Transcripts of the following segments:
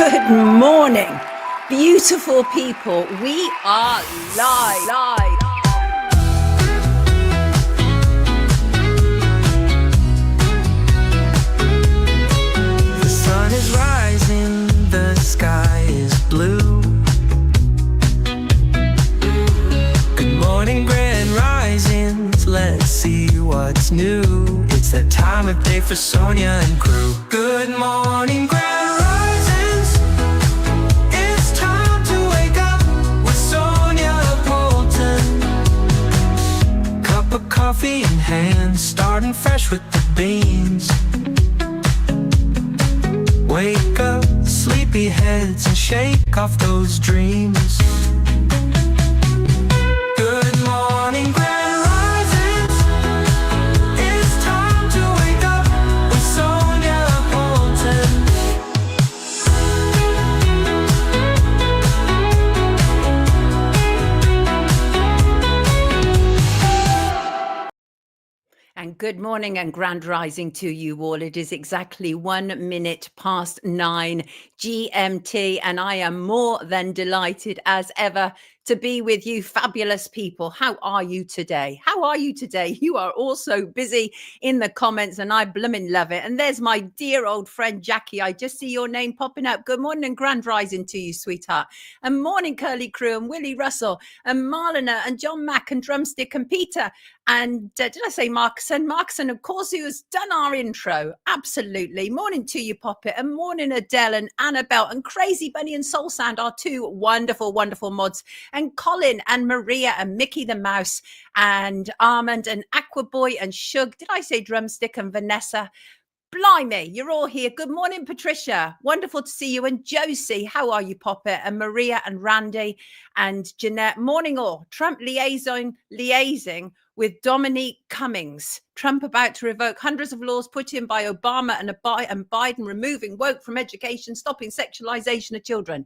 Good morning, beautiful people. We are live. The sun is rising, the sky is blue. Good morning, grand risings, let's see what's new. It's that time of day for Sonia and crew. Good morning, grand risings. It's time to wake up with Sonia Poulton. Cup of coffee in hand, starting fresh with the beans. Wake up, sleepy heads, and shake off those dreams. Good morning, grand risings. It's time to wake up with Sonia Poulton. And good morning and grand rising to you all. It is exactly 1 minute past 9 GMT, and I am more than delighted as ever to be with you fabulous people. How are you today? How are you today? You are all so busy in the comments and I blooming love it. And there's my dear old friend Jackie. I just see your name popping up. Good morning and grand rising to you, sweetheart. And morning Curly Crew and Willie Russell and Marlena and John Mack and Drumstick and Peter. And did I say Markson? Markson, of course, who has done our intro. Absolutely. Morning to you, Poppet. And morning Adele and Annabelle and Crazy Bunny and Soul Sand, our two wonderful, wonderful mods. And Colin and Maria and Mickey the Mouse and Armand and Aquaboy and Shug. Did I say Drumstick and Vanessa? Blimey, you're all here. Good morning, Patricia. Wonderful to see you. And Josie, how are you, Poppet? And Maria and Randy and Jeanette. Morning all. Trump liaising with Dominique Cummings. Trump about to revoke hundreds of laws put in by Obama and Biden, removing woke from education, stopping sexualization of children.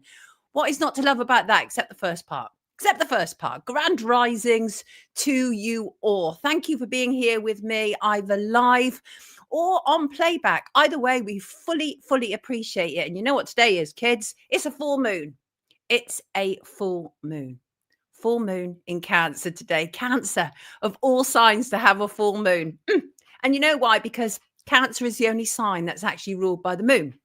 What is not to love about that except the first part? Except the first part. Grand risings to you all. Thank you for being here with me, either live or on playback. Either way, we fully appreciate it. And you know what today is, kids? It's a full moon. It's a full moon. Full moon in Cancer today. Cancer, of all signs to have a full moon. And you know why? Because Cancer is the only sign that's actually ruled by the moon.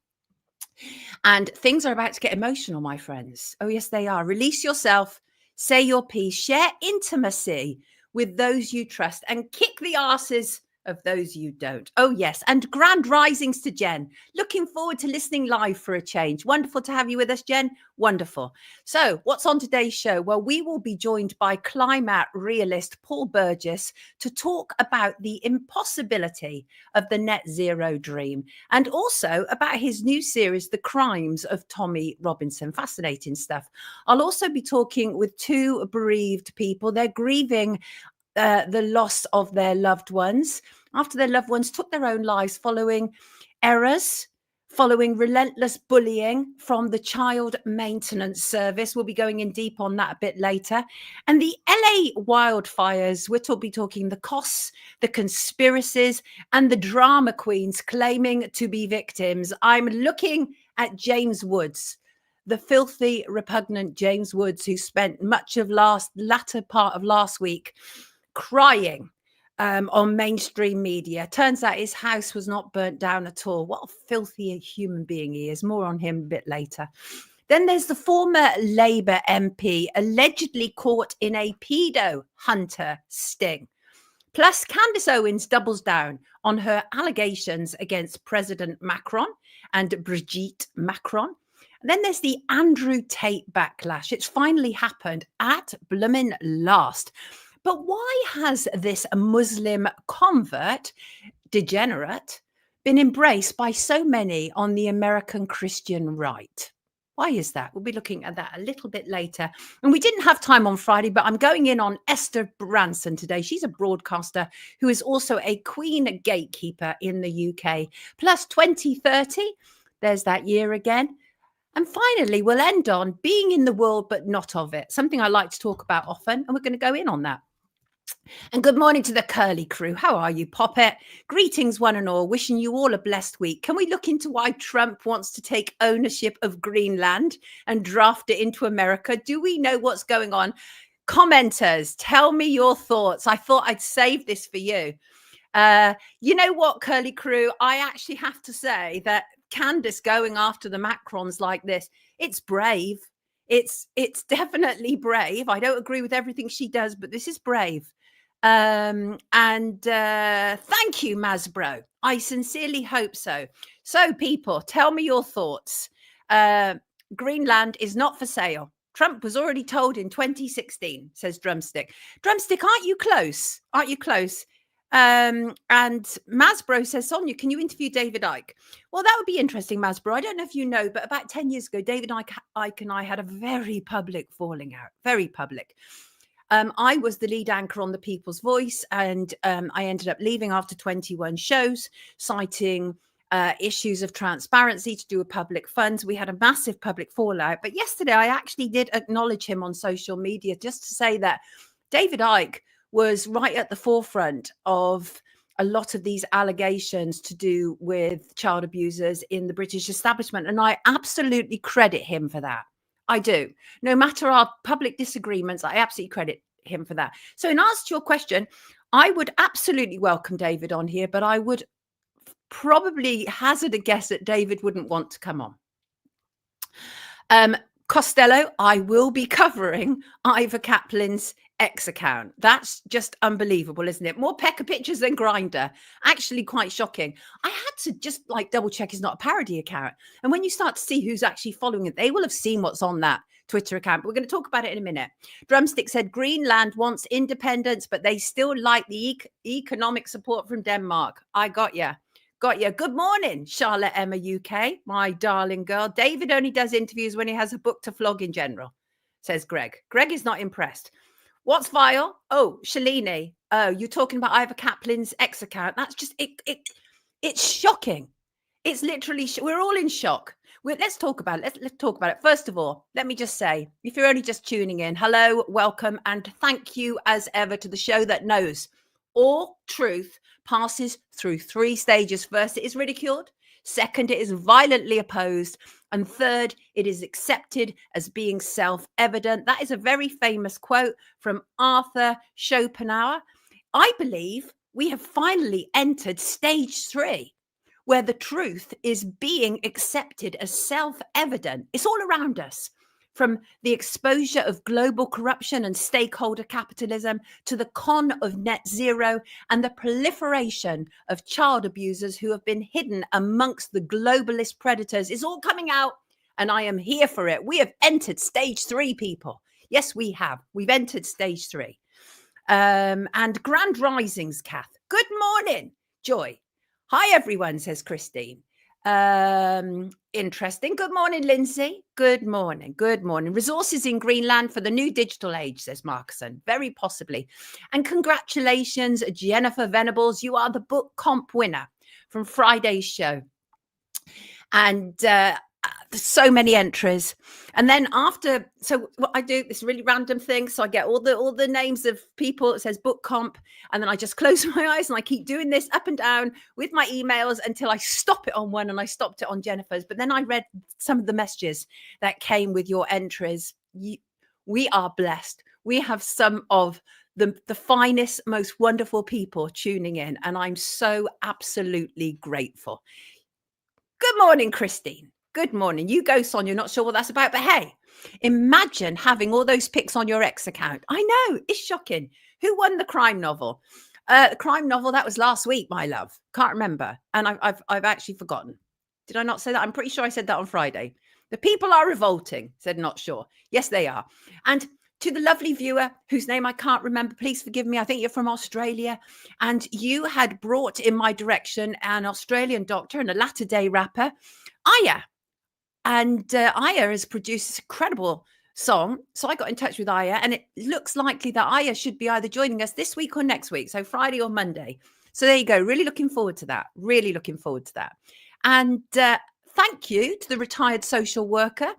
And things are about to get emotional, my friends. Oh, yes, they are. Release yourself, say your piece, share intimacy with those you trust, and kick the arses of those you don't. Oh, yes. And grand risings to Jen. Looking forward to listening live for a change. Wonderful to have you with us, Jen. Wonderful. So what's on today's show? Well, we will be joined by climate realist Paul Burgess to talk about the impossibility of the net zero dream and also about his new series, The Crimes of Tommy Robinson. Fascinating stuff. I'll also be talking with two bereaved people. They're grieving the loss of their loved ones after their loved ones took their own lives following errors, following relentless bullying from the Child Maintenance Service. We'll be going in deep on that a bit later. And the LA wildfires, we'll be talking the costs, the conspiracies, and the drama queens claiming to be victims. I'm looking at James Woods, the filthy, repugnant James Woods, who spent much of latter part of last week crying on mainstream media. Turns out his house was not burnt down at all. What a filthy human being he is. More on him a bit later. Then there's the former Labour MP allegedly caught in a pedo hunter sting. Plus, Candace Owens doubles down on her allegations against President Macron and Brigitte Macron. And then there's the Andrew Tate backlash. It's finally happened at bloomin' last. But why has this Muslim convert, degenerate, been embraced by so many on the American Christian right? Why is that? We'll be looking at that a little bit later. And we didn't have time on Friday, but I'm going in on Esther Branson today. She's a broadcaster who is also a Queen gatekeeper in the UK. Plus 2030, there's that year again. And finally, we'll end on being in the world, but not of it. Something I like to talk about often, and we're going to go in on that. And good morning to the Curly crew. How are you, Poppet? Greetings, one and all. Wishing you all a blessed week. Can we look into why Trump wants to take ownership of Greenland and draft it into America? Do we know what's going on? Commenters, tell me your thoughts. I thought I'd save this for you. You know what, Curly crew? I actually have to say that Candace going after the Macrons like this, it's brave. It's definitely brave. I don't agree with everything she does, but this is brave. Thank you, Masbro. I sincerely hope so. So, people, tell me your thoughts. Greenland is not for sale. Trump was already told in 2016, says Drumstick. Drumstick, aren't you close? Aren't you close? And Masbro says, Sonia, can you interview David Icke? Well, that would be interesting, Masbro. I don't know if you know, but about 10 years ago, David Icke and I had a very public falling out, very public. I was the lead anchor on The People's Voice, and I ended up leaving after 21 shows, citing issues of transparency to do with public funds. We had a massive public fallout. But yesterday, I actually did acknowledge him on social media just to say that David Icke was right at the forefront of a lot of these allegations to do with child abusers in the British establishment. And I absolutely credit him for that. I do. No matter our public disagreements, I absolutely credit him for that. So in answer to your question, I would absolutely welcome David on here, but I would probably hazard a guess that David wouldn't want to come on. Costello, I will be covering Ivor Caplin's X account. That's just unbelievable, isn't it? More pecker pictures than Grindr. Actually quite shocking. I had to just double check it's not a parody account. And when you start to see who's actually following it, they will have seen what's on that Twitter account. But we're going to talk about it in a minute. Drumstick said Greenland wants independence, but they still like the economic support from Denmark. I got you. Got you. Good morning, Charlotte Emma UK, my darling girl. David only does interviews when he has a book to flog in general, says Greg. Greg is not impressed. What's vile? Oh, Shalini. Oh, you're talking about Ivor Caplin's X account. That's just, it's shocking. It's literally, we're all in shock. Let's talk about it. Let's talk about it. First of all, let me just say, if you're only just tuning in, hello, welcome, and thank you as ever to the show that knows all truth passes through 3 stages. First, it is ridiculed. Second, it is violently opposed. And third, it is accepted as being self-evident. That is a very famous quote from Arthur Schopenhauer. I believe we have finally entered stage 3, where the truth is being accepted as self-evident. It's all around us. From the exposure of global corruption and stakeholder capitalism to the con of net zero and the proliferation of child abusers who have been hidden amongst the globalist predators is all coming out, and I am here for it. We have entered stage 3, people. Yes, we have. We've entered stage 3. And grand risings, Kath. Good morning, Joy. Hi, everyone, says Christine. Interesting. Good morning, Lindsay. Good morning. Good morning. Resources in Greenland for the new digital age, says Markson. Very possibly. And congratulations, Jennifer Venables. You are the book comp winner from Friday's show. And so many entries. And then after, so what I do, this really random thing. So I get all the names of people. It says book comp. And then I just close my eyes and I keep doing this up and down with my emails until I stop it on one, and I stopped it on Jennifer's. But then I read some of the messages that came with your entries. We are blessed. We have some of the finest, most wonderful people tuning in. And I'm so absolutely grateful. Good morning, Christine. Good morning. You go, Sonia. Not sure what that's about, but hey, imagine having all those pics on your X account. I know, it's shocking. Who won the crime novel? The crime novel, that was last week, my love. Can't remember. And I've actually forgotten. Did I not say that? I'm pretty sure I said that on Friday. The people are revolting, said not sure. Yes, they are. And to the lovely viewer whose name I can't remember, please forgive me. I think you're from Australia. And you had brought in my direction an Australian doctor and a latter-day rapper, Aya. And Aya has produced this incredible song. So I got in touch with Aya, and it looks likely that Aya should be either joining us this week or next week. So Friday or Monday. So there you go. Really looking forward to that. Really looking forward to that. And thank you to the retired social worker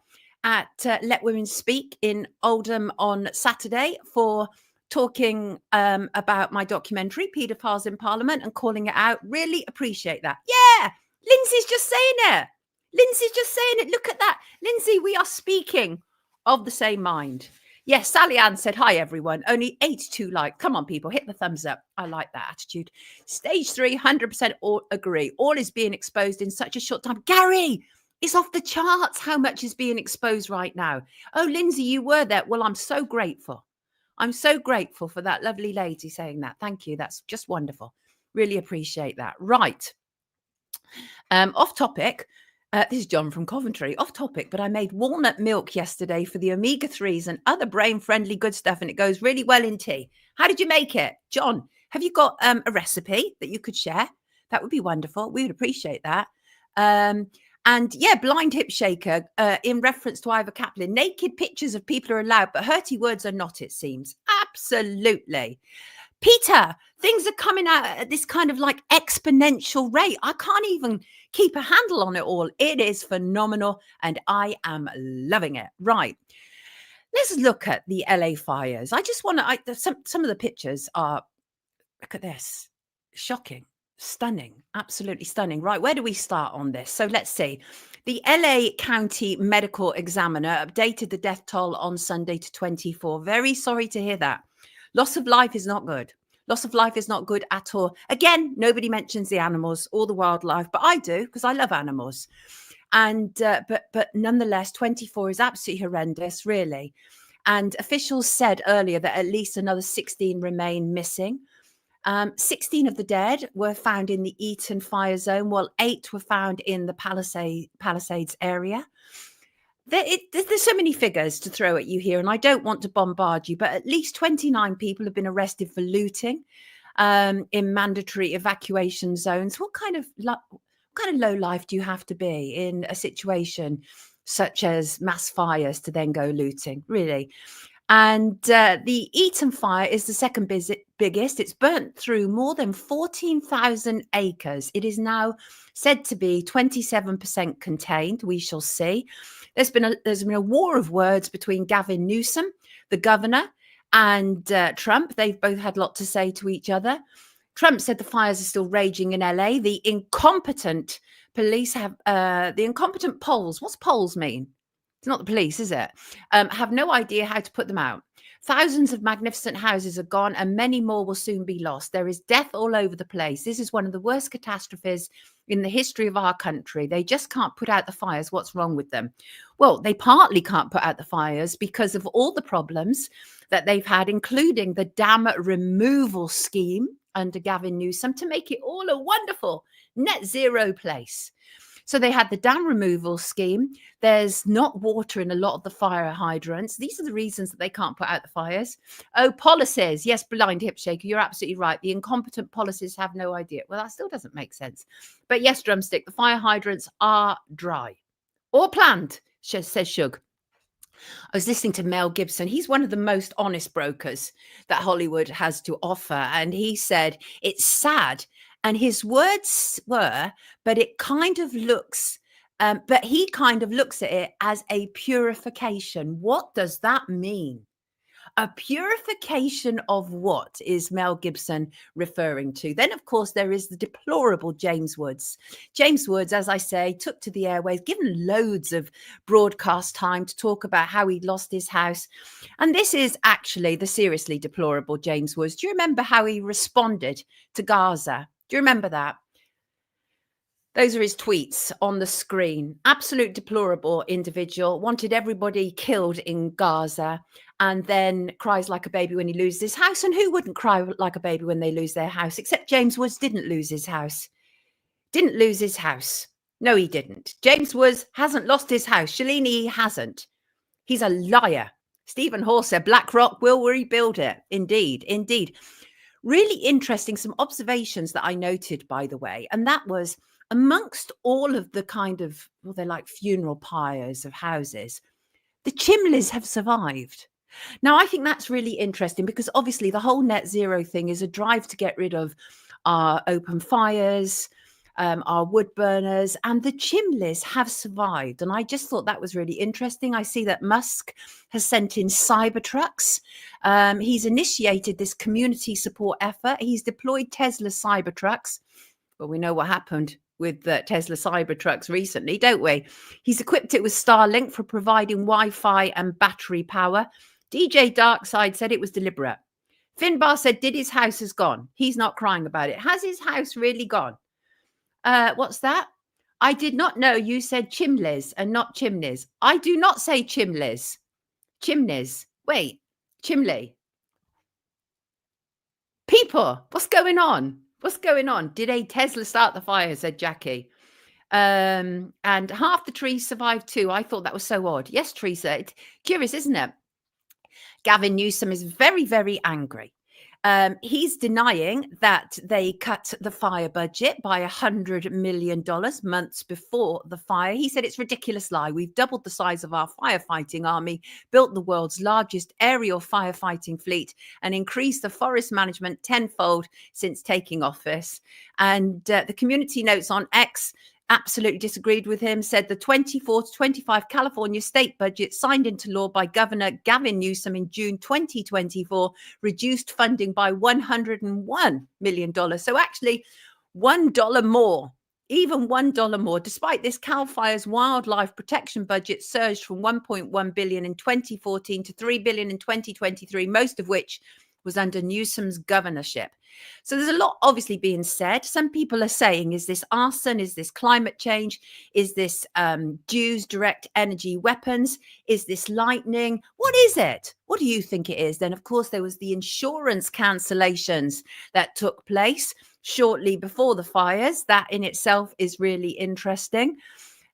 at Let Women Speak in Oldham on Saturday for talking about my documentary, Paedophiles in Parliament, and calling it out. Really appreciate that. Yeah, Lindsay's just saying it. Lindsay's just saying it. Look at that. Lindsay, we are speaking of the same mind. Yes, Sally Ann said, hi, everyone. Only 82 likes. Come on, people, hit the thumbs up. I like that attitude. Stage 3, 100% all agree. All is being exposed in such a short time. Gary, it's off the charts how much is being exposed right now. Oh, Lindsay, you were there. Well, I'm so grateful. I'm so grateful for that lovely lady saying that. Thank you. That's just wonderful. Really appreciate that. Right. Off topic. This is John from Coventry. Off topic, but I made walnut milk yesterday for the omega-3s and other brain-friendly good stuff, and it goes really well in tea. How did you make it? John, have you got a recipe that you could share? That would be wonderful. We would appreciate that. And yeah, blind hip shaker in reference to Ivor Caplin. Naked pictures of people are allowed, but hurty words are not, it seems. Absolutely. Peter, things are coming out at this kind of like exponential rate. I can't even keep a handle on it all. It is phenomenal, and I am loving it. Right. Let's look at the LA fires. I just want to, some of the pictures are, look at this, shocking. Stunning, absolutely stunning. Right, where do we start on this? So let's see. The LA County Medical Examiner updated the death toll on Sunday to 24. Very sorry to hear that. Loss of life is not good. Loss of life is not good at all. Again, nobody mentions the animals or the wildlife, but I do because I love animals. And but nonetheless, 24 is absolutely horrendous, really. And officials said earlier that at least another 16 remain missing. 16 of the dead were found in the Eaton fire zone, while 8 were found in the Palisades area. There's so many figures to throw at you here, and I don't want to bombard you, but at least 29 people have been arrested for looting in mandatory evacuation zones. What kind of low life do you have to be in a situation such as mass fires to then go looting, really? And the Eaton fire is the second biggest. It's burnt through more than 14,000 acres. It is now said to be 27% contained. We shall see. There's been a war of words between Gavin Newsom, the governor, and Trump. They've both had a lot to say to each other. Trump said the fires are still raging in LA. The incompetent police have the incompetent polls. What's polls mean? It's not the police, is it? Have no idea how to put them out. Thousands of magnificent houses are gone and many more will soon be lost. There is death all over the place. This is one of the worst catastrophes in the history of our country. They just can't put out the fires. What's wrong with them? Well, they partly can't put out the fires because of all the problems that they've had, including the dam removal scheme under Gavin Newsom to make it all a wonderful net zero place. So they had the dam removal scheme. There's not water in a lot of the fire hydrants. These are the reasons that they can't put out the fires. Oh, policies. Yes, blind hip shaker. You're absolutely right. The incompetent policies have no idea. Well, that still doesn't make sense. But yes, Drumstick, the fire hydrants are dry or planned, says Shug. I was listening to Mel Gibson. He's one of the most honest brokers that Hollywood has to offer. And he said, it's sad. And his words were, but it kind of looks, but he kind of looks at it as a purification. What does that mean? A purification of what is Mel Gibson referring to? Then, of course, there is the deplorable James Woods. James Woods, as I say, took to the airways, given loads of broadcast time to talk about how he lost his house. And this is actually the seriously deplorable James Woods. Do you remember how he responded to Gaza? Do you remember that? Those are his tweets on the screen. Absolute deplorable individual, wanted everybody killed in Gaza, and then cries like a baby when he loses his house. And who wouldn't cry like a baby when they lose their house? Except James Woods didn't lose his house. Didn't lose his house. No, he didn't. James Woods hasn't lost his house. Shalini hasn't. He's a liar. Stephen Hall said BlackRock will rebuild it. Indeed, indeed. Really interesting, some observations that I noted, by the way, and that was amongst all of the kind of, well, they're like funeral pyres of houses, the chimneys have survived. Now, I think that's really interesting because obviously the whole net zero thing is a drive to get rid of our open fires, our wood burners, and the chimneys have survived. And I just thought that was really interesting. I see that Musk has sent in cyber trucks. He's initiated this community support effort. He's deployed Tesla cyber trucks. Well, we know what happened with Tesla Cybertrucks recently, don't we? He's equipped it with Starlink for providing Wi-Fi and battery power. DJ Darkside said it was deliberate. Finbar said, did his house has gone? He's not crying about it. Has his house really gone? What's that? I did not know you said chimneys and not chimneys. I do not say chimneys. Chimneys. Wait, chimney. People, what's going on? What's going on? Did a Tesla start the fire? Said Jackie. And half the trees survived too. I thought that was so odd. Yes, Teresa. It's curious, isn't it? Gavin Newsom is very, very angry. He's denying that they cut the fire budget by $100 million months before the fire. He said it's a ridiculous lie. We've doubled the size of our firefighting army, built the world's largest aerial firefighting fleet, and increased the forest management tenfold since taking office. And the community notes on X absolutely disagreed with him, said the 24 to 25 California state budget signed into law by Governor Gavin Newsom in June 2024 reduced funding by $101 million. So actually $1 more, even $1 more. Despite this, Cal Fire's wildlife protection budget surged from $1.1 billion in 2014 to $3 billion in 2023, most of which was under Newsom's governorship. So there's a lot obviously being said. Some people are saying, is this arson? Is this climate change? Is this Jews direct energy weapons? Is this lightning? What is it? What do you think it is? Then, of course, there was the insurance cancellations that took place shortly before the fires. That in itself is really interesting.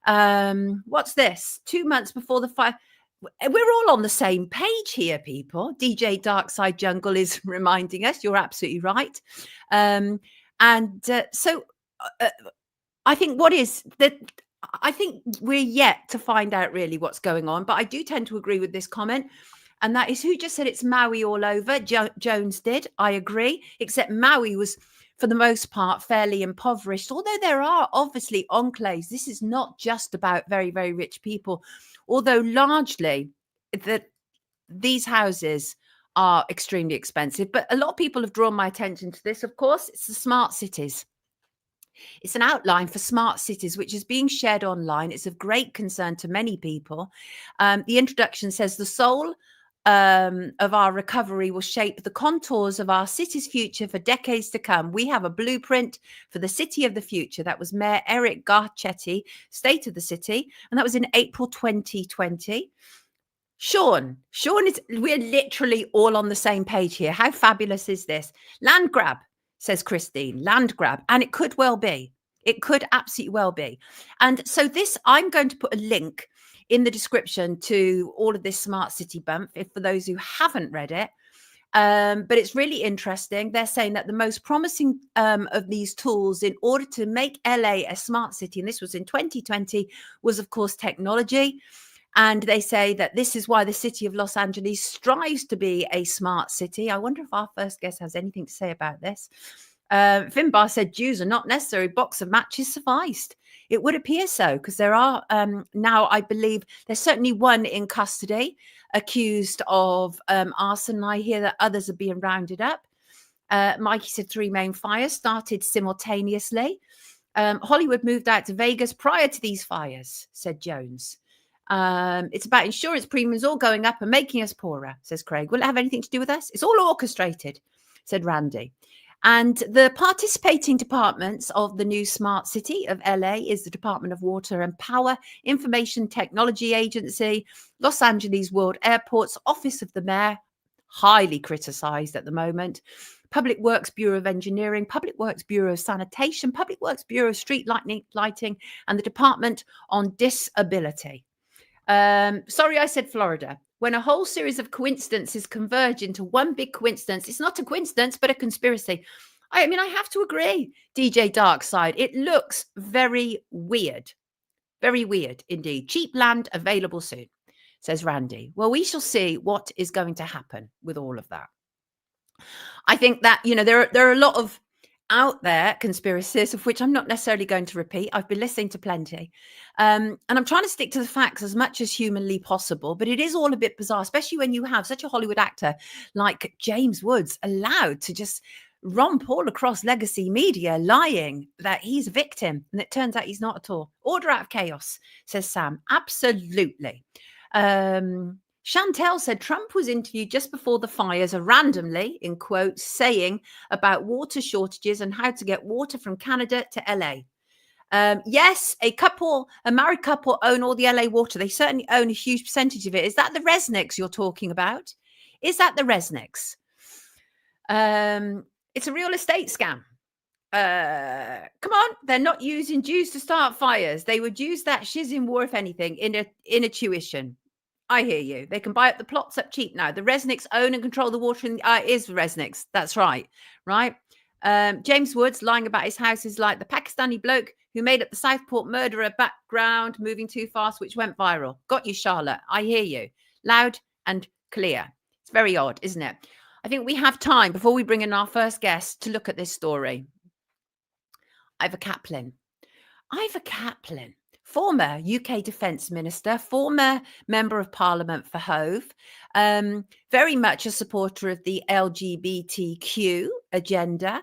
What's this? 2 months before the fire. We're all on the same page here, people. DJ Darkside Jungle is reminding us. You're absolutely right. So I think what is that? I think we're yet to find out really what's going on. But I do tend to agree with this comment. And that is who just said it's Maui all over. Jones did. I agree. Except Maui was, for the most part, fairly impoverished. Although there are obviously enclaves. This is not just about very, very rich people. Although largely these houses are extremely expensive. But a lot of people have drawn my attention to this. Of course, it's the smart cities. It's an outline for smart cities, which is being shared online. It's of great concern to many people. The introduction says the soul of our recovery will shape the contours of our city's future for decades to come. We have a blueprint for the city of the future. That was Mayor Eric Garcetti, State of the City, and that was in April 2020. Sean is, we're literally all on the same page here. How fabulous is this? Land grab, says Christine, land grab. And it could well be. It could absolutely well be. And so this, I'm going to put a link in the description to all of this smart city bump, if for those who haven't read it. But it's really interesting. They're saying that the most promising of these tools in order to make LA a smart city, and this was in 2020, was of course technology. And they say that this is why the city of Los Angeles strives to be a smart city. I wonder if our first guest has anything to say about this. Finbar said Jews are not necessary. Box of matches sufficed. It would appear so, because there are now, I believe, there's certainly one in custody accused of arson. I hear that others are being rounded up. Mikey said 3 main fires started simultaneously. Hollywood moved out to Vegas prior to these fires, said Jones. It's about insurance premiums all going up and making us poorer, says Craig. Will it have anything to do with us? It's all orchestrated, said Randy. And the participating departments of the new smart city of LA is the Department of Water and Power, Information Technology Agency, Los Angeles World Airports, Office of the Mayor, highly criticized at the moment, Public Works Bureau of Engineering, Public Works Bureau of Sanitation, Public Works Bureau of Street Lighting, and the Department on Disability. Sorry, I said Florida. When a whole series of coincidences converge into one big coincidence, it's not a coincidence, but a conspiracy. I mean, I have to agree, DJ Darkside. It looks very weird indeed. Cheap land available soon, says Randy. Well, we shall see what is going to happen with all of that. I think that, you know, there are a lot of out there conspiracies, of which I'm not necessarily going to repeat. I've been listening to plenty. And I'm trying to stick to the facts as much as humanly possible. But it is all a bit bizarre, especially when you have such a Hollywood actor like James Woods allowed to just romp all across legacy media, lying that he's a victim. And it turns out he's not at all. Order out of chaos, says Sam. Absolutely. Chantel said Trump was interviewed just before the fires, randomly, in quotes, saying about water shortages and how to get water from Canada to LA. Yes, a married couple own all the LA water. They certainly own a huge percentage of it. Is that the Resnicks you're talking about? Is that the Resnicks? It's a real estate scam. Come on, they're not using Jews to start fires. They would use that shiz in war, if anything, in a tuition. I hear you. They can buy up the plots up cheap now. The Resnicks own and control the water is the Resnicks. That's right. Right. James Woods lying about his house is like the Pakistani bloke who made up the Southport murderer background moving too fast, which went viral. Got you, Charlotte. I hear you. Loud and clear. It's very odd, isn't it? I think we have time before we bring in our first guest to look at this story. Ivor Caplin. Ivor Caplin. Former UK Defence Minister, former Member of Parliament for Hove, very much a supporter of the LGBTQ agenda.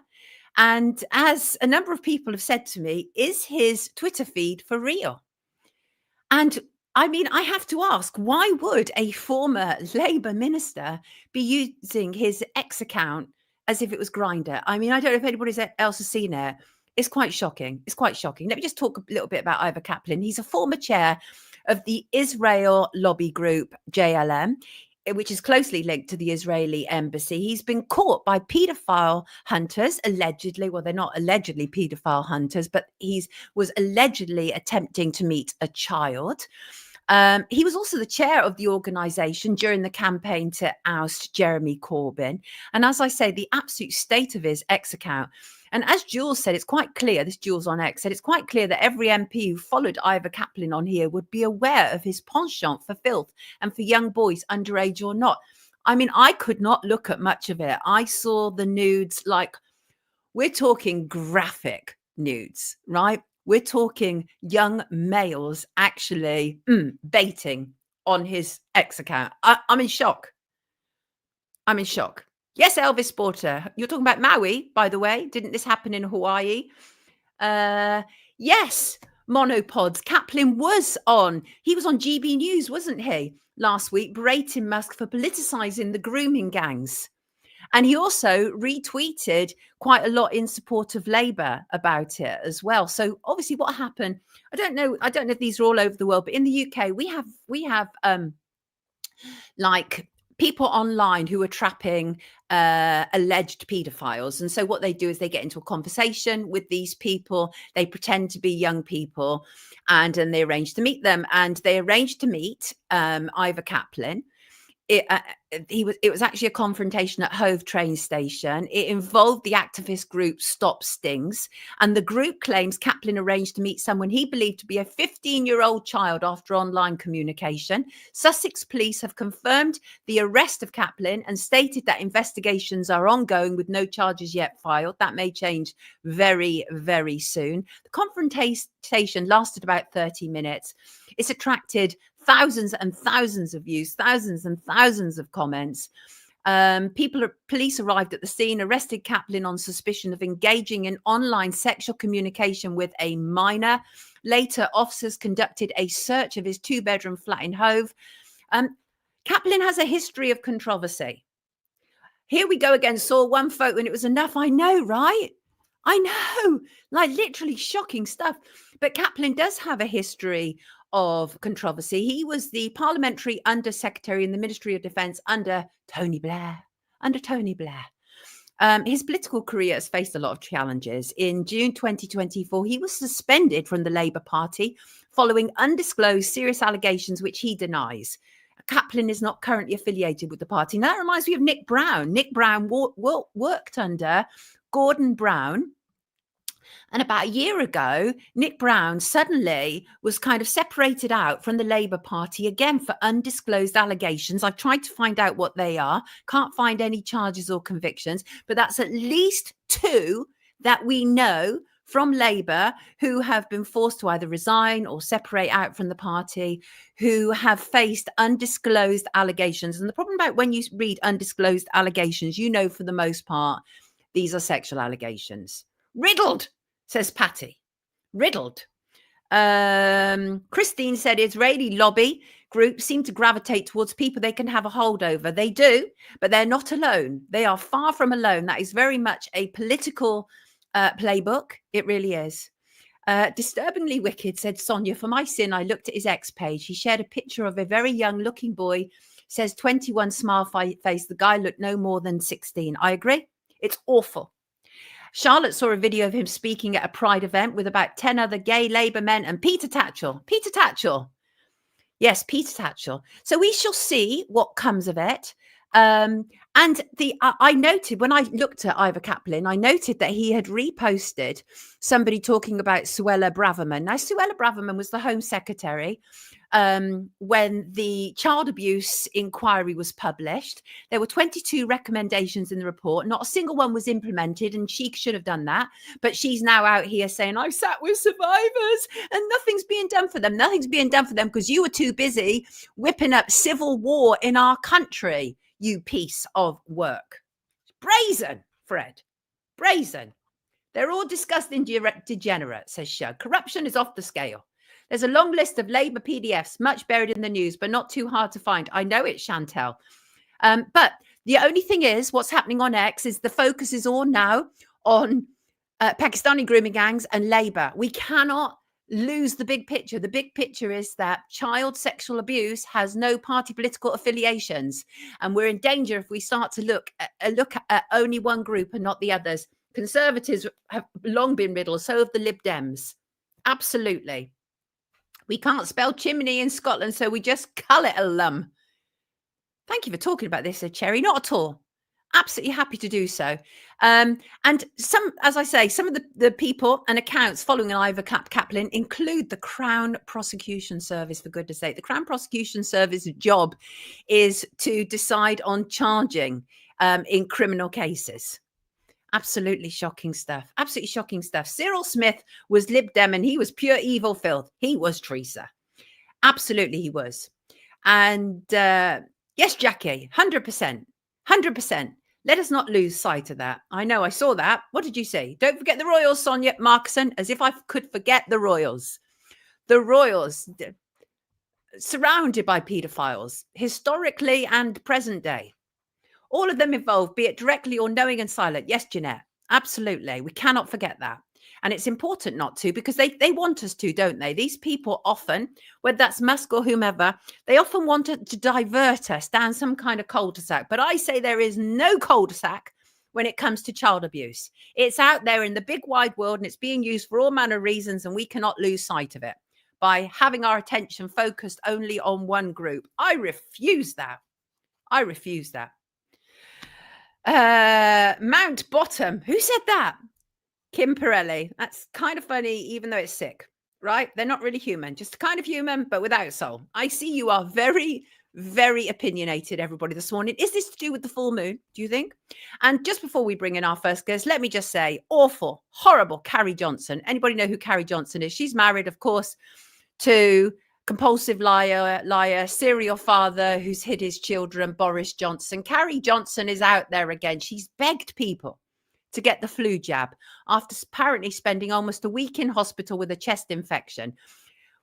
And as a number of people have said to me, is his Twitter feed for real? And I mean, I have to ask, why would a former Labour minister be using his X account as if it was Grindr? I mean, I don't know if anybody else has seen it. It's quite shocking. It's quite shocking. Let me just talk a little bit about Ivor Caplin. He's a former chair of the Israel lobby group, JLM, which is closely linked to the Israeli embassy. He's been caught by paedophile hunters, allegedly. Well, they're not allegedly paedophile hunters, but he was allegedly attempting to meet a child. He was also the chair of the organisation during the campaign to oust Jeremy Corbyn. And as I say, the absolute state of his X account. And as Jules said, it's quite clear, this Jules on X said, it's quite clear that every MP who followed Ivor Caplin on here would be aware of his penchant for filth and for young boys, underage or not. I mean, I could not look at much of it. I saw the nudes, like, we're talking graphic nudes, right? We're talking young males actually baiting on his X account. I'm in shock. I'm in shock. Yes, Elvis Porter. You're talking about Maui, by the way. Didn't this happen in Hawaii? Yes, monopods. Caplin was on. He was on GB News, wasn't he, last week, berating Musk for politicising the grooming gangs. And he also retweeted quite a lot in support of Labour about it as well. So obviously what happened, I don't know if these are all over the world, but in the UK, we have like people online who are trapping alleged paedophiles. And so what they do is they get into a conversation with these people. They pretend to be young people and they arrange to meet them. And they arranged to meet Ivor Caplin. It was actually a confrontation at Hove train station. It involved the activist group Stop Stings, and the group claims Caplin arranged to meet someone he believed to be a 15-year-old child after online communication. Sussex police have confirmed the arrest of Caplin and stated that investigations are ongoing with no charges yet filed. That may change very, very soon. The confrontation lasted about 30 minutes. It's attracted thousands and thousands of views, thousands and thousands of comments. Police arrived at the scene, arrested Caplin on suspicion of engaging in online sexual communication with a minor. Later, officers conducted a search of his two-bedroom flat in Hove. Caplin has a history of controversy. Here we go again. Saw one photo and it was enough. I know, right? I know, like literally shocking stuff. But Caplin does have a history of controversy. He was the parliamentary undersecretary in the Ministry of Defence under Tony Blair. His political career has faced a lot of challenges. In June 2024, he was suspended from the Labour Party following undisclosed serious allegations, which he denies. Caplin is not currently affiliated with the party. Now that reminds me of Nick Brown. Nick Brown worked under Gordon Brown. And about a year ago, Nick Brown suddenly was kind of separated out from the Labour Party again for undisclosed allegations. I've tried to find out what they are. Can't find any charges or convictions, but that's at least two that we know from Labour who have been forced to either resign or separate out from the party, who have faced undisclosed allegations. And the problem about when you read undisclosed allegations, you know, for the most part, these are sexual allegations. Riddled, says Patty. Riddled. Christine said Israeli lobby groups seem to gravitate towards people they can have a hold over. They do, but they're not alone. They are far from alone. That is very much a political playbook. It really is. Disturbingly wicked, said Sonia. For my sin, I looked at his X page. He shared a picture of a very young looking boy, says 21, smile face. The guy looked no more than 16. I agree. It's awful. Charlotte saw a video of him speaking at a Pride event with about 10 other gay Labour men and Peter Tatchell. Peter Tatchell. Yes, Peter Tatchell. So we shall see what comes of it. And I noted when I looked at Ivor Caplin, I noted that he had reposted somebody talking about Suella Braverman. Now, Suella Braverman was the Home Secretary when the child abuse inquiry was published. There were 22 recommendations in the report. Not a single one was implemented, and she should have done that. But she's now out here saying, I've sat with survivors and nothing's being done for them. Nothing's being done for them because you were too busy whipping up civil war in our country. You piece of work. Brazen, Fred. Brazen. They're all disgusting degenerate, says Shug. Corruption is off the scale. There's a long list of Labour PDFs, much buried in the news, but not too hard to find. I know it, Chantel. But the only thing is, what's happening on X is the focus is all now on Pakistani grooming gangs and Labour. We cannot lose the big picture. The big picture is that child sexual abuse has no party political affiliations, and we're in danger if we start to look at only one group and not the others. Conservatives have long been riddled, so have the Lib Dems. Absolutely. We can't spell chimney in Scotland, so we just call it a lum. Thank you for talking about this, said Cherry. Not at all. Absolutely happy to do so. And some, as I say, some of the people and accounts following Ivor Caplin include the Crown Prosecution Service, for goodness sake. The Crown Prosecution Service's job is to decide on charging in criminal cases. Absolutely shocking stuff. Absolutely shocking stuff. Cyril Smith was Lib Dem and he was pure evil filth. He was Teresa. Absolutely he was. And yes, Jackie, 100%. 100%. Let us not lose sight of that. I know, I saw that. What did you say? Don't forget the Royals, Sonia Markson, as if I could forget the Royals. The Royals, surrounded by paedophiles, historically and present day. All of them involved, be it directly or knowing and silent. Yes, Jeanette, absolutely. We cannot forget that. And it's important not to, because they want us to, don't they? These people often, whether that's Musk or whomever, they often want to divert us down some kind of cul-de-sac. But I say there is no cul-de-sac when it comes to child abuse. It's out there in the big wide world and it's being used for all manner of reasons, and we cannot lose sight of it by having our attention focused only on one group. I refuse that. I refuse that. Mount Bottom. Who said that? Kim Pirelli. That's kind of funny, even though it's sick, right? They're not really human, just kind of human, but without soul. I see you are very, very opinionated, everybody, this morning. Is this to do with the full moon, do you think? And just before we bring in our first guest, let me just say, awful, horrible Carrie Johnson. Anybody know who Carrie Johnson is? She's married, of course, to compulsive liar, serial father who's hid his children, Boris Johnson. Carrie Johnson is out there again. She's begged people to get the flu jab after apparently spending almost a week in hospital with a chest infection.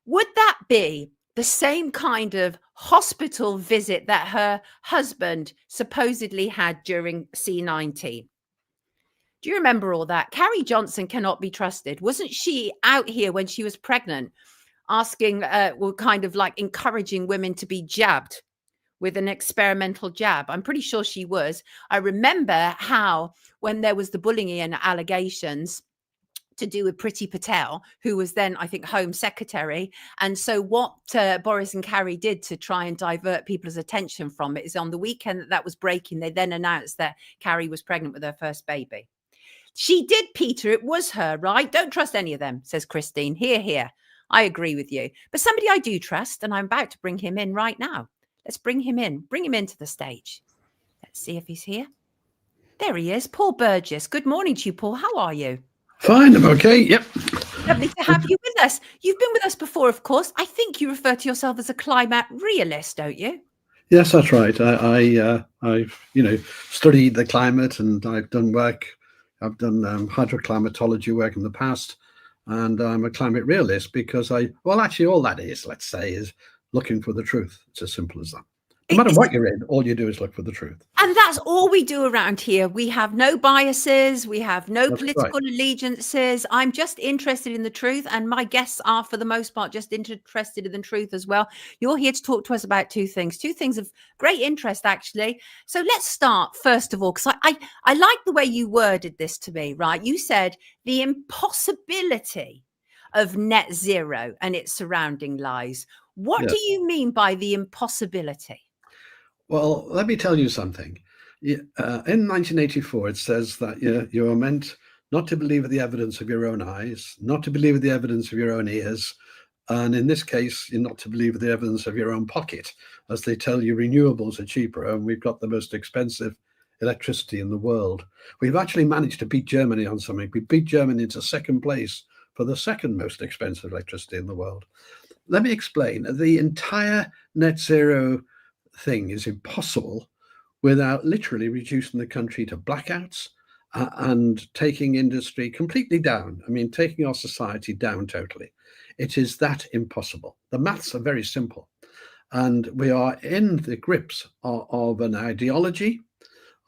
Would that be the same kind of hospital visit that her husband supposedly had during C-19? Do you remember all that? Carrie Johnson cannot be trusted. Wasn't she out here when she was pregnant asking, kind of like encouraging women to be jabbed with an experimental jab? I'm pretty sure she was. I remember how when there was the bullying and allegations to do with Priti Patel, who was then, I think, Home Secretary. And so what Boris and Carrie did to try and divert people's attention from it is on the weekend that was breaking, they then announced that Carrie was pregnant with her first baby. She did, Peter. It was her, right? Don't trust any of them, says Christine. Here. I agree with you. But somebody I do trust, and I'm about to bring him in right now. Let's bring him in. Bring him into the stage. Let's see if he's here. There he is, Paul Burgess. Good morning to you, Paul. How are you? Fine, I'm okay. Yep. Lovely to have you with us. You've been with us before, of course. I think you refer to yourself as a climate realist, don't you? Yes, that's right. I've studied the climate, and I've done work. I've done hydroclimatology work in the past, and I'm a climate realist because actually all that is, let's say, is looking for the truth. It's as simple as that. No matter what you're in, all you do is look for the truth. And that's all we do around here. We have no biases. We have no That's political right. allegiances. I'm just interested in the truth. And my guests are, for the most part, just interested in the truth as well. You're here to talk to us about two things of great interest, actually. So let's start, first of all, because I like the way you worded this to me, right? You said the impossibility of net zero and its surrounding lies. What do you mean by the impossibility? Well, let me tell you something. In 1984, it says that you are meant not to believe the evidence of your own eyes, not to believe the evidence of your own ears, and in this case, you're not to believe the evidence of your own pocket, as they tell you renewables are cheaper and we've got the most expensive electricity in the world. We've actually managed to beat Germany on something. We beat Germany into second place for the second most expensive electricity in the world. Let me explain. The entire net zero thing is impossible without literally reducing the country to blackouts and taking industry completely down. I mean, taking our society down totally. It is that impossible. The maths are very simple. And we are in the grips of an ideology,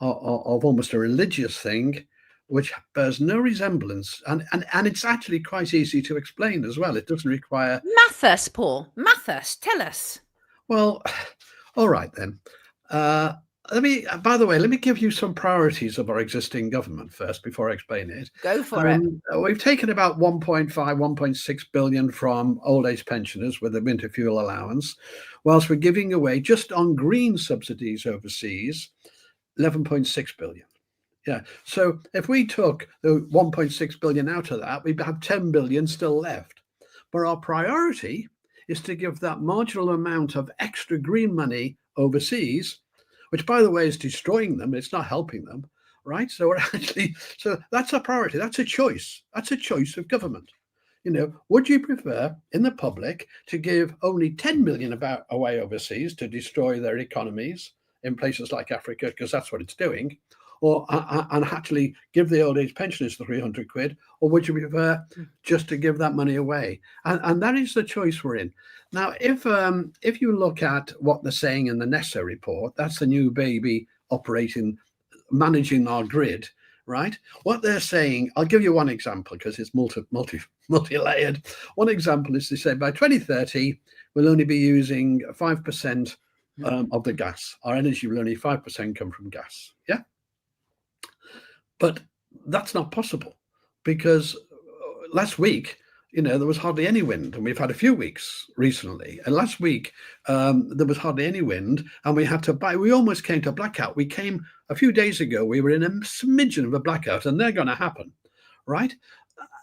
of almost a religious thing, which bears no resemblance. And it's actually quite easy to explain as well. It doesn't require... Math us, Paul. Math us. Tell us. Well, all right then. By the way, let me give you some priorities of our existing government first before I explain it. Go for it. We've taken about 1.5, 1.6 billion from old age pensioners with the winter fuel allowance, whilst we're giving away just on green subsidies overseas, 11.6 billion. Yeah. So if we took the 1.6 billion out of that, we'd have 10 billion still left. But our priority is to give that marginal amount of extra green money overseas, which, by the way, is destroying them. It's not helping them, right? So that's a priority. That's a choice. That's a choice of government. Would you prefer in the public to give only 10 million away overseas to destroy their economies in places like Africa, because that's what it's doing, and actually give the old age pensioners the 300 quid, or would you prefer just to give that money away? And that is the choice we're in. Now, if you look at what they're saying in the NESO report, that's the new baby managing our grid, right? What they're saying, I'll give you one example because it's multi-layered. One example is to say by 2030, we'll only be using 5% of the gas. Our energy will only 5% come from gas. Yeah. But that's not possible because last week, there was hardly any wind, and we've had a few weeks recently. And last week, there was hardly any wind, and we had to buy. We almost came to a blackout. We came a few days ago. We were in a smidgen of a blackout, and they're going to happen, right?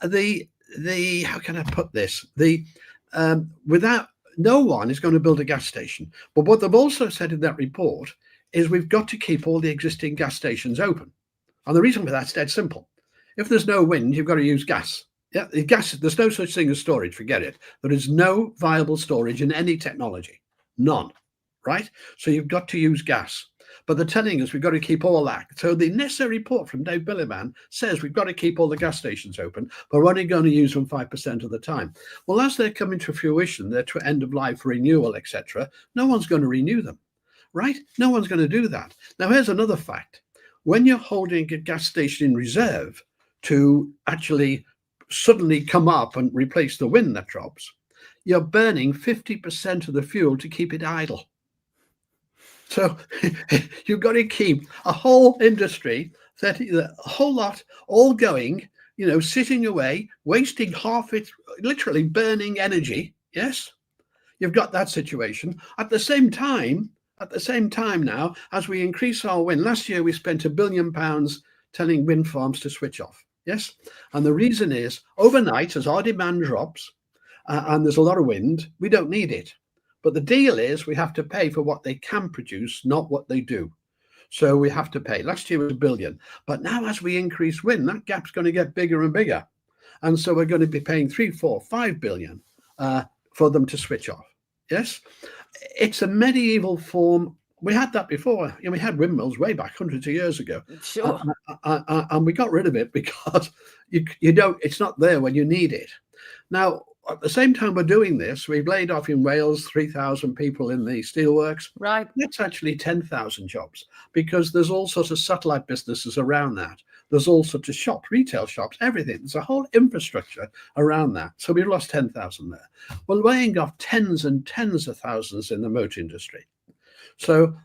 How can I put this? Without no one is going to build a gas station. But what they've also said in that report is we've got to keep all the existing gas stations open. And the reason for that's dead simple. If there's no wind, you've got to use gas. Yeah, gas. There's no such thing as storage. Forget it. There is no viable storage in any technology. None. Right? So you've got to use gas. But they're telling us we've got to keep all that. So the NESO report from Dave Billiman says we've got to keep all the gas stations open, but we're only going to use them 5% of the time. Well, as they're coming to fruition, they're to end of life renewal, etc., no one's going to renew them. Right? No one's going to do that. Now, here's another fact. When you're holding a gas station in reserve to actually suddenly come up and replace the wind that drops, you're burning 50% of the fuel to keep it idle. So you've got to keep a whole industry, a whole lot, all going, sitting away, wasting half it, literally burning energy. Yes, you've got that situation. At the same time now, as we increase our wind, last year we spent £1 billion telling wind farms to switch off. Yes. And the reason is overnight, as our demand drops and there's a lot of wind, we don't need it. But the deal is we have to pay for what they can produce, not what they do. So we have to pay. Last year was £1 billion. But now as we increase wind, that gap's going to get bigger and bigger. And so we're going to be paying 3, 4, 5 billion for them to switch off. Yes, it's a medieval form. We had that before. We had windmills way back hundreds of years ago. Sure. And we got rid of it because you don't. It's not there when you need it. Now, at the same time we're doing this, we've laid off in Wales 3,000 people in the steelworks. Right. That's actually 10,000 jobs, because there's all sorts of satellite businesses around that. There's all sorts of shops, retail shops, everything. There's a whole infrastructure around that. So we've lost 10,000 there. We're laying off tens and tens of thousands in the motor industry. So,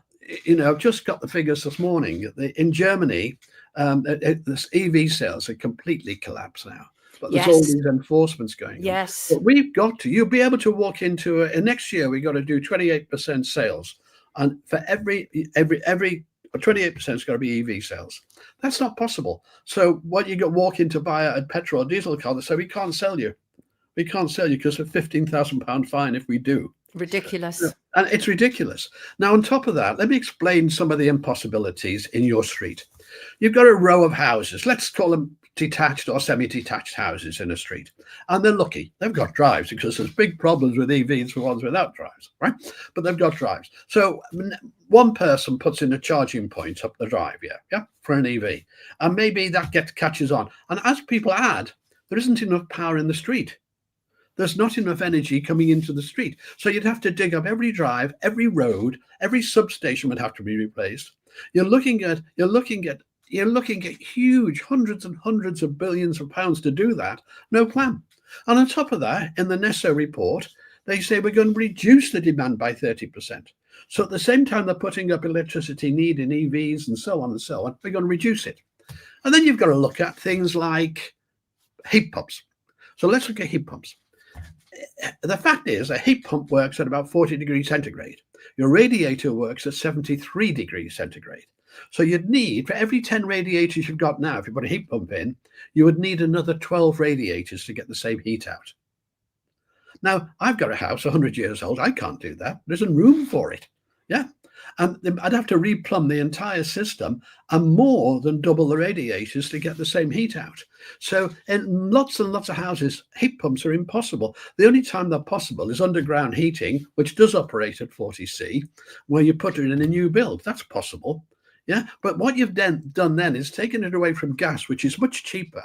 just got the figures this morning. In Germany, this EV sales are completely collapsed now. But there's all these enforcements going on. Yes. But you'll be able to walk into next year, we've got to do 28% sales. And for every 28% is going to be EV sales. That's not possible. So what you walk in to buy a petrol or diesel car, they say, we can't sell you. We can't sell you because of £15,000 fine if we do. Ridiculous. And it's ridiculous. Now, on top of that, let me explain some of the impossibilities in your street. You've got a row of houses. Let's call them detached or semi-detached houses in a street. And they're lucky. They've got drives, because there's big problems with EVs for ones without drives, right? But they've got drives. So one person puts in a charging point up the drive, for an EV. And maybe that catches on. And as people add, there isn't enough power in the street. There's not enough energy coming into the street. So you'd have to dig up every drive, every road, every substation would have to be replaced. You're looking at huge hundreds and hundreds of billions of pounds to do that. No plan. And on top of that, in the NESO report, they say we're going to reduce the demand by 30%. So at the same time they're putting up electricity need in EVs and so on, we're going to reduce it. And then you've got to look at things like heat pumps. So let's look at heat pumps. The fact is, a heat pump works at about 40 degrees centigrade. Your radiator works at 73 degrees centigrade. So you'd need, for every 10 radiators you've got now, if you put a heat pump in, you would need another 12 radiators to get the same heat out. Now, I've got a house 100 years old. I can't do that. There isn't room for it. And I'd have to replumb the entire system and more than double the radiators to get the same heat out. So in lots and lots of houses, heat pumps are impossible. The only time they're possible is underground heating, which does operate at 40C, where you put it in a new build. That's possible. But what you've done then is taken it away from gas, which is much cheaper.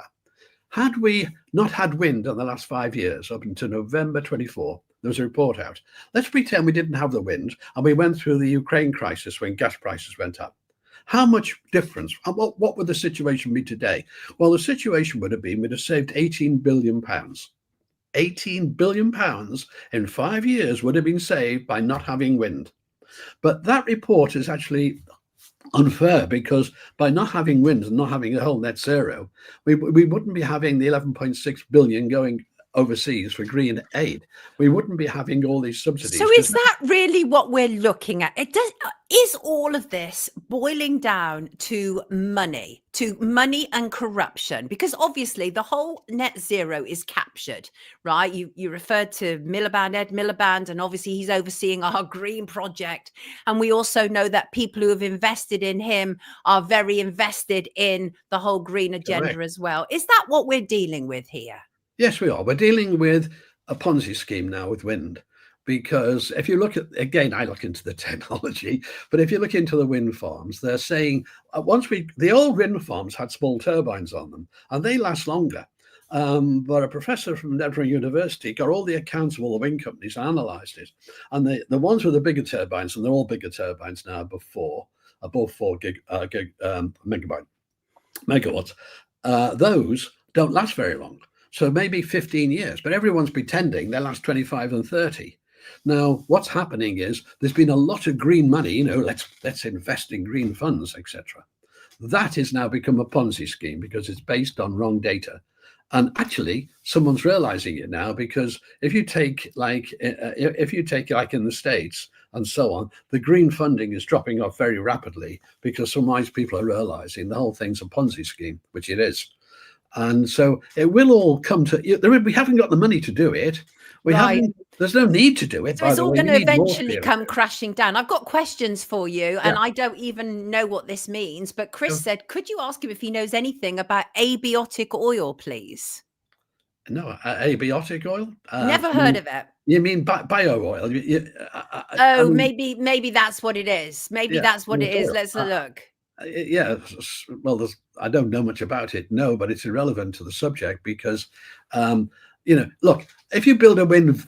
Had we not had wind in the last 5 years, up until November 24, there was a report out. Let's pretend we didn't have the wind and we went through the Ukraine crisis when gas prices went up. How much difference? What would the situation be today? Well, the situation would have been we'd have saved £18 billion. £18 billion in 5 years would have been saved by not having wind. But that report is actually unfair, because by not having wind and not having a whole net zero, we wouldn't be having the 11.6 billion going overseas for green aid. We wouldn't be having all these subsidies. So is that really what we're looking at? Is all of this boiling down to money and corruption? Because obviously the whole net zero is captured, right? You referred to Ed Miliband, and obviously he's overseeing our green project. And we also know that people who have invested in him are very invested in the whole green agenda as well. Is that what we're dealing with here? Yes, we are. We're dealing with a Ponzi scheme now with wind, because if you look at, again, I look into the technology, but if you look into the wind farms, they're saying the old wind farms had small turbines on them and they last longer. But a professor from Edinburgh University got all the accounts of all the wind companies and analysed it. And the ones with the bigger turbines, and they're all bigger turbines now, above 4 megawatts, those don't last very long. So maybe 15 years, but everyone's pretending they last 25 and 30. Now, what's happening is there's been a lot of green money, let's invest in green funds, etc. That has now become a Ponzi scheme because it's based on wrong data. And actually, someone's realizing it now, because if you take like in the States and so on, the green funding is dropping off very rapidly because some wise people are realizing the whole thing's a Ponzi scheme, which it is. And so it will all come to, we haven't got the money to do it. There's no need to do it. So it's all going to eventually come crashing down. I've got questions for you, and I don't even know what this means. But Chris said, could you ask him if he knows anything about abiotic oil, please? No, abiotic oil. Never heard of it. You mean bio oil? Oh, maybe that's what it is. Maybe Yeah, that's what it is. sure. Let's look. Yeah, well, I don't know much about it, no, but it's irrelevant to the subject because, look, if you build a wind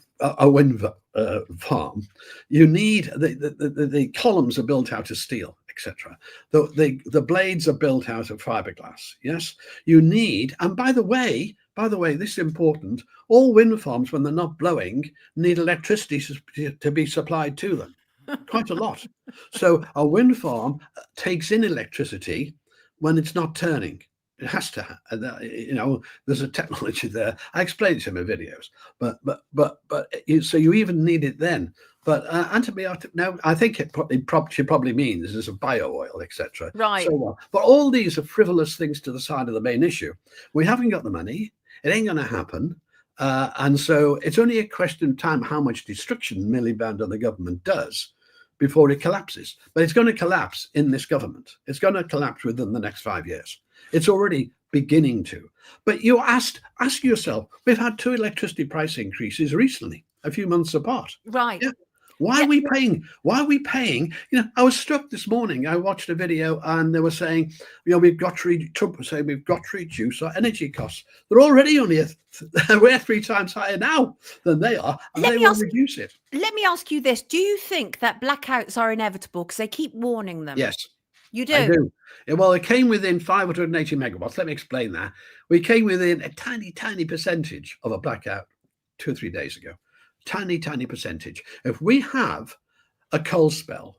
farm, you need the columns are built out of steel, etc. The blades are built out of fiberglass. Yes, you need, and by the way, this is important. All wind farms, when they're not blowing, need electricity to be supplied to them. Quite a lot. So a wind farm takes in electricity when it's not turning. It has to, there's a technology there. I explained it in my videos, but so you even need it then. But antibiotic, no, I think she probably means is a bio oil, etc. Right. So, but all these are frivolous things to the side of the main issue. We haven't got the money. It ain't going to happen. And so it's only a question of time how much destruction Miliband and the government does before it collapses. But it's going to collapse in this government. It's going to collapse within the next 5 years. It's already beginning to. But you ask yourself, we've had 2 electricity price increases recently, a few months apart. Right. Yeah. Why are we paying? I was struck this morning. I watched a video and they were saying, Trump was saying we've got to reduce our energy costs. They're already we're 3 times higher now than they are, and they will reduce it. Let me ask you this. Do you think that blackouts are inevitable? Because they keep warning them. Yes. You do? I do. Well, it came within 580 megawatts. Let me explain that. We came within a tiny, tiny percentage of a blackout 2 or 3 days ago. Tiny percentage. If we have a cold spell,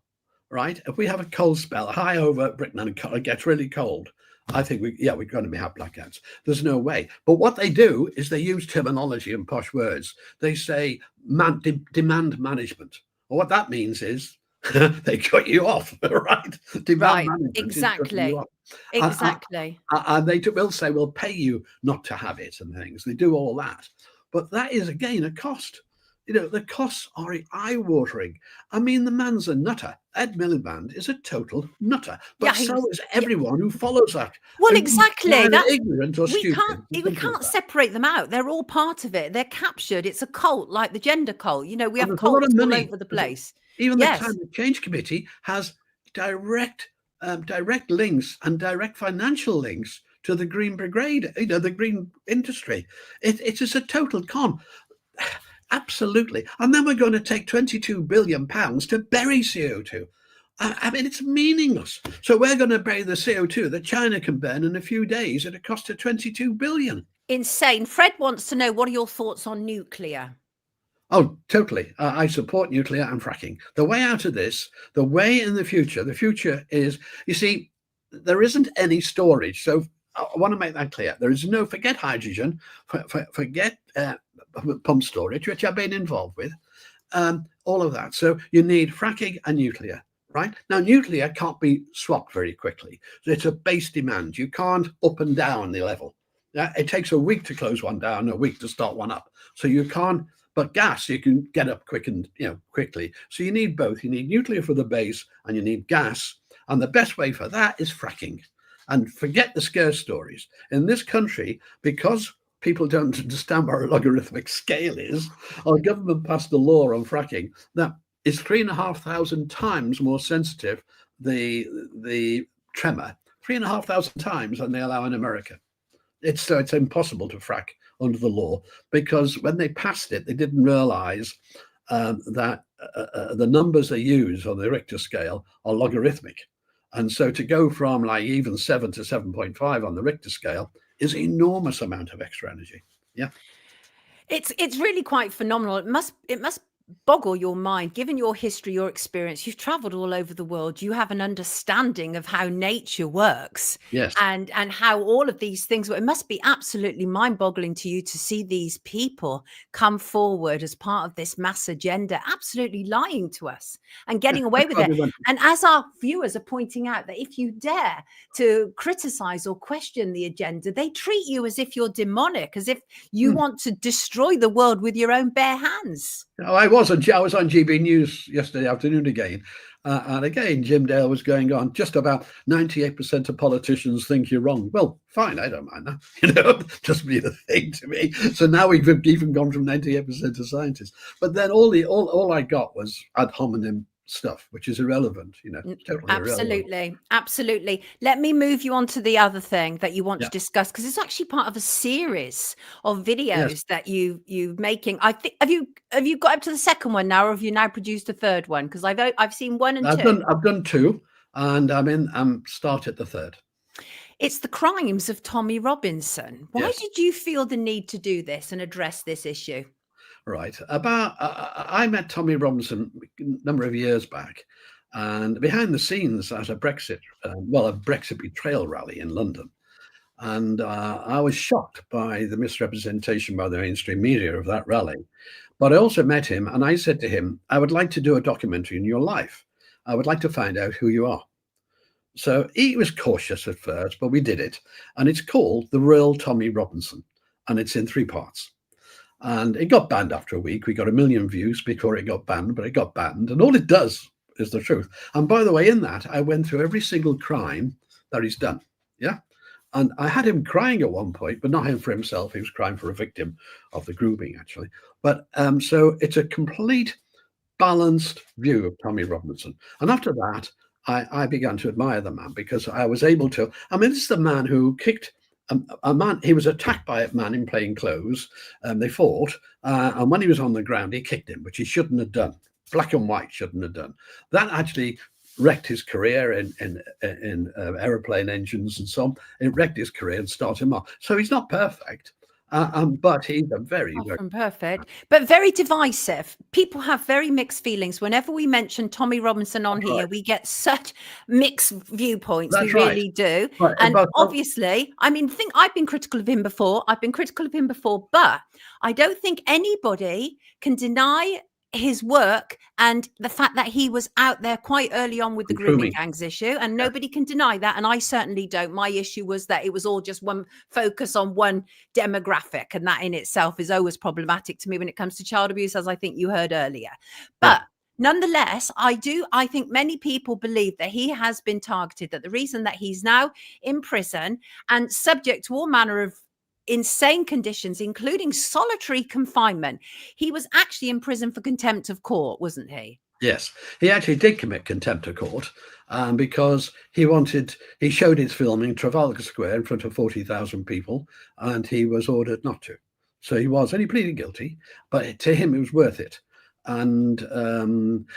right? If we have a cold spell high over Britain and it gets really cold, I think we're going to have blackouts. There's no way. But what they do is they use terminology and posh words. They say demand management. Well, what that means is they cut you off, right? Demand management. Exactly. Exactly. And they will say, we'll pay you not to have it and things. They do all that. But that is, again, a cost. The costs are eye-watering. I mean, the man's a nutter. Ed Miliband is a total nutter. But so is everyone who follows that. Well, exactly. That's ignorant or stupid. We can't separate them out. They're all part of it. They're captured. It's a cult, like the gender cult. We have cults all over the place. Even the Climate Change Committee has direct links and direct financial links to the Green Brigade, the green industry. It is a total con. Absolutely. And then we're going to take £22 billion to bury CO2. I mean, it's meaningless. So we're going to bury the CO2 that China can burn in a few days at a cost of £22 billion. Insane. Fred wants to know, what are your thoughts on nuclear? Oh, totally. I support nuclear and fracking. The way out of this, the way in the future is, you see, there isn't any storage. So I want to make that clear. There is no, forget hydrogen, forget pump storage, which I've been involved with, all of that. So you need fracking and nuclear, right? Now, nuclear can't be swapped very quickly. So it's a base demand. You can't up and down the level. It takes a week to close one down, a week to start one up. So you can't, but gas, you can get up quickly. So you need both. You need nuclear for the base and you need gas. And the best way for that is fracking. And forget the scare stories. In this country, because people don't understand what a logarithmic scale is, our government passed a law on fracking that is 3,500 times more sensitive, the tremor, 3,500 times than they allow in America. It's impossible to frack under the law, because when they passed it, they didn't realize that the numbers they use on the Richter scale are logarithmic. And so to go from like even 7 to 7.5 on the Richter scale is an enormous amount of extra energy. Yeah. It's really quite phenomenal. It must boggle your mind, given your history, your experience. You've traveled all over the world. You have an understanding of how nature works. Yes. And how all of these things, it must be absolutely mind-boggling to you to see these people come forward as part of this mass agenda, absolutely lying to us and getting away with it. And as our viewers are pointing out, that if you dare to criticize or question the agenda, they treat you as if you're demonic, as if you want to destroy the world with your own bare hands. Oh, I was on GB News yesterday afternoon again. And again, Jim Dale was going on, just about 98% of politicians think you're wrong. Well, fine, I don't mind that. Just be the thing to me. So now we've even gone from 98% to scientists. But then all I got was ad hominem stuff, which is irrelevant, totally irrelevant. Absolutely. Let me move you on to the other thing that you want to discuss, because it's actually part of a series of videos that you making. I think have you got up to the second one now, or have you now produced a third one? Because I've seen one and two. I've done two, and I'm started the third. It's the crimes of Tommy Robinson. Why did you feel the need to do this and address this issue? Right. I met Tommy Robinson a number of years back, and behind the scenes at a Brexit betrayal rally in London. And I was shocked by the misrepresentation by the mainstream media of that rally. But I also met him, and I said to him, I would like to do a documentary in your life. I would like to find out who you are. So he was cautious at first, but we did it. And it's called The Real Tommy Robinson, and it's in 3 parts. And it got banned after a week. We got 1 million views before it got banned, but it got banned. And all it does is the truth. And by the way, in that, I went through every single crime that he's done. Yeah. And I had him crying at one point, but not him for himself. He was crying for a victim of the grooming, actually. But so it's a complete balanced view of Tommy Robinson. And after that, I began to admire the man, because I was able to. I mean, this is the man who kicked a man. He was attacked by a man in plain clothes. They fought, and when he was on the ground, he kicked him, which he shouldn't have done. Black and white shouldn't have done. That actually wrecked his career in aeroplane engines and so on. It wrecked his career and started him off. So he's not perfect. But he's a very perfect, but very divisive. People have very mixed feelings. Whenever we mention Tommy Robinson on here, we get such mixed viewpoints. We really do. Right. And obviously, I mean, I've been critical of him before. But I don't think anybody can deny his work and the fact that he was out there quite early on with the grooming gangs issue, and nobody can deny that, and I certainly don't. My issue was that it was all just one focus on one demographic, and that in itself is always problematic to me when it comes to child abuse, as I think you heard earlier. But nonetheless, I think many people believe that he has been targeted, that the reason that he's now in prison and subject to all manner of insane conditions, including solitary confinement. He was actually in prison for contempt of court, wasn't he? Yes, he actually did commit contempt of court because he showed his film in Trafalgar Square in front of 40,000 people, and he was ordered not to. So and he pleaded guilty, but to him it was worth it. And on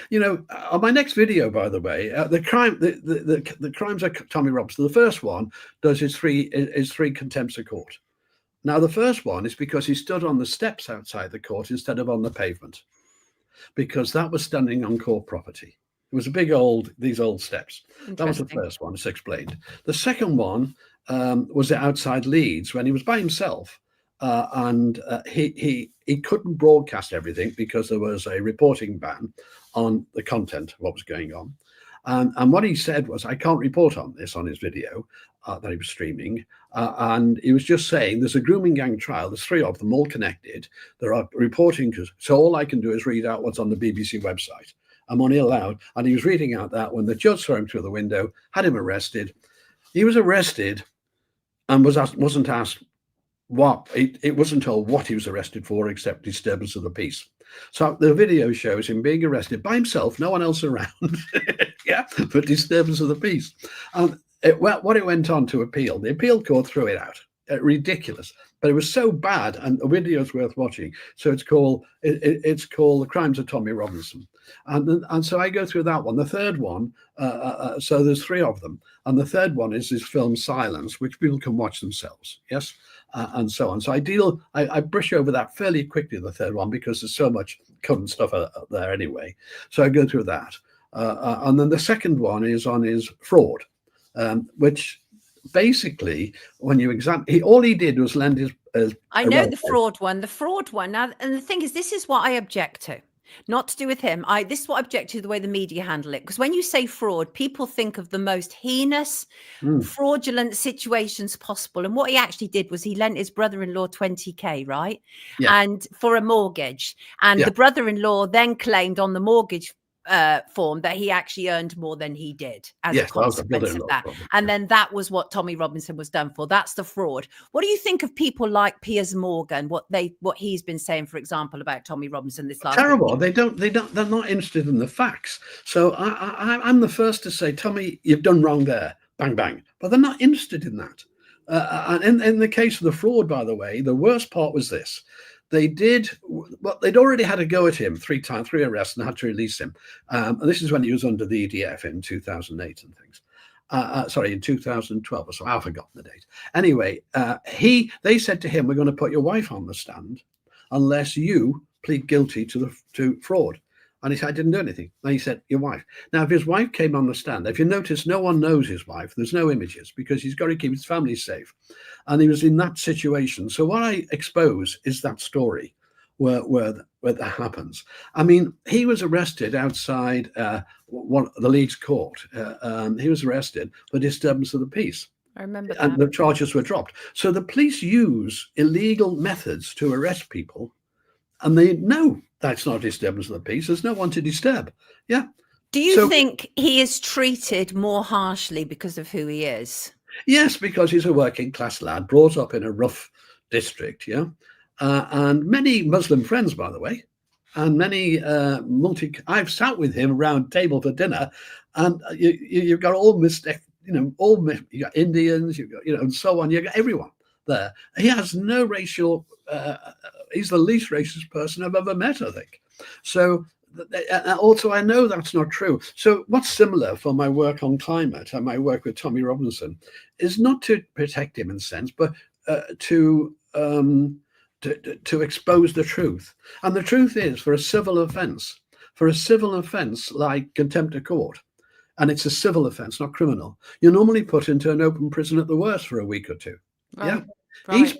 my next video, by the way, the crimes of Tommy Robinson. The first one does his three contempts of court. Now, the first one is because he stood on the steps outside the court instead of on the pavement, because that was standing on court property. It was these old steps. That was the first one. It's explained. The second one was outside Leeds when he was by himself, and he couldn't broadcast everything because there was a reporting ban on the content of what was going on. And what he said was, I can't report on this on his video that he was streaming. And he was just saying, there's a grooming gang trial. There's 3 of them, all connected. There are reporting. So all I can do is read out what's on the BBC website. I'm only allowed. And he was reading out that when the judge saw him through the window, had him arrested. He was arrested and wasn't asked what. It wasn't told what he was arrested for, except disturbance of the peace. So the video shows him being arrested by himself, no one else around, for disturbance of the peace. And what it went on to appeal, the appeal court threw it out. Ridiculous, but it was so bad, and the video's worth watching. So it's called The Crimes of Tommy Robinson, and so I go through that one. The third one, so there's 3 of them, and the third one is this film Silence, which people can watch themselves. Yes. And so on. So I brush over that fairly quickly, the third one, because there's so much current stuff out there anyway. So I go through that. And then the second one is on his fraud, which basically, when you examine, all he did was lend his... I know the fraud one. Now, and the thing is, this is what I object to. Not to do with him. This is what I object to, the way the media handle it. Because when you say fraud, people think of the most heinous, fraudulent situations possible. And what he actually did was he lent his brother-in-law 20K, right? Yeah. And for a mortgage. And Yeah. the brother-in-law then claimed on the mortgage form that he actually earned more than he did as a consequence of that. And then that was what Tommy Robinson was done for. That's the fraud. What do you think of people like Piers Morgan, what he's been saying, for example, about Tommy Robinson this last Terrible. week? They're not interested in the facts. So I'm the first to say, Tommy, you've done wrong there. Bang, bang. But they're not interested in that. And in the case of the fraud, by the way, the worst part was this. They'd already had a go at him 3 times, 3 arrests, and had to release him. And this is when he was under the EDF in 2008 and things. Sorry, in 2012 or so. I've forgotten the date. Anyway, they said to him, we're going to put your wife on the stand unless you plead guilty to fraud. And he said, I didn't do anything. And he said, your wife. Now, if his wife came on the stand, if you notice, no one knows his wife. There's no images because he's got to keep his family safe. And he was in that situation. So what I expose is that story where that happens. I mean, he was arrested outside the Leeds court. He was arrested for disturbance of the peace. I remember that. And the charges were dropped. So the police use illegal methods to arrest people. And they know that's not disturbance of the peace. There's no one to disturb. Yeah. Do you think he is treated more harshly because of who he is? Yes, because he's a working class lad, brought up in a rough district. Yeah. And many Muslim friends, by the way, and many I've sat with him around table for dinner, and you've got all mistake, you got Indians, you've got, and so on. You've got everyone there. He has no racial. He's the least racist person I've ever met, I think. So also, I know that's not true. So what's similar for my work on climate and my work with Tommy Robinson is not to protect him in a sense, but to expose the truth. And the truth is, for a civil offence like contempt of court, and it's a civil offence, not criminal, you're normally put into an open prison at the worst for a week or two. Right. Yeah. Right.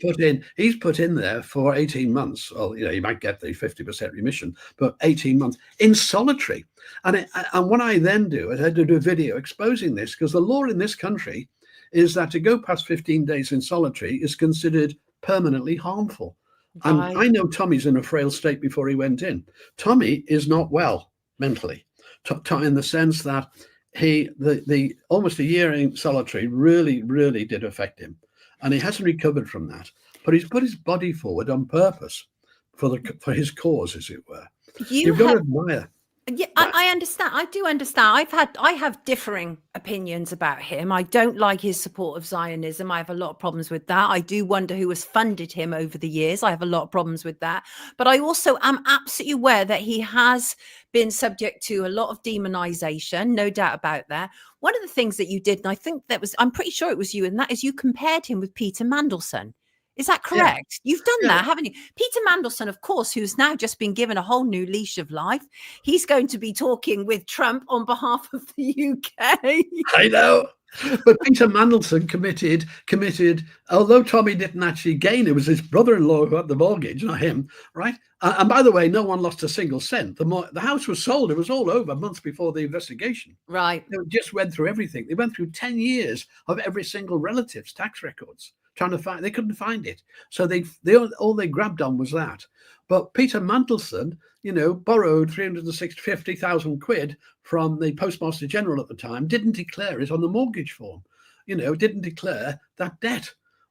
He's put in there for 18 months. Well, you might get the 50% remission, but 18 months in solitary. And what I then do is I do a video exposing this, because the law in this country is that to go past 15 days in solitary is considered permanently harmful. Right. And I know Tommy's in a frail state before he went in. Tommy is not well mentally, in the sense that the almost a year in solitary really, really did affect him. And he hasn't recovered from that, but he's put his body forward on purpose for his cause, as it were. You've got to admire. Yeah, I understand. I do understand. I have differing opinions about him. I don't like his support of Zionism. I have a lot of problems with that. I do wonder who has funded him over the years. I have a lot of problems with that. But I also am absolutely aware that he has been subject to a lot of demonization, no doubt about that. One of the things that you did, and I think I'm pretty sure it was you, and that is you compared him with Peter Mandelson. Is that correct? Yeah. You've done that, haven't you? Peter Mandelson, of course, who's now just been given a whole new leash of life. He's going to be talking with Trump on behalf of the UK. I know. But Peter Mandelson committed, although Tommy didn't actually gain, it was his brother-in-law who had the mortgage, not him, right? And by the way, no one lost a single cent. The house was sold. It was all over months before the investigation. Right. They just went through everything. They went through 10 years of every single relative's tax records. Trying to find, they couldn't find it, so all they grabbed on was that. But Peter Mandelson, borrowed 350,000 quid from the Postmaster General at the time, didn't declare it on the mortgage form, didn't declare that debt,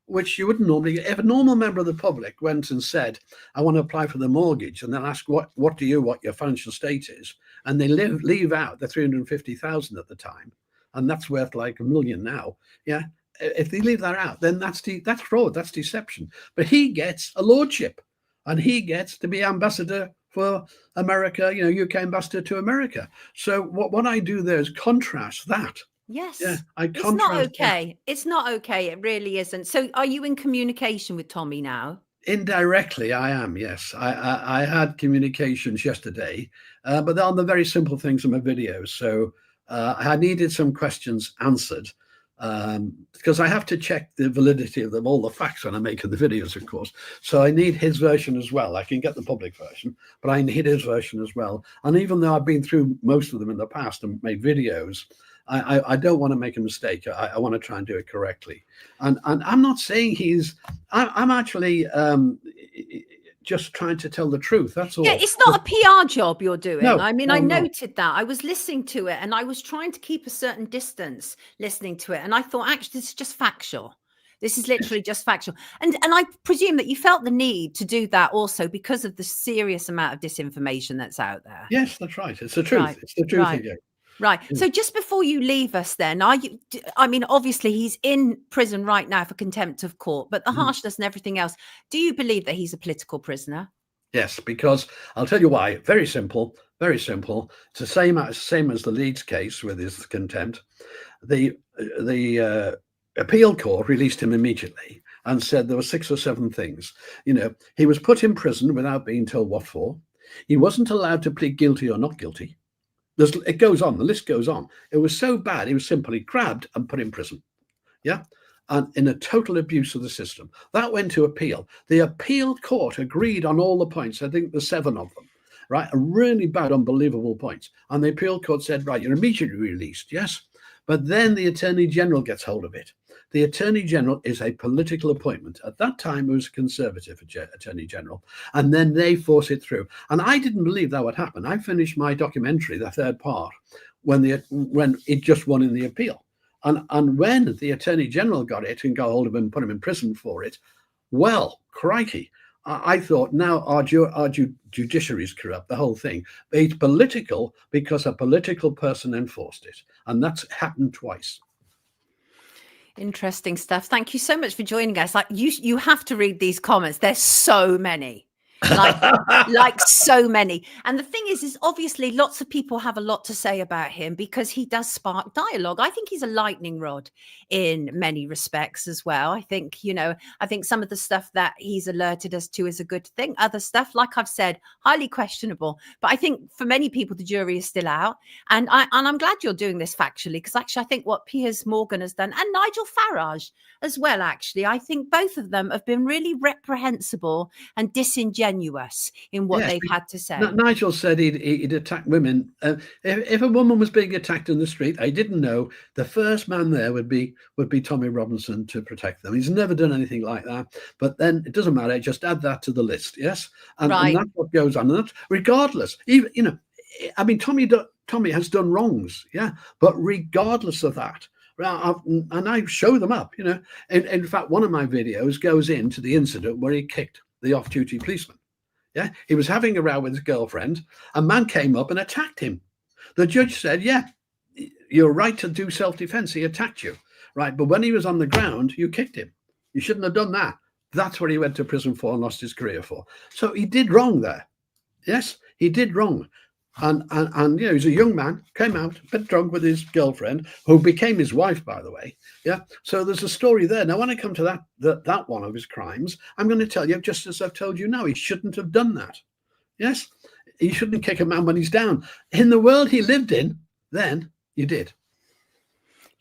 which you wouldn't normally. If a normal member of the public went and said, I want to apply for the mortgage, and then ask what your financial state is, and they leave out the 350,000 at the time, and that's worth like $1 million now, yeah. If they leave that out, then that's fraud, that's deception. But he gets a lordship, and he gets to be ambassador for America, UK ambassador to America. So what I do there is contrast that. Yes. Yeah, it's not okay. That. It's not okay. It really isn't. So are you in communication with Tommy now? Indirectly, I am, yes. I had communications yesterday, but they're on the very simple things in my videos. So I needed some questions answered. because I have to check the validity of them, all the facts when I'm making the videos, of course. So I need his version as well. I can get the public version, but I need his version as well. And even though I've been through most of them in the past and made videos, I don't want to make a mistake. I want to try and do it correctly. And I'm not saying I'm actually just trying to tell the truth. That's all. Yeah, it's not a PR job you're doing. No, I mean, no, I no. noted that. I was listening to it and I was trying to keep a certain distance listening to it. And I thought, actually, this is just factual. This is literally just factual. And I presume that you felt the need to do that also because of the serious amount of disinformation that's out there. Yes, that's right. It's the truth. Right. It's the truth Right. again. Right. So just before you leave us then, I mean, obviously he's in prison right now for contempt of court, but the harshness and everything else, do you believe that he's a political prisoner? Yes, because I'll tell you why. Very simple, very simple. It's the same as the Leeds case with his contempt. The appeal court released him immediately and said there were 6 or 7 things. You know, he was put in prison without being told what for. He wasn't allowed to plead guilty or not guilty. It goes on, the list goes on. It was so bad, he was simply grabbed and put in prison. Yeah. And in a total abuse of the system. That went to appeal. The appeal court agreed on all the points. I think there's 7 of them, right? Really bad, unbelievable points. And the appeal court said, right, you're immediately released, yes? But then the Attorney General gets hold of it. The Attorney General is a political appointment. At that time, it was a Conservative Attorney General. And then they force it through. And I didn't believe that would happen. I finished my documentary, the 3rd part, when it just won in the appeal. And when the Attorney General got it and got hold of him and put him in prison for it, well, crikey, I thought now our judiciary is corrupt, the whole thing. It's political because a political person enforced it. And that's happened twice. Interesting stuff. Thank you so much for joining us. Like you have to read these comments. There's so many. like so many. And the thing is obviously lots of people have a lot to say about him because he does spark dialogue. I think he's a lightning rod in many respects as well. I think, I think some of the stuff that he's alerted us to is a good thing. Other stuff, like I've said, highly questionable. But I think for many people, the jury is still out. And I'm glad you're doing this factually, because actually I think what Piers Morgan has done, and Nigel Farage as well, actually, I think both of them have been really reprehensible and disingenuous in what they've had to say. Nigel said he'd attack women. If a woman was being attacked in the street, I didn't know the first man there would be Tommy Robinson to protect them. He's never done anything like that. But then it doesn't matter. Just add that to the list. Yes, and that's what goes on. And that's regardless. Even I mean, Tommy has done wrongs. Yeah, but regardless of that. And I show them up. In fact, one of my videos goes into the incident where he kicked the off-duty policeman. Yeah, he was having a row with his girlfriend. A man came up and attacked him. The judge said, yeah, you're right to do self-defense. He attacked you, right? But when he was on the ground, you kicked him. You shouldn't have done that. That's what he went to prison for and lost his career for. So he did wrong there. Yes, he did wrong. And he's a young man, came out a bit drunk with his girlfriend, who became his wife, by the way. Yeah. So there's a story there. Now, when I come to that one of his crimes, I'm going to tell you, just as I've told you now, he shouldn't have done that. Yes. He shouldn't kick a man when he's down. In the world he lived in, then you did.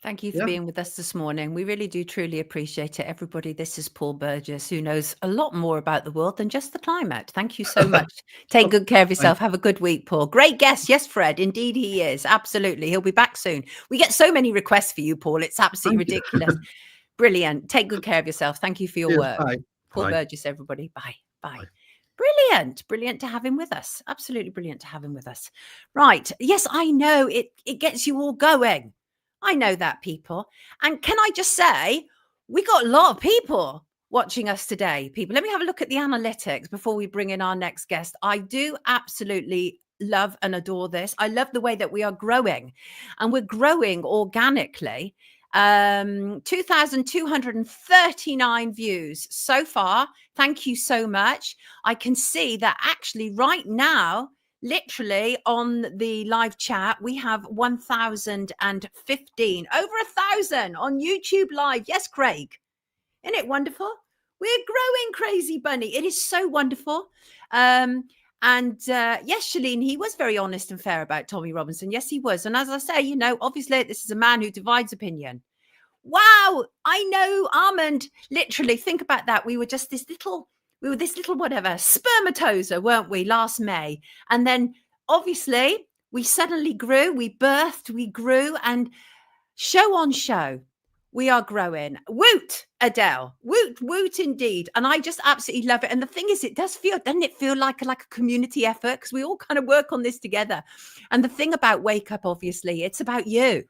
Thank you for being with us this morning. We really do truly appreciate it. Everybody, this is Paul Burgess, who knows a lot more about the world than just the climate. Thank you so much. Take good care of yourself. Have a good week, Paul. Great guest. Yes, Fred. Indeed, he is. Absolutely. He'll be back soon. We get so many requests for you, Paul. It's absolutely ridiculous. Brilliant. Take good care of yourself. Thank you for your work. Bye. Paul Bye. Burgess, everybody. Bye. Bye. Brilliant. Brilliant to have him with us. Absolutely brilliant to have him with us. Right. Yes, I know it gets you all going. I know that, people. And can I just say, we got a lot of people watching us today. People, let me have a look at the analytics before we bring in our next guest. I do absolutely love and adore this. I love the way that we are growing, and we're growing organically. 2,239 views so far. Thank you so much. I can see that actually right now, literally on the live chat, we have 1,015, over 1,000 on YouTube live. Yes, Craig. Isn't it wonderful? We're growing, Crazy Bunny. It is so wonderful. Yes, Shalene, he was very honest and fair about Tommy Robinson. Yes, he was. And as I say, obviously this is a man who divides opinion. Wow, I know, Armand. Literally, think about that. We were this little whatever spermatozoa, weren't we, last May? And then obviously we suddenly grew, we birthed, we grew, and show on show, we are growing. Woot, Adele. Woot, woot indeed. And I just absolutely love it. And the thing is, doesn't it feel like a community effort? Because we all kind of work on this together. And the thing about Wake Up, obviously, it's about you.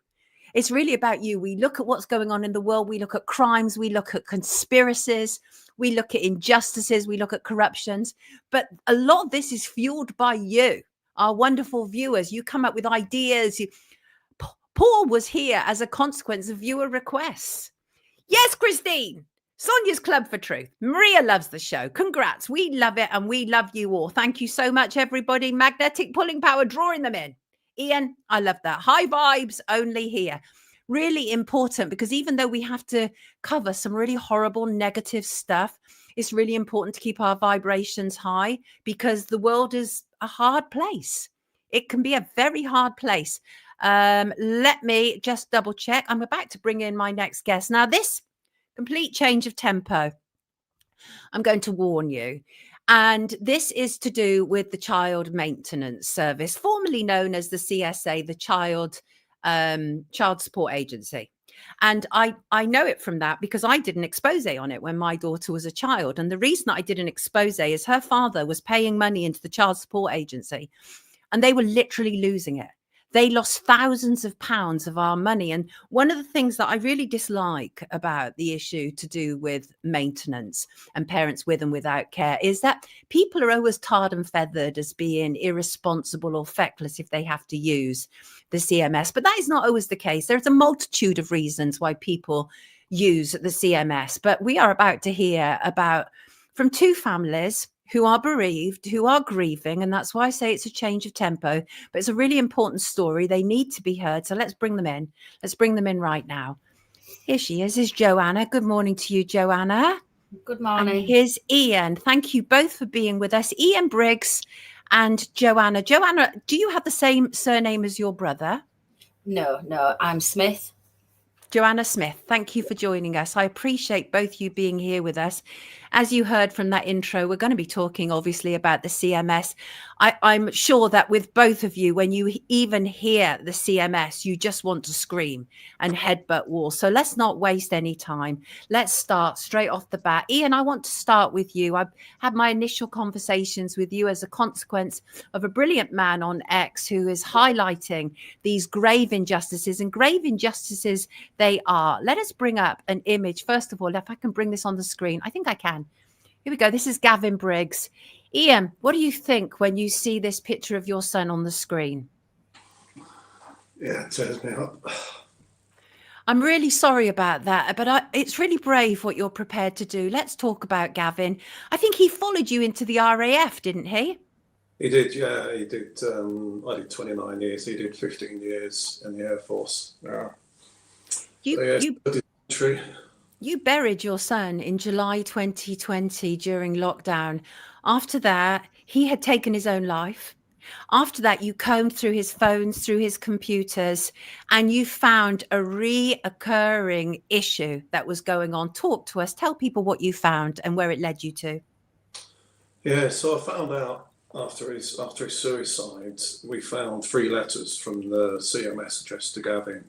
It's really about you. We look at what's going on in the world. We look at crimes. We look at conspiracies. We look at injustices. We look at corruptions. But a lot of this is fueled by you, our wonderful viewers. You come up with ideas. Paul was here as a consequence of viewer requests. Yes, Christine. Sonia's Club for Truth. Maria loves the show. Congrats. We love it and we love you all. Thank you so much, everybody. Magnetic pulling power, drawing them in. Ian, I love that. High vibes only here. Really important, because even though we have to cover some really horrible negative stuff, it's really important to keep our vibrations high, because the world is a hard place. It can be a very hard place. Let me just double check. I'm about to bring in my next guest. Now, this complete change of tempo, I'm going to warn you. And this is to do with the Child Maintenance Service, formerly known as the CSA, the Child Support Agency. And I know it from that because I did an expose on it when my daughter was a child. And the reason I did an expose is her father was paying money into the Child Support Agency, and they were literally losing it. They lost thousands of pounds of our money. And one of the things that I really dislike about the issue to do with maintenance and parents with and without care is that people are always tarred and feathered as being irresponsible or feckless if they have to use the CMS. But that is not always the case. There's a multitude of reasons why people use the CMS. But we are about to hear from two families who are bereaved, who are grieving. And that's why I say it's a change of tempo, but it's a really important story. They need to be heard. So let's bring them in. Let's bring them in right now. Here she is Joanna. Good morning to you, Joanna. Good morning. And here's Ian. Thank you both for being with us. Ian Briggs and Joanna. Joanna, do you have the same surname as your brother? No, I'm Smith. Joanna Smith, thank you for joining us. I appreciate both you being here with us. As you heard from that intro, we're going to be talking obviously about the CMS. I'm sure that with both of you, when you even hear the CMS, you just want to scream and headbutt walls. So let's not waste any time. Let's start straight off the bat. Ian, I want to start with you. I've had my initial conversations with you as a consequence of a brilliant man on X who is highlighting these grave injustices, and grave injustices they are. Let us bring up an image. First of all, if I can bring this on the screen, I think I can. Here we go. This is Gavin Briggs. Ian, what do you think when you see this picture of your son on the screen? Yeah, it tears me up. I'm really sorry about that, but it's really brave what you're prepared to do. Let's talk about Gavin. I think he followed you into the RAF, didn't he? He did, yeah. He did. I did 29 years. He did 15 years in the Air Force. Yeah. You buried your son in July 2020 during lockdown. After that, he had taken his own life. After that, you combed through his phones, through his computers, and you found a reoccurring issue that was going on. Talk to us. Tell people what you found and where it led you to. Yeah, so I found out after his suicide, we found 3 letters from the CMS addressed to Gavin.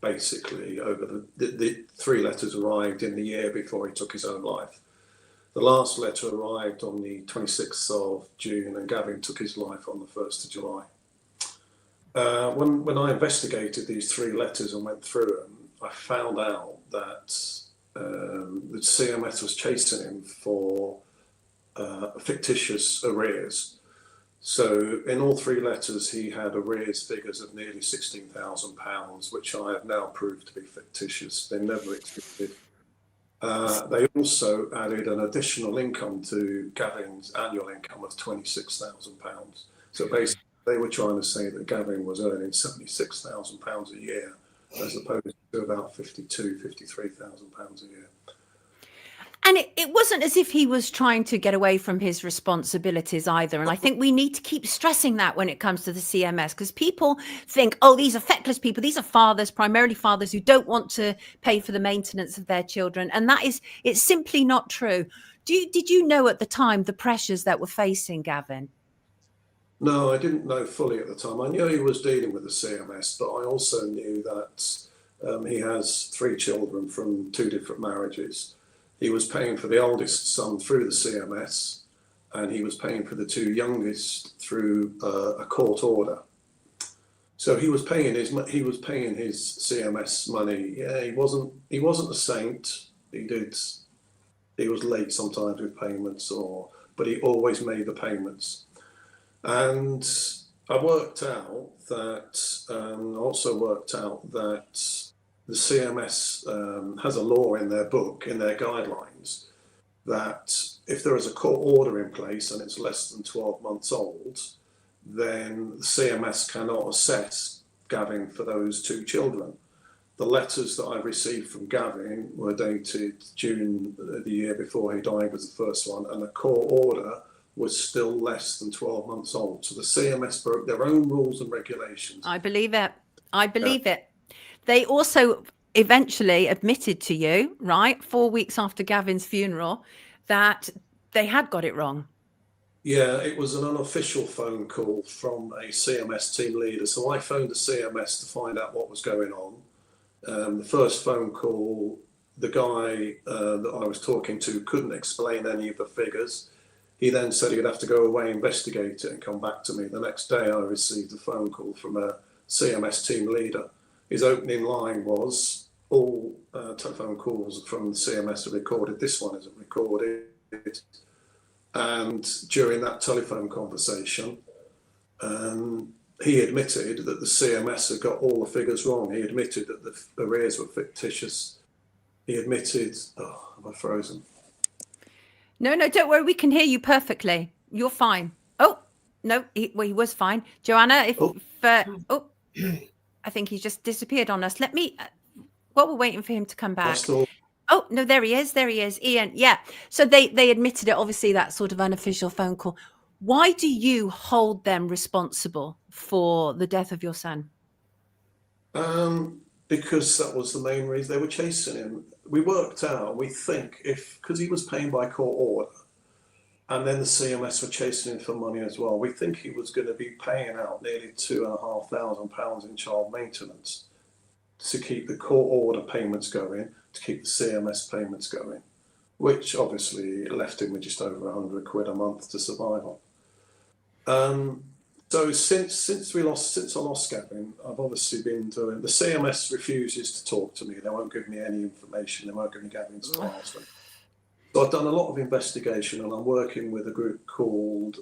Basically, over the 3 letters arrived in the year before he took his own life. The last letter arrived on the 26th of June, and Gavin took his life on the 1st of July. When I investigated these 3 letters and went through them, I found out that the CMS was chasing him for fictitious arrears. So in all 3 letters, he had arrears figures of nearly £16,000, which I have now proved to be fictitious. They never existed. They also added an additional income to Gavin's annual income of £26,000. So basically, they were trying to say that Gavin was earning £76,000 a year, as opposed to about £53,000 a year. And it wasn't as if he was trying to get away from his responsibilities either. And I think we need to keep stressing that when it comes to the CMS, because people think, oh, these are feckless people. These are fathers, primarily fathers who don't want to pay for the maintenance of their children. And it's simply not true. Did you know at the time the pressures that were facing Gavin? No, I didn't know fully at the time. I knew he was dealing with the CMS, but I also knew that he has 3 children from 2 different marriages. He was paying for the oldest son through the CMS, and he was paying for the 2 youngest through a court order. So he was paying his CMS money. Yeah, he wasn't a saint. He was late sometimes with payments, but he always made the payments. And I worked out that the CMS has a law in their book, in their guidelines, that if there is a court order in place and it's less than 12 months old, then the CMS cannot assess Gavin for those 2 children. The letters that I received from Gavin were dated June the year before he died, was the first one, and the court order was still less than 12 months old. So the CMS broke their own rules and regulations. I believe it. It. They also eventually admitted to you, right, 4 weeks after Gavin's funeral, that they had got it wrong. Yeah, it was an unofficial phone call from a CMS team leader. So I phoned the CMS to find out what was going on. The first phone call, the guy that I was talking to couldn't explain any of the figures. He then said he'd have to go away, investigate it, and come back to me. The next day I received a phone call from a CMS team leader. His opening line was, all telephone calls from the CMS are recorded. This one isn't recorded. And during that telephone conversation, he admitted that the CMS had got all the figures wrong. He admitted that the arrears were fictitious. He admitted, am I frozen? No, don't worry. We can hear you perfectly. You're fine. Oh, no, he was fine. Joanna, I think he's just disappeared on us. While we're waiting for him to come back. Oh, no, there he is. Ian. Yeah. So they admitted it, obviously, that sort of unofficial phone call. Why do you hold them responsible for the death of your son? Because that was the main reason. They were chasing him. We worked out, we think, because he was paying by court order, and then the CMS were chasing him for money as well, we think he was going to be paying out nearly £2,500 in child maintenance to keep the court order payments going, to keep the CMS payments going, which obviously left him with just over £100 a month to survive on. So since I lost Gavin, I've obviously been doing. The CMS refuses to talk to me. They won't give me any information. They won't give me Gavin's files. So I've done a lot of investigation, and I'm working with a group called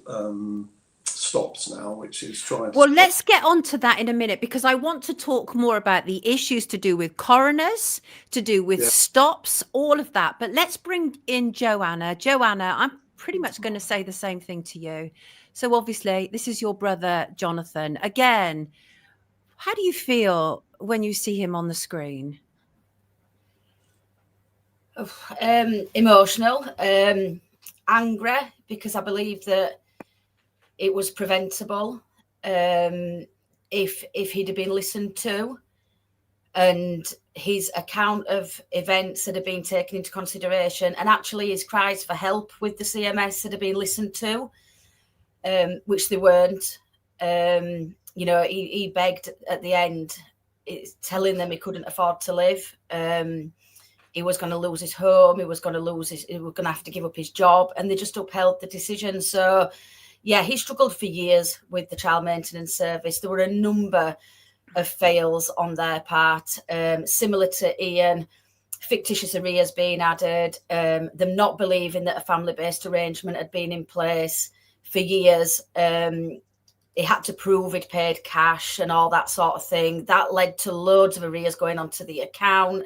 Stops now, which is trying to. Well, let's get on to that in a minute, because I want to talk more about the issues to do with coroners, to do with Stops, all of that. But let's bring in Joanna. Joanna, I'm pretty much going to say the same thing to you. So obviously, this is your brother, Jonathan. Again, how do you feel when you see him on the screen? Emotional, angry, because I believe that it was preventable if he'd have been listened to, and his account of events had been taken into consideration, and actually his cries for help with the CMS had been listened to. Which they weren't. He begged at the end, telling them he couldn't afford to live. He was going to lose his home. He was going to have to give up his job, and they just upheld the decision. So, yeah, he struggled for years with the child maintenance service. There were a number of fails on their part, similar to Ian. Fictitious arrears being added, them not believing that a family-based arrangement had been in place for years. He had to prove he'd paid cash and all that sort of thing. That led to loads of arrears going onto the account.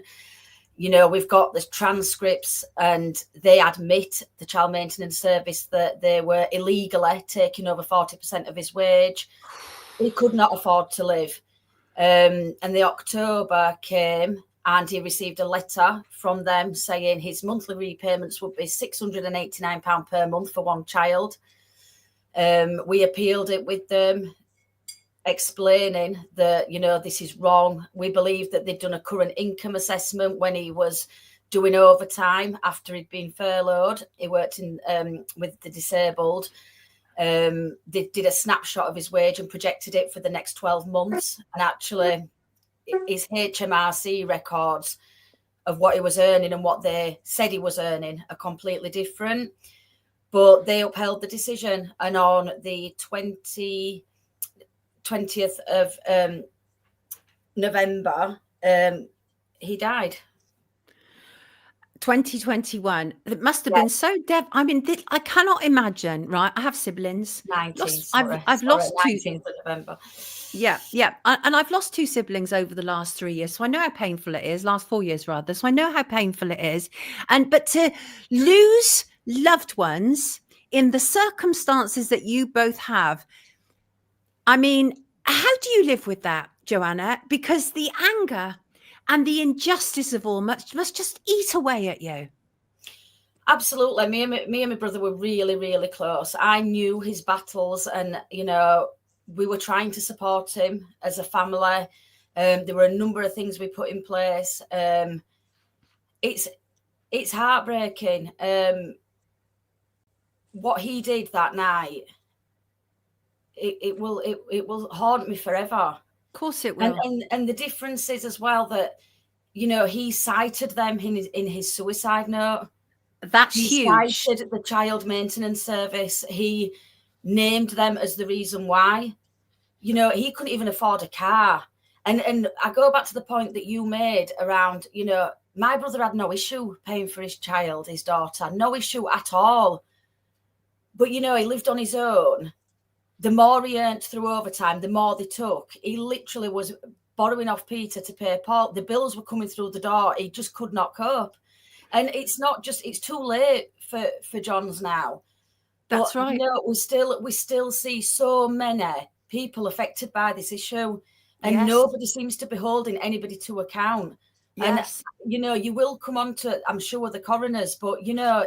We've got the transcripts, and they admit, the child maintenance service, that they were illegally taking over 40% of his wage. He could not afford to live. And the October came and he received a letter from them saying his monthly repayments would be £689 per month for one child. We appealed it with them, explaining that, you know, this is wrong. We believe that they'd done a current income assessment when he was doing overtime after he'd been furloughed. He worked in with the disabled. They did a snapshot of his wage and projected it for the next 12 months. And actually, his HMRC records of what he was earning and what they said he was earning are completely different. But they upheld the decision. And on the 20th of November, he died. 2021. It must have been so I mean, I cannot imagine, right? I have siblings. 19th. I've lost 19th of November. Yeah. And I've lost 2 siblings over the last 3 years. So I know how painful it is, last 4 years rather. So I know how painful it is. But to lose loved ones in the circumstances that you both have, I mean, how do you live with that, Joanna? Because the anger and the injustice of all must just eat away at you. Absolutely. Me and my brother were really, really close. I knew his battles, and, you know, we were trying to support him as a family. There were a number of things we put in place. It's heartbreaking. What he did that night, it will haunt me forever. Of course it will. And the difference is as well that, you know, he cited them in his suicide note. That's he huge. Cited the child maintenance service. He named them as the reason why. You know, he couldn't even afford a car. And I go back to the point that you made around, you know, my brother had no issue paying for his child, his daughter, no issue at all. But, you know, he lived on his own. The more he earned through overtime, the more they took. He literally was borrowing off Peter to pay Paul. The bills were coming through the door. He just could not cope. And it's not just, it's too late for Johns now. That's right. You know, we still see so many people affected by this issue, and nobody seems to be holding anybody to account. Yes. And, you know, you will come on to, I'm sure, the coroners, but, you know,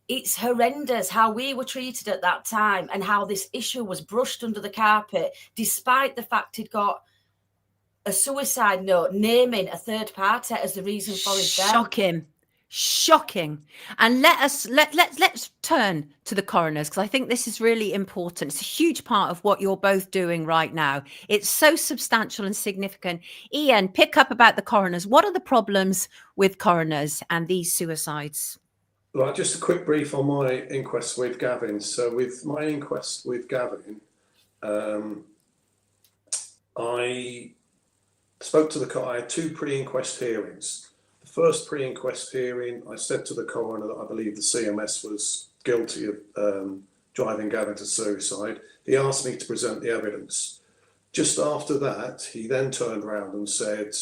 it's horrendous how we were treated at that time and how this issue was brushed under the carpet, despite the fact he'd got a suicide note naming a third party as the reason for his death. Shocking. And let's turn to the coroners, because I think this is really important. It's a huge part of what you're both doing right now. It's so substantial and significant. Ian, pick up about the coroners. What are the problems with coroners and these suicides? Right, just a quick brief on my inquest with Gavin. So with my inquest with Gavin, I spoke to I had 2 pre-inquest hearings. The first pre-inquest hearing, I said to the coroner that I believe the CMS was guilty of driving Gavin to suicide. He asked me to present the evidence. Just after that, he then turned around and said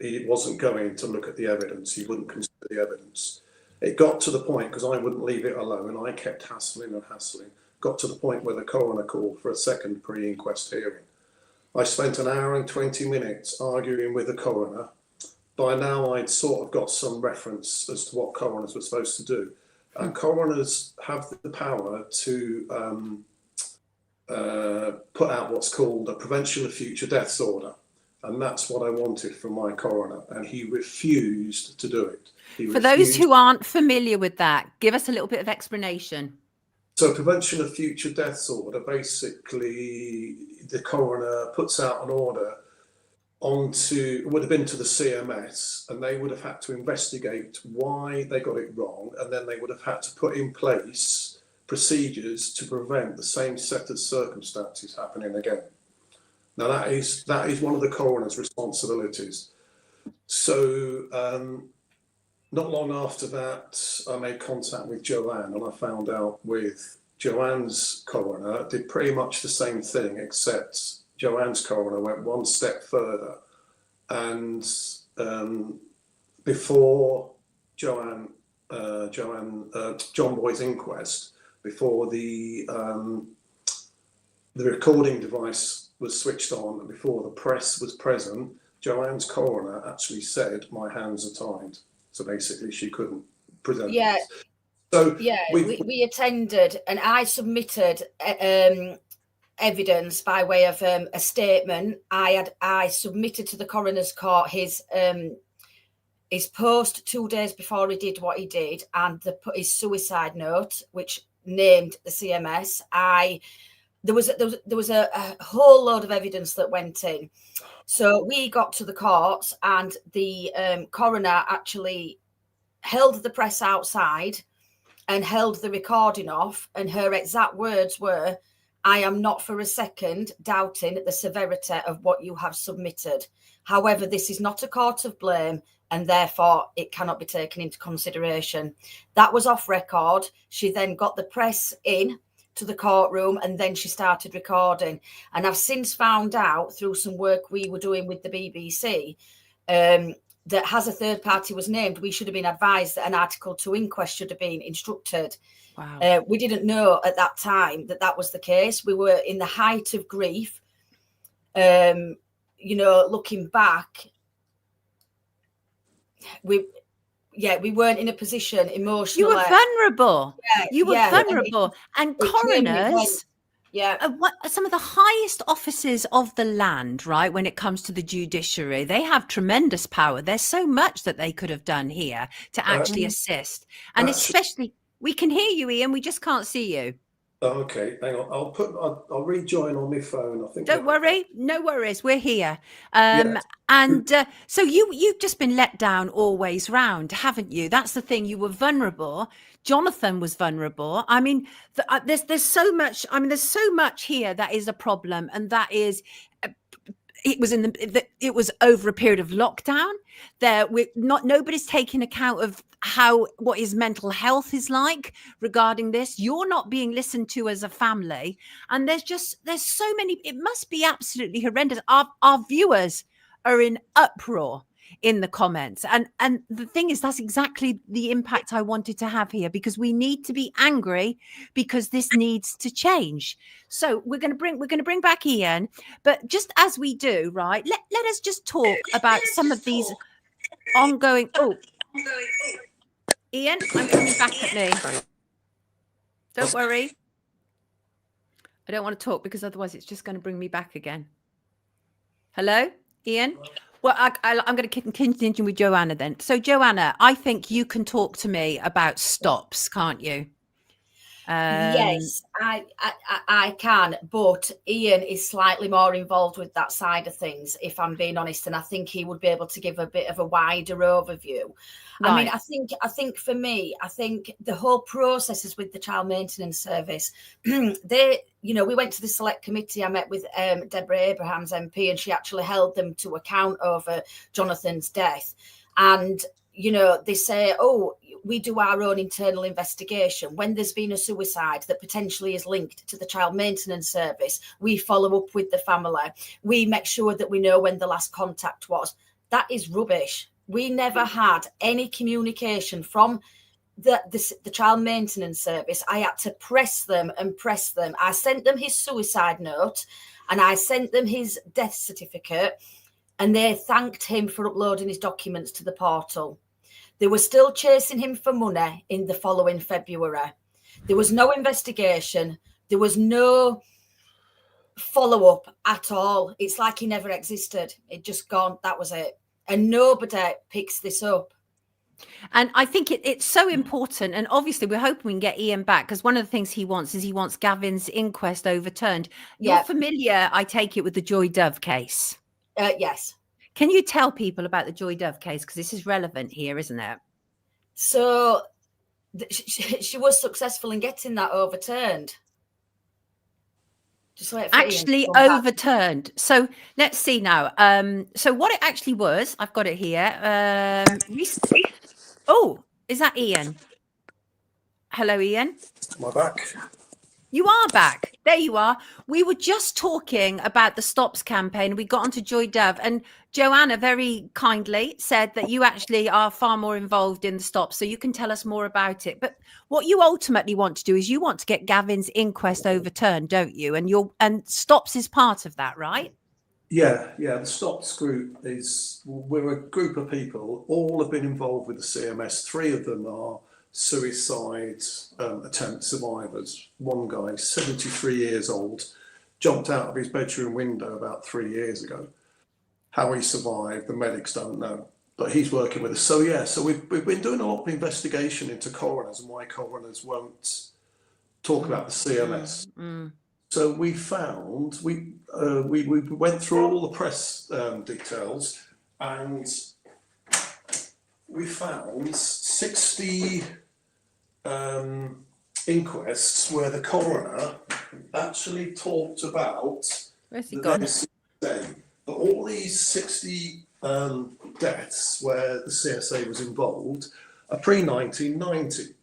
he wasn't going to look at the evidence. He wouldn't consider the evidence. It got to the point, because I wouldn't leave it alone, and I kept hassling and hassling, got to the point where the coroner called for a second pre-inquest hearing. I spent an hour and 20 minutes arguing with the coroner. By now, I'd sort of got some reference as to what coroners were supposed to do. And coroners have the power to put out what's called a prevention of future deaths order. And that's what I wanted from my coroner, and he refused to do it. For those who aren't familiar with that, give us a little bit of explanation. So prevention of future deaths order, basically the coroner puts out an order would have been to the CMS, and they would have had to investigate why they got it wrong, and then they would have had to put in place procedures to prevent the same set of circumstances happening again. Now that is one of the coroner's responsibilities. So not long after that, I made contact with Joanne, and I found out with Joanne's coroner did pretty much the same thing, except Joanne's coroner went one step further. And before John Boy's inquest, before the recording device was switched on, and before the press was present, Joanne's coroner actually said, "My hands are tied." So basically, she couldn't present. Yeah. This. So yeah, we attended, and I submitted evidence by way of a statement. I submitted to the coroner's court his post 2 days before he did what he did, and his suicide note, which named the CMS. There was a whole load of evidence that went in. So we got to the courts, and the coroner actually held the press outside and held the recording off, and her exact words were, "I am not for a second doubting the severity of what you have submitted. However, this is not a court of blame, and therefore it cannot be taken into consideration." That was off record. She then got the press in to the courtroom, and then she started recording. And I've since found out through some work we were doing with the BBC that as a third party was named, we should have been advised that an Article 2 inquest should have been instructed. Wow. We didn't know at that time that was the case. We were in the height of grief. Looking back, we weren't in a position emotionally. You were vulnerable. Yeah, you were vulnerable. And coroners are some of the highest offices of the land, right? When it comes to the judiciary, they have tremendous power. There's so much that they could have done here to actually assist. And especially, we can hear you, Ian. We just can't see you. Oh, okay, hang on. I'll rejoin on my phone. I think. Don't worry, no worries. We're here. And so you've just been let down always round, haven't you? That's the thing. You were vulnerable. Jonathan was vulnerable. I mean, there's so much. I mean, there's so much here that is a problem, and that is. It was over a period of lockdown. Nobody's taking account of what his mental health is like regarding this. You're not being listened to as a family, and there's so many. It must be absolutely horrendous. Our viewers are in uproar in the comments, and the thing is, that's exactly the impact I wanted to have here, because we need to be angry because this needs to change. So we're going to bring back Ian, but just as we do, right, let us just talk about some of these ongoing. Ian, I'm coming back at me. Don't worry. I don't want to talk because otherwise it's just going to bring me back again. Hello, Ian? Well, I'm going to continue with Joanna then. So, Joanna, I think you can talk to me about stops, can't you? Yes, I can, but Ian is slightly more involved with that side of things, if I'm being honest, and I think he would be able to give a bit of a wider overview. Right. I mean, I think for me, I think the whole processes with the Child Maintenance Service, we went to the select committee. I met with Deborah Abrahams MP, and she actually held them to account over Jonathan's death. And they say, we do our own internal investigation. When there's been a suicide that potentially is linked to the Child Maintenance Service, we follow up with the family. We make sure that we know when the last contact was. That is rubbish. We never had any communication from the Child Maintenance Service. I had to press them. I sent them his suicide note, and I sent them his death certificate, and they thanked him for uploading his documents to the portal. They were still chasing him for money in the following February. There was no investigation. There was no follow-up at all. It's like he never existed. It just gone. That was it. And nobody picks this up. And I think it's so important. And obviously, we're hoping we can get Ian back, because one of the things he wants Gavin's inquest overturned. You're familiar, I take it, with the Joy Dove case? Yes. Can you tell people about the Joy Dove case? Because this is relevant here, isn't it? So she was successful in getting that overturned. Just wait for actually overturned. So let's see now. So what it actually was, I've got it here. Oh, is that Ian? Hello, Ian. Am I back? You are back. There you are. We were just talking about the Stops campaign. We got onto Joy Dove, and Joanna very kindly said that you actually are far more involved in the Stops, so you can tell us more about it. But what you ultimately want to do is you want to get Gavin's inquest overturned, don't you? And Stops is part of that, right? Yeah, the Stops group we're a group of people, all have been involved with the CMS. 3 of them are suicide attempt survivors. One guy, 73 years old, jumped out of his bedroom window about 3 years ago. How he survived, the medics don't know, but he's working with us. So we've been doing a lot of investigation into coroners and why coroners won't talk about the CMS. So we found, we went through all the press details, and we found 60 inquests where the coroner actually talked about Where's he the gone? CSA. But all these 60 deaths where the CSA was involved are pre-1990.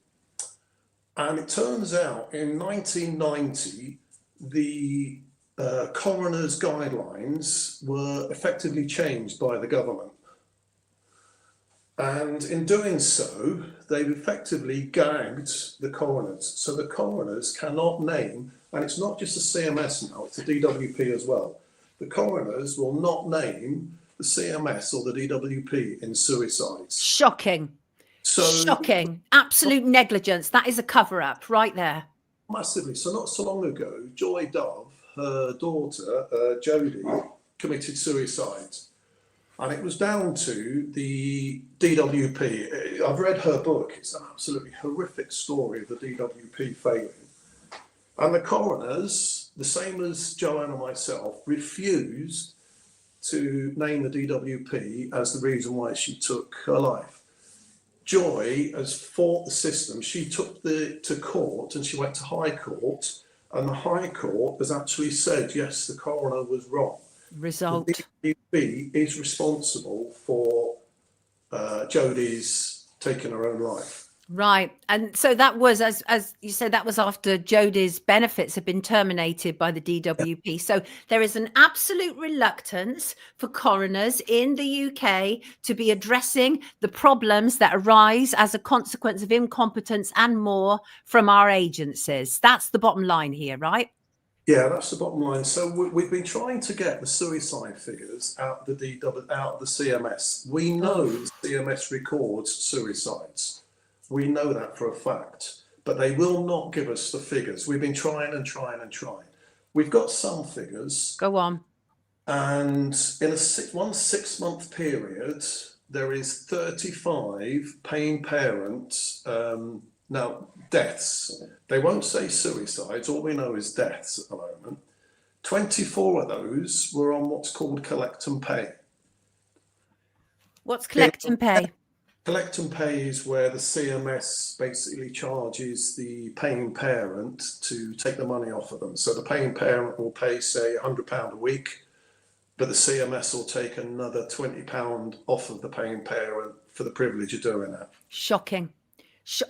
And it turns out in 1990, the coroner's guidelines were effectively changed by the government. And in doing so, they've effectively gagged the coroners. So the coroners cannot name, and it's not just the CMS now, it's the DWP as well. The coroners will not name the CMS or the DWP in suicides. Shocking. So Shocking. Absolute negligence. That is a cover-up right there. Massively. So not so long ago, Joy Dove, her daughter, Jodie, committed suicide. And it was down to the DWP. I've read her book. It's an absolutely horrific story of the DWP failing. And the coroners, the same as Joanne and myself, refused to name the DWP as the reason why she took her life. Joy has fought the system. She took to court, and she went to High Court, and the High Court has actually said, yes, the coroner was wrong. Result. The DWP is responsible for Jodie's taking her own life. Right. And so that was, as you said, that was after Jodie's benefits had been terminated by the DWP. So there is an absolute reluctance for coroners in the UK to be addressing the problems that arise as a consequence of incompetence and more from our agencies. That's the bottom line here, right? Yeah, that's the bottom line. So we've been trying to get the suicide figures out of the CMS. We know the CMS records suicides. We know that for a fact, but they will not give us the figures. We've been trying and trying and trying. We've got some figures. Go on. And in one 6 month period, there is 35 paying parents, deaths. They won't say suicides. All we know is deaths at the moment. 24 of those were on what's called collect and pay. What's collect and pay? Collect and pay is where the CMS basically charges the paying parent to take the money off of them. So the paying parent will pay, say, £100 a week, but the CMS will take another £20 off of the paying parent for the privilege of doing that. Shocking.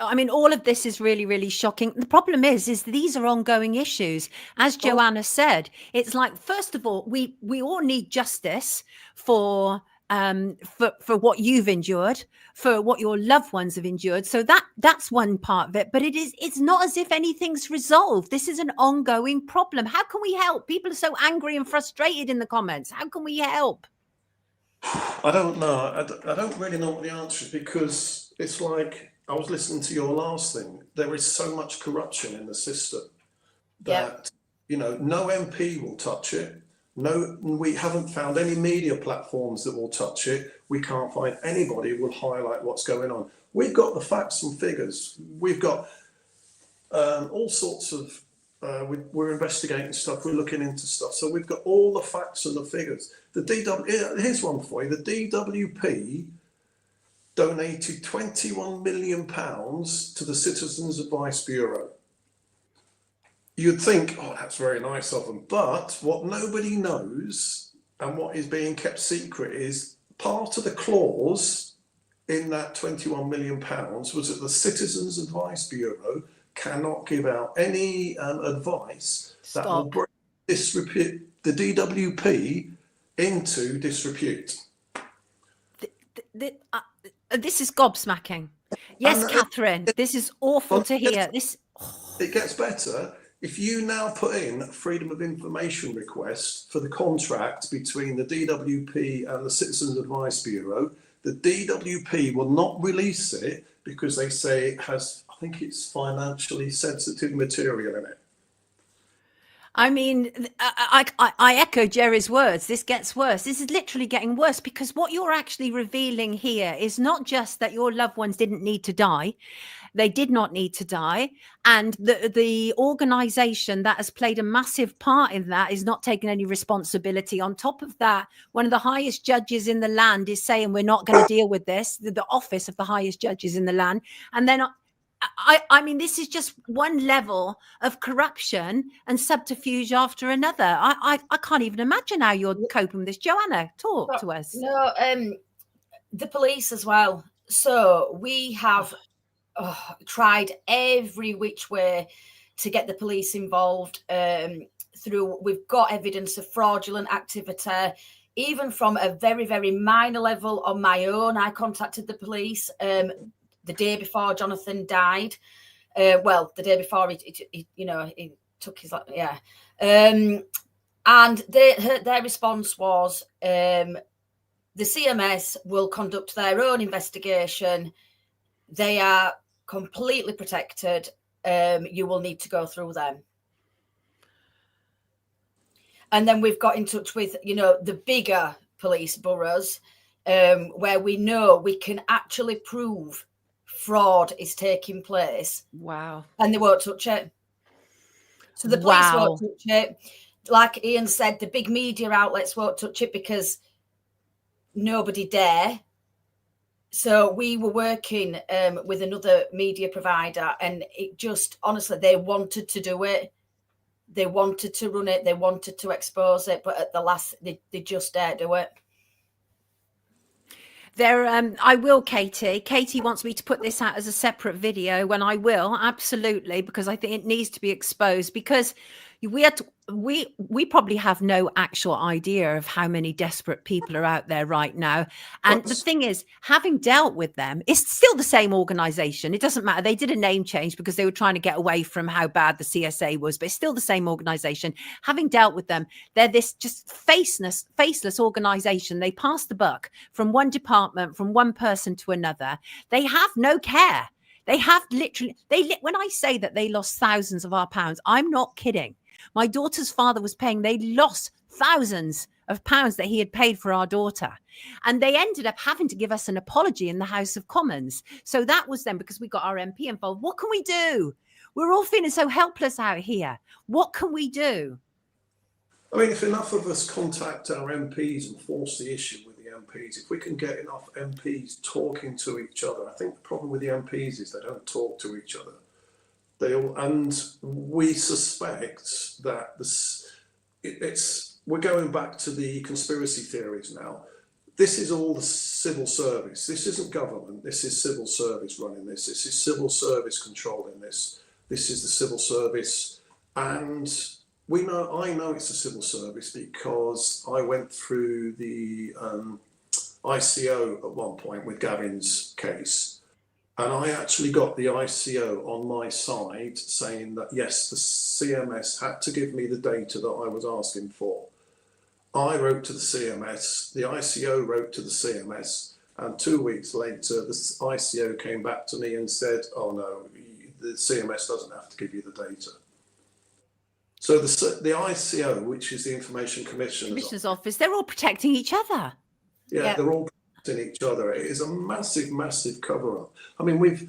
I mean, all of this is really, really shocking. The problem is these are ongoing issues. As Joanna said, it's like, first of all, we all need justice for what you've endured, for what your loved ones have endured. So that's one part of it. But it's not as if anything's resolved. This is an ongoing problem. How can we help? People are so angry and frustrated in the comments. How can we help? I don't know. I don't really know what the answer is, because it's like, I was listening to your last thing. There is so much corruption in the system that, no MP will touch it. No, we haven't found any media platforms that will touch it. We can't find anybody who will highlight what's going on. We've got the facts and figures. We've got all sorts of, we're investigating stuff, we're looking into stuff. So we've got all the facts and the figures. Here's one for you. The DWP donated £21 million to the Citizens Advice Bureau. You'd think, oh, that's very nice of them. But what nobody knows, and what is being kept secret, is part of the clause in that £21 million was that the Citizens Advice Bureau cannot give out any advice that will bring the DWP into disrepute. This is gobsmacking. Yes, Catherine, this is awful to hear. It gets better. if you now put in a freedom of information request for the contract between the DWP and the Citizens Advice Bureau, the DWP will not release it because they say it has, I think it's financially sensitive material in it. I mean, I echo Jerry's words. This gets worse. This is literally getting worse, because what you're actually revealing here is not just that your loved ones didn't need to die. They did not need to die. And the organization that has played a massive part in that is not taking any responsibility. On top of that, one of the highest judges in the land is saying, we're not going to deal with this, the office of the highest judges in the land. And then I mean, this is just one level of corruption and subterfuge after another. I can't even imagine how you're coping with this. Joanna, talk to us. No, the police as well. So we have tried every which way to get the police involved. We've got evidence of fraudulent activity, even from a very, very minor level on my own. I contacted the police the day before Jonathan died. The day before he took his life. Yeah. And their response was, the CMS will conduct their own investigation. They are completely protected. You will need to go through them. And then we've got in touch with, the bigger police boroughs, where we know we can actually prove fraud is taking place. Wow. And they won't touch it. So the police won't touch it. Like Ian said, the big media outlets won't touch it because nobody dare. So we were working with another media provider, and it just, honestly, they wanted to do it. They wanted to run it. They wanted to expose it. But at the last, they just dare do it. I will, Katie. Katie wants me to put this out as a separate video, when I will, absolutely, because I think it needs to be exposed, because we probably have no actual idea of how many desperate people are out there right now. And the thing is, having dealt with them, it's still the same organization. It doesn't matter. They did a name change because they were trying to get away from how bad the CSA was, but it's still the same organization. Having dealt with them, they're this just faceless organization. They pass the buck from one department, from one person to another. They have no care. They have literally, when I say that they lost thousands of our pounds, I'm not kidding. My daughter's father was paying, they lost thousands of pounds that he had paid for our daughter. And they ended up having to give us an apology in the House of Commons. So that was then because we got our MP involved. What can we do? We're all feeling so helpless out here. What can we do? I mean, if enough of us contact our MPs and force the issue with the MPs, if we can get enough MPs talking to each other, I think the problem with the MPs is they don't talk to each other. And we suspect that we're going back to the conspiracy theories now. This is all the civil service. This isn't government. This is civil service running this. This is civil service controlling this. This is the civil service. And I know it's the civil service because I went through the ICO at one point with Gavin's case. And I actually got the ICO on my side saying that, yes, the CMS had to give me the data that I was asking for. I wrote to the CMS, the ICO wrote to the CMS, and 2 weeks later, the ICO came back to me and said, oh no, the CMS doesn't have to give you the data. So the ICO, which is the Information Commissioner's Office, they're all protecting each other. Yeah, they're all in each other. It is a massive cover-up. I mean, we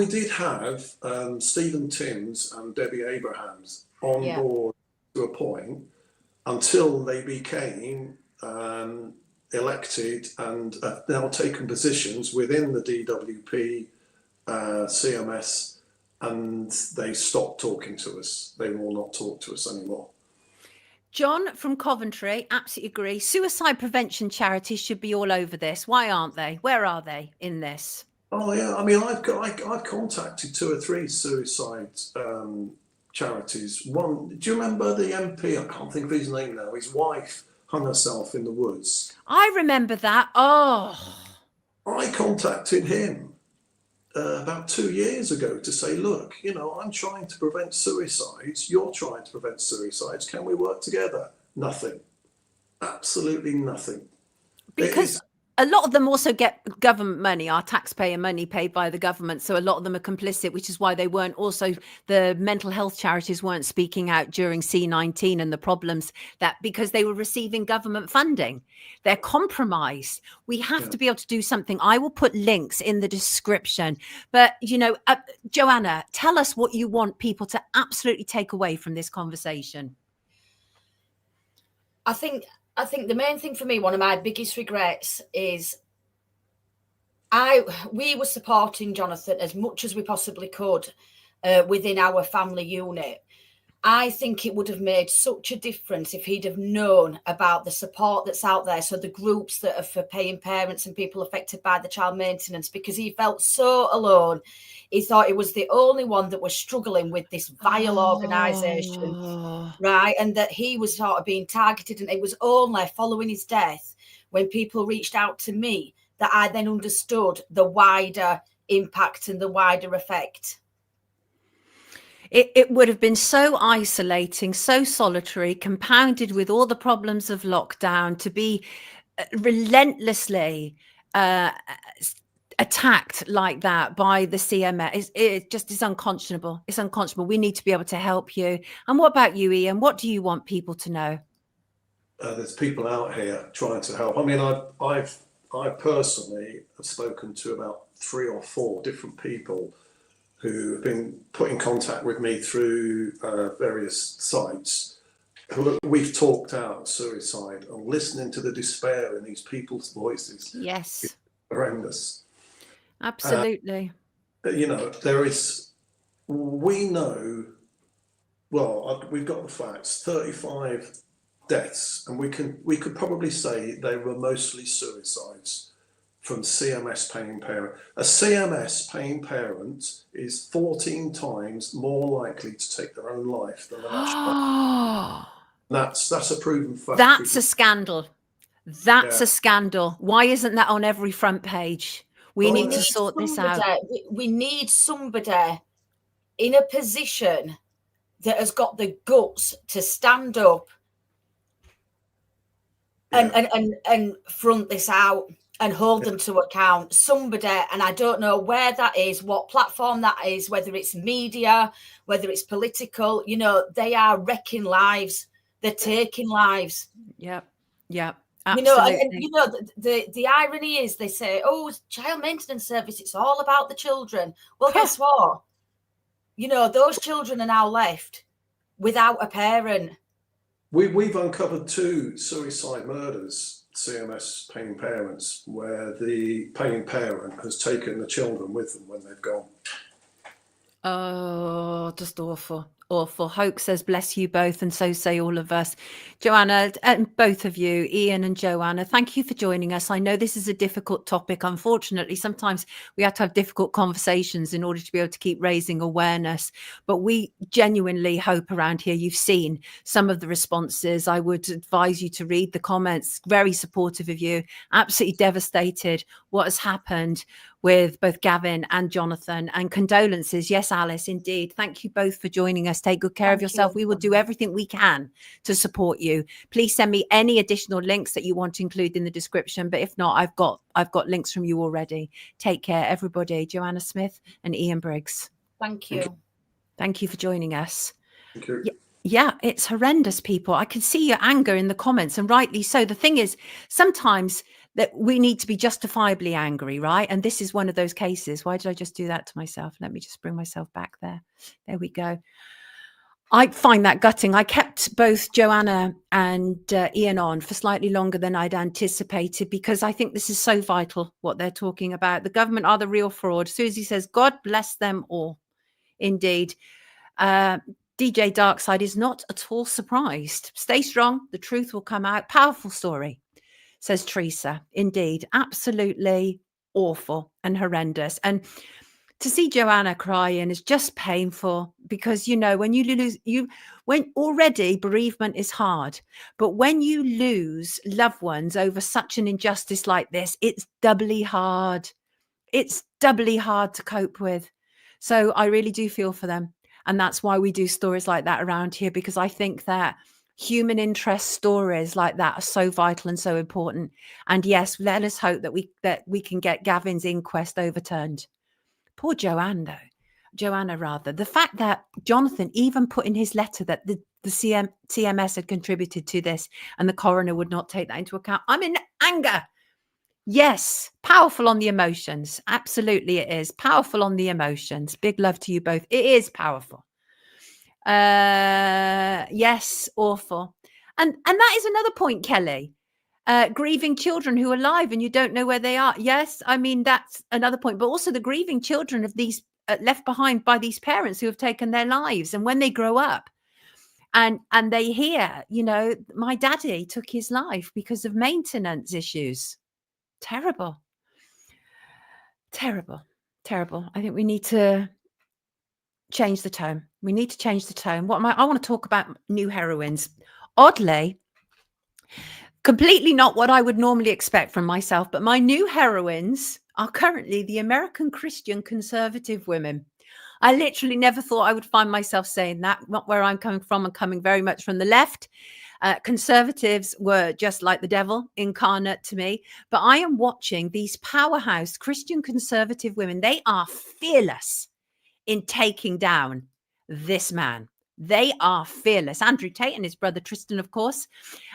did have Stephen Timms and Debbie Abrahams on board to a point until they became elected and now taken positions within the DWP, CMS, and they stopped talking to us. They will not talk to us anymore. John from Coventry, absolutely agree. Suicide prevention charities should be all over this. Why aren't they? Where are they in this? Oh yeah, I mean, I've contacted 2 or 3 suicide charities. One, do you remember the MP? I can't think of his name now. His wife hung herself in the woods. I remember that. Oh, I contacted him, about 2 years ago to say, look, I'm trying to prevent suicides. You're trying to prevent suicides. Can we work together? Nothing. Absolutely nothing. Because a lot of them also get government money, our taxpayer money paid by the government. So a lot of them are complicit, which is why they weren't also, the mental health charities weren't speaking out during C19 and the problems that, because they were receiving government funding. They're compromised. We have to be able to do something. I will put links in the description. But, Joanna, tell us what you want people to absolutely take away from this conversation. I think the main thing for me, one of my biggest regrets is we were supporting Jonathan as much as we possibly could within our family unit. I think it would have made such a difference if he'd have known about the support that's out there. So the groups that are for paying parents and people affected by the child maintenance, because he felt so alone. He thought he was the only one that was struggling with this vile organisation, right? And that he was sort of being targeted. And it was only following his death, when people reached out to me, that I then understood the wider impact and the wider effect. It would have been so isolating, so solitary, compounded with all the problems of lockdown, to be relentlessly attacked like that by the CMS. It just is unconscionable. It's unconscionable. We need to be able to help you. And what about you, Ian? What do you want people to know? There's people out here trying to help. I mean, I personally have spoken to about 3 or 4 different people who have been put in contact with me through various sites. We've talked out suicide, and listening to the despair in these people's voices. Yes. Is horrendous. Absolutely. We know, we've got the facts, 35 deaths, and we could probably say they were mostly suicides from CMS paying parent. A CMS paying parent is 14 times more likely to take their own life than the national. That's a proven fact. That's a scandal. That's a scandal. Why isn't that on every front page? We need to sort this out. We need somebody in a position that has got the guts to stand up and front this out and hold them to account. Somebody, and I don't know where that is, what platform that is, whether it's media, whether it's political, they are wrecking lives. They're taking lives. Yep. Absolutely. The irony is, they say, child maintenance service, it's all about the children. Well, guess what? Those children are now left without a parent. We've uncovered 2 suicide murders, CMS paying parents, where the paying parent has taken the children with them when they've gone. Oh, just awful. Hope says, bless you both, and so say all of us. Joanna, and both of you, Ian and Joanna, thank you for joining us. I know this is a difficult topic. Unfortunately, sometimes we have to have difficult conversations in order to be able to keep raising awareness. But we genuinely hope around here. You've seen some of the responses. I would advise you to read the comments. Very supportive of you. Absolutely devastated what has happened with both Gavin and Jonathan, and condolences. Yes, Alice, indeed. Thank you both for joining us. Take good care of yourself. We will do everything we can to support you. Please send me any additional links that you want to include in the description. But if not, I've got links from you already. Take care, everybody. Joanna Smith and Ian Briggs. Thank you. Thank you for joining us. Thank you. Yeah, it's horrendous, people. I can see your anger in the comments, and rightly so. The thing is, sometimes that we need to be justifiably angry, right? And this is one of those cases. Why did I just do that to myself? Let me just bring myself back there. There we go. I find that gutting. I kept both Joanna and Ian on for slightly longer than I'd anticipated, because I think this is so vital, what they're talking about. The government are the real fraud. Susie says, God bless them all. Indeed. DJ Darkside is not at all surprised. Stay strong. The truth will come out. Powerful story, says Teresa. Indeed. Absolutely awful and horrendous. And to see Joanna crying is just painful, because, when you lose, when already bereavement is hard, but when you lose loved ones over such an injustice like this, it's doubly hard. it's doubly hard to cope with. So I really do feel for them. And that's why we do stories like that around here, because I think that human interest stories like that are so vital and so important. And yes, let us hope that we can get Gavin's inquest overturned. Poor Joanna, the fact that Jonathan even put in his letter that the TMS had contributed to this and the coroner would not take that into account. I'm in anger. Yes, powerful on the emotions. Absolutely, it is powerful on the emotions. Big love to you both. It is powerful. Yes, awful. And that is another point, Kelly. Grieving children who are alive and you don't know where they are. Yes, I mean, that's another point. But also the grieving children of these left behind by these parents who have taken their lives. And when they grow up and they hear, you know, my daddy took his life because of maintenance issues. Terrible. Terrible. Terrible. I think we need to change the tone. We need to change the tone. I want to talk about new heroines. Oddly, completely not what I would normally expect from myself, but my new heroines are currently the American Christian conservative women. I literally never thought I would find myself saying that, not where I'm coming from. I'm coming very much from the left. Conservatives were just like the devil incarnate to me, but I am watching these powerhouse Christian conservative women. They are fearless in taking down this man. They are fearless. Andrew Tate and his brother Tristan, of course.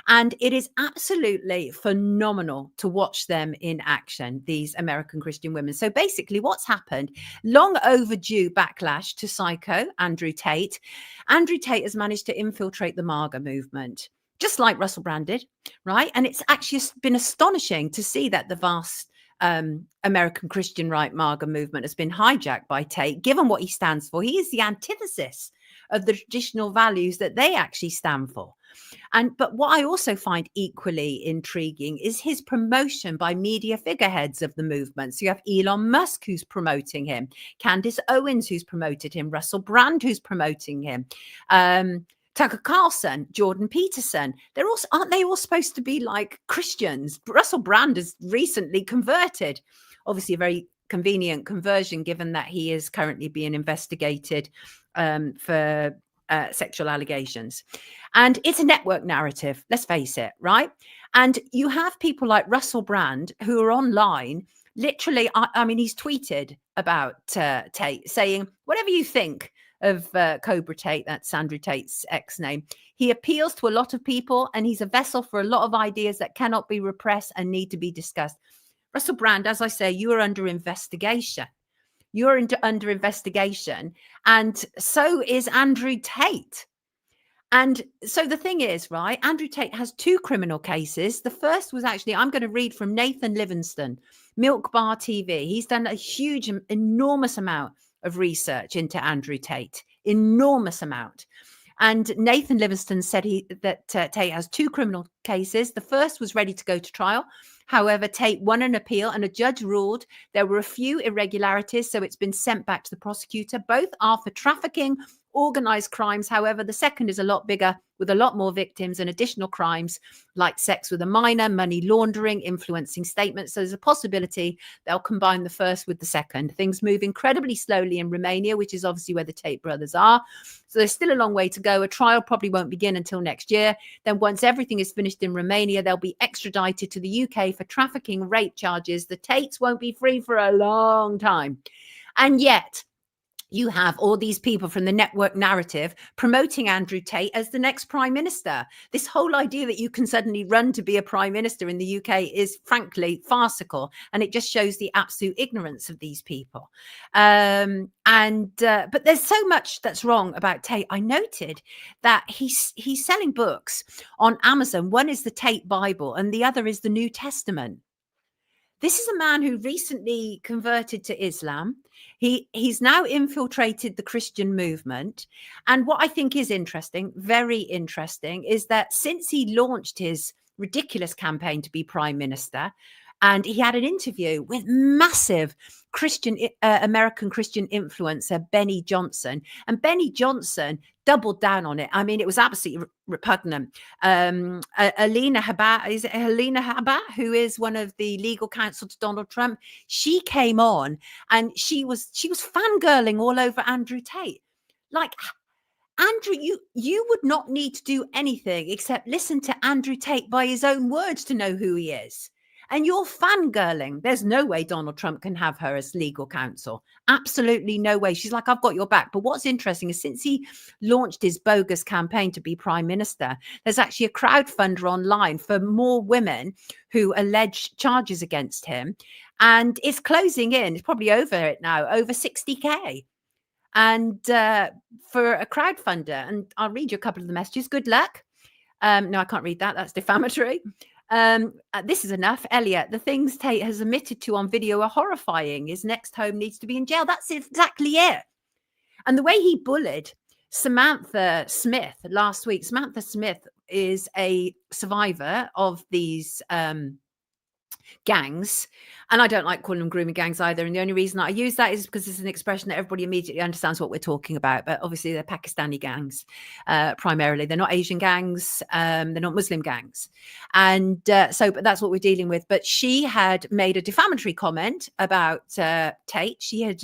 And it is absolutely phenomenal to watch them in action, these American Christian women. So basically what's happened, long overdue backlash to Psycho, Andrew Tate. Andrew Tate has managed to infiltrate the MAGA movement, just like Russell Brand did, right? And it's actually been astonishing to see that the vast American Christian right MAGA movement has been hijacked by Tate, given what he stands for. He is the antithesis of the traditional values that they actually stand for. But what I also find equally intriguing is his promotion by media figureheads of the movement. So you have Elon Musk, who's promoting him, Candace Owens, who's promoted him, Russell Brand, who's promoting him, Tucker Carlson, Jordan Peterson. Aren't they all supposed to be like Christians? Russell Brand has recently converted, obviously a very convenient conversion, given that he is currently being investigated for sexual allegations. And it's a network narrative, let's face it, right? And you have people like Russell Brand who are online, literally, I mean, he's tweeted about Tate saying, whatever you think of Cobra Tate, that's Andrew Tate's ex-name, he appeals to a lot of people and he's a vessel for a lot of ideas that cannot be repressed and need to be discussed. Russell Brand, as I say, you are under investigation. You're under investigation, and so is Andrew Tate. And so the thing is, right, Andrew Tate has 2 criminal cases. The first was actually, I'm going to read from Nathan Livingston, Milk Bar TV. He's done a huge, enormous amount of research into Andrew Tate, enormous amount. And Nathan Livingston said that Tate has 2 criminal cases. The first was ready to go to trial. However, Tate won an appeal and a judge ruled there were a few irregularities, so it's been sent back to the prosecutor. Both are for trafficking, organized crimes. However, the second is a lot bigger with a lot more victims and additional crimes like sex with a minor, money laundering, influencing statements. So there's a possibility they'll combine the first with the second. Things move incredibly slowly in Romania, which is obviously where the Tate brothers are. So there's still a long way to go. A trial probably won't begin until next year. Then once everything is finished in Romania, they'll be extradited to the UK for trafficking, rape charges. The Tates won't be free for a long time. And yet, you have all these people from the network narrative promoting Andrew Tate as the next prime minister. This whole idea that you can suddenly run to be a prime minister in the UK is frankly farcical. And it just shows the absolute ignorance of these people. But there's so much that's wrong about Tate. I noted that he's selling books on Amazon. One is the Tate Bible and the other is the New Testament. This is a man who recently converted to Islam. He's now infiltrated the Christian movement. And what I think is interesting, very interesting, is that since he launched his ridiculous campaign to be prime minister, And he had an interview with massive American Christian influencer Benny Johnson, and Benny Johnson doubled down on it. I mean, it was absolutely repugnant. Alina Habat, is it Helena Habat, who is one of the legal counsel to Donald Trump? She came on and she was fangirling all over Andrew Tate. Like, Andrew, you would not need to do anything except listen to Andrew Tate by his own words to know who he is. And you're fangirling. There's no way Donald Trump can have her as legal counsel. Absolutely no way. She's like, I've got your back. But what's interesting is since he launched his bogus campaign to be prime minister, there's actually a crowdfunder online for more women who allege charges against him. And it's closing in. It's probably over it now, over 60K. And for a crowdfunder, and I'll read you a couple of the messages. Good luck. No, I can't read that. That's defamatory. This is enough. Elliot, the things Tate has admitted to on video are horrifying. His next home needs to be in jail. That's exactly it. And the way he bullied Samantha Smith last week. Samantha Smith is a survivor of these gangs, and I don't like calling them grooming gangs either, and the only reason I use that is because it's an expression that everybody immediately understands what we're talking about. But obviously they're Pakistani gangs primarily. They're not Asian gangs, they're not Muslim gangs, and but that's what we're dealing with. But she had made a defamatory comment about Tate. She had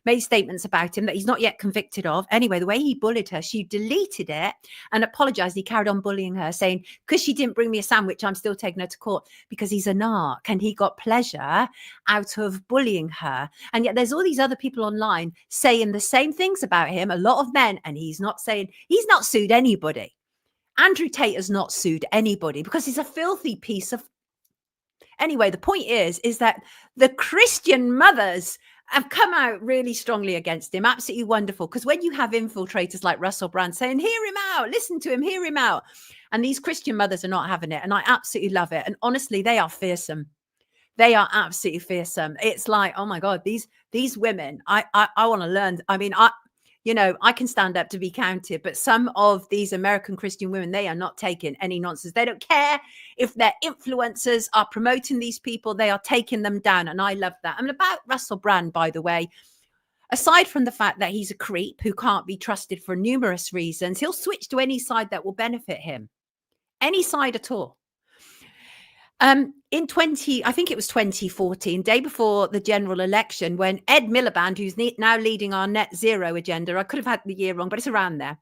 made statements about him that he's not yet convicted of. Anyway, the way he bullied her, she deleted it and apologized. He carried on bullying her, saying, because she didn't bring me a sandwich, I'm still taking her to court, because he's a narc and he got pleasure out of bullying her. And yet there's all these other people online saying the same things about him, a lot of men, and he's not sued anybody. Andrew Tate has not sued anybody because he's a filthy piece of... Anyway, the point is that the Christian mothers have come out really strongly against him. Absolutely wonderful. Because when you have infiltrators like Russell Brand saying, hear him out, listen to him, hear him out. And these Christian mothers are not having it. And I absolutely love it. And honestly, they are fearsome. They are absolutely fearsome. It's like, oh my God, these women, I want to learn. I mean, I can stand up to be counted, but some of these American Christian women, they are not taking any nonsense. They don't care if their influencers are promoting these people. They are taking them down. And I love that. And about Russell Brand, by the way, aside from the fact that he's a creep who can't be trusted for numerous reasons, he'll switch to any side that will benefit him. Any side at all. I think it was 2014, day before the general election, when Ed Miliband, who's now leading our net zero agenda, I could have had the year wrong, but it's around there.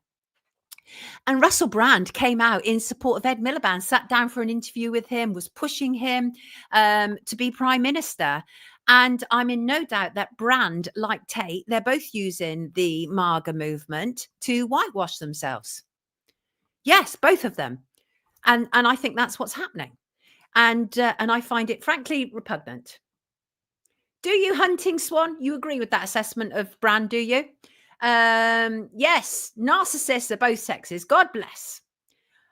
And Russell Brand came out in support of Ed Miliband, sat down for an interview with him, was pushing him to be prime minister. And I'm in no doubt that Brand, like Tate, they're both using the MAGA movement to whitewash themselves. Yes, both of them. And I think that's what's happening. And I find it frankly repugnant. Do you, Hunting Swan? You agree with that assessment of Brand, do you? Yes, narcissists are both sexes. God bless.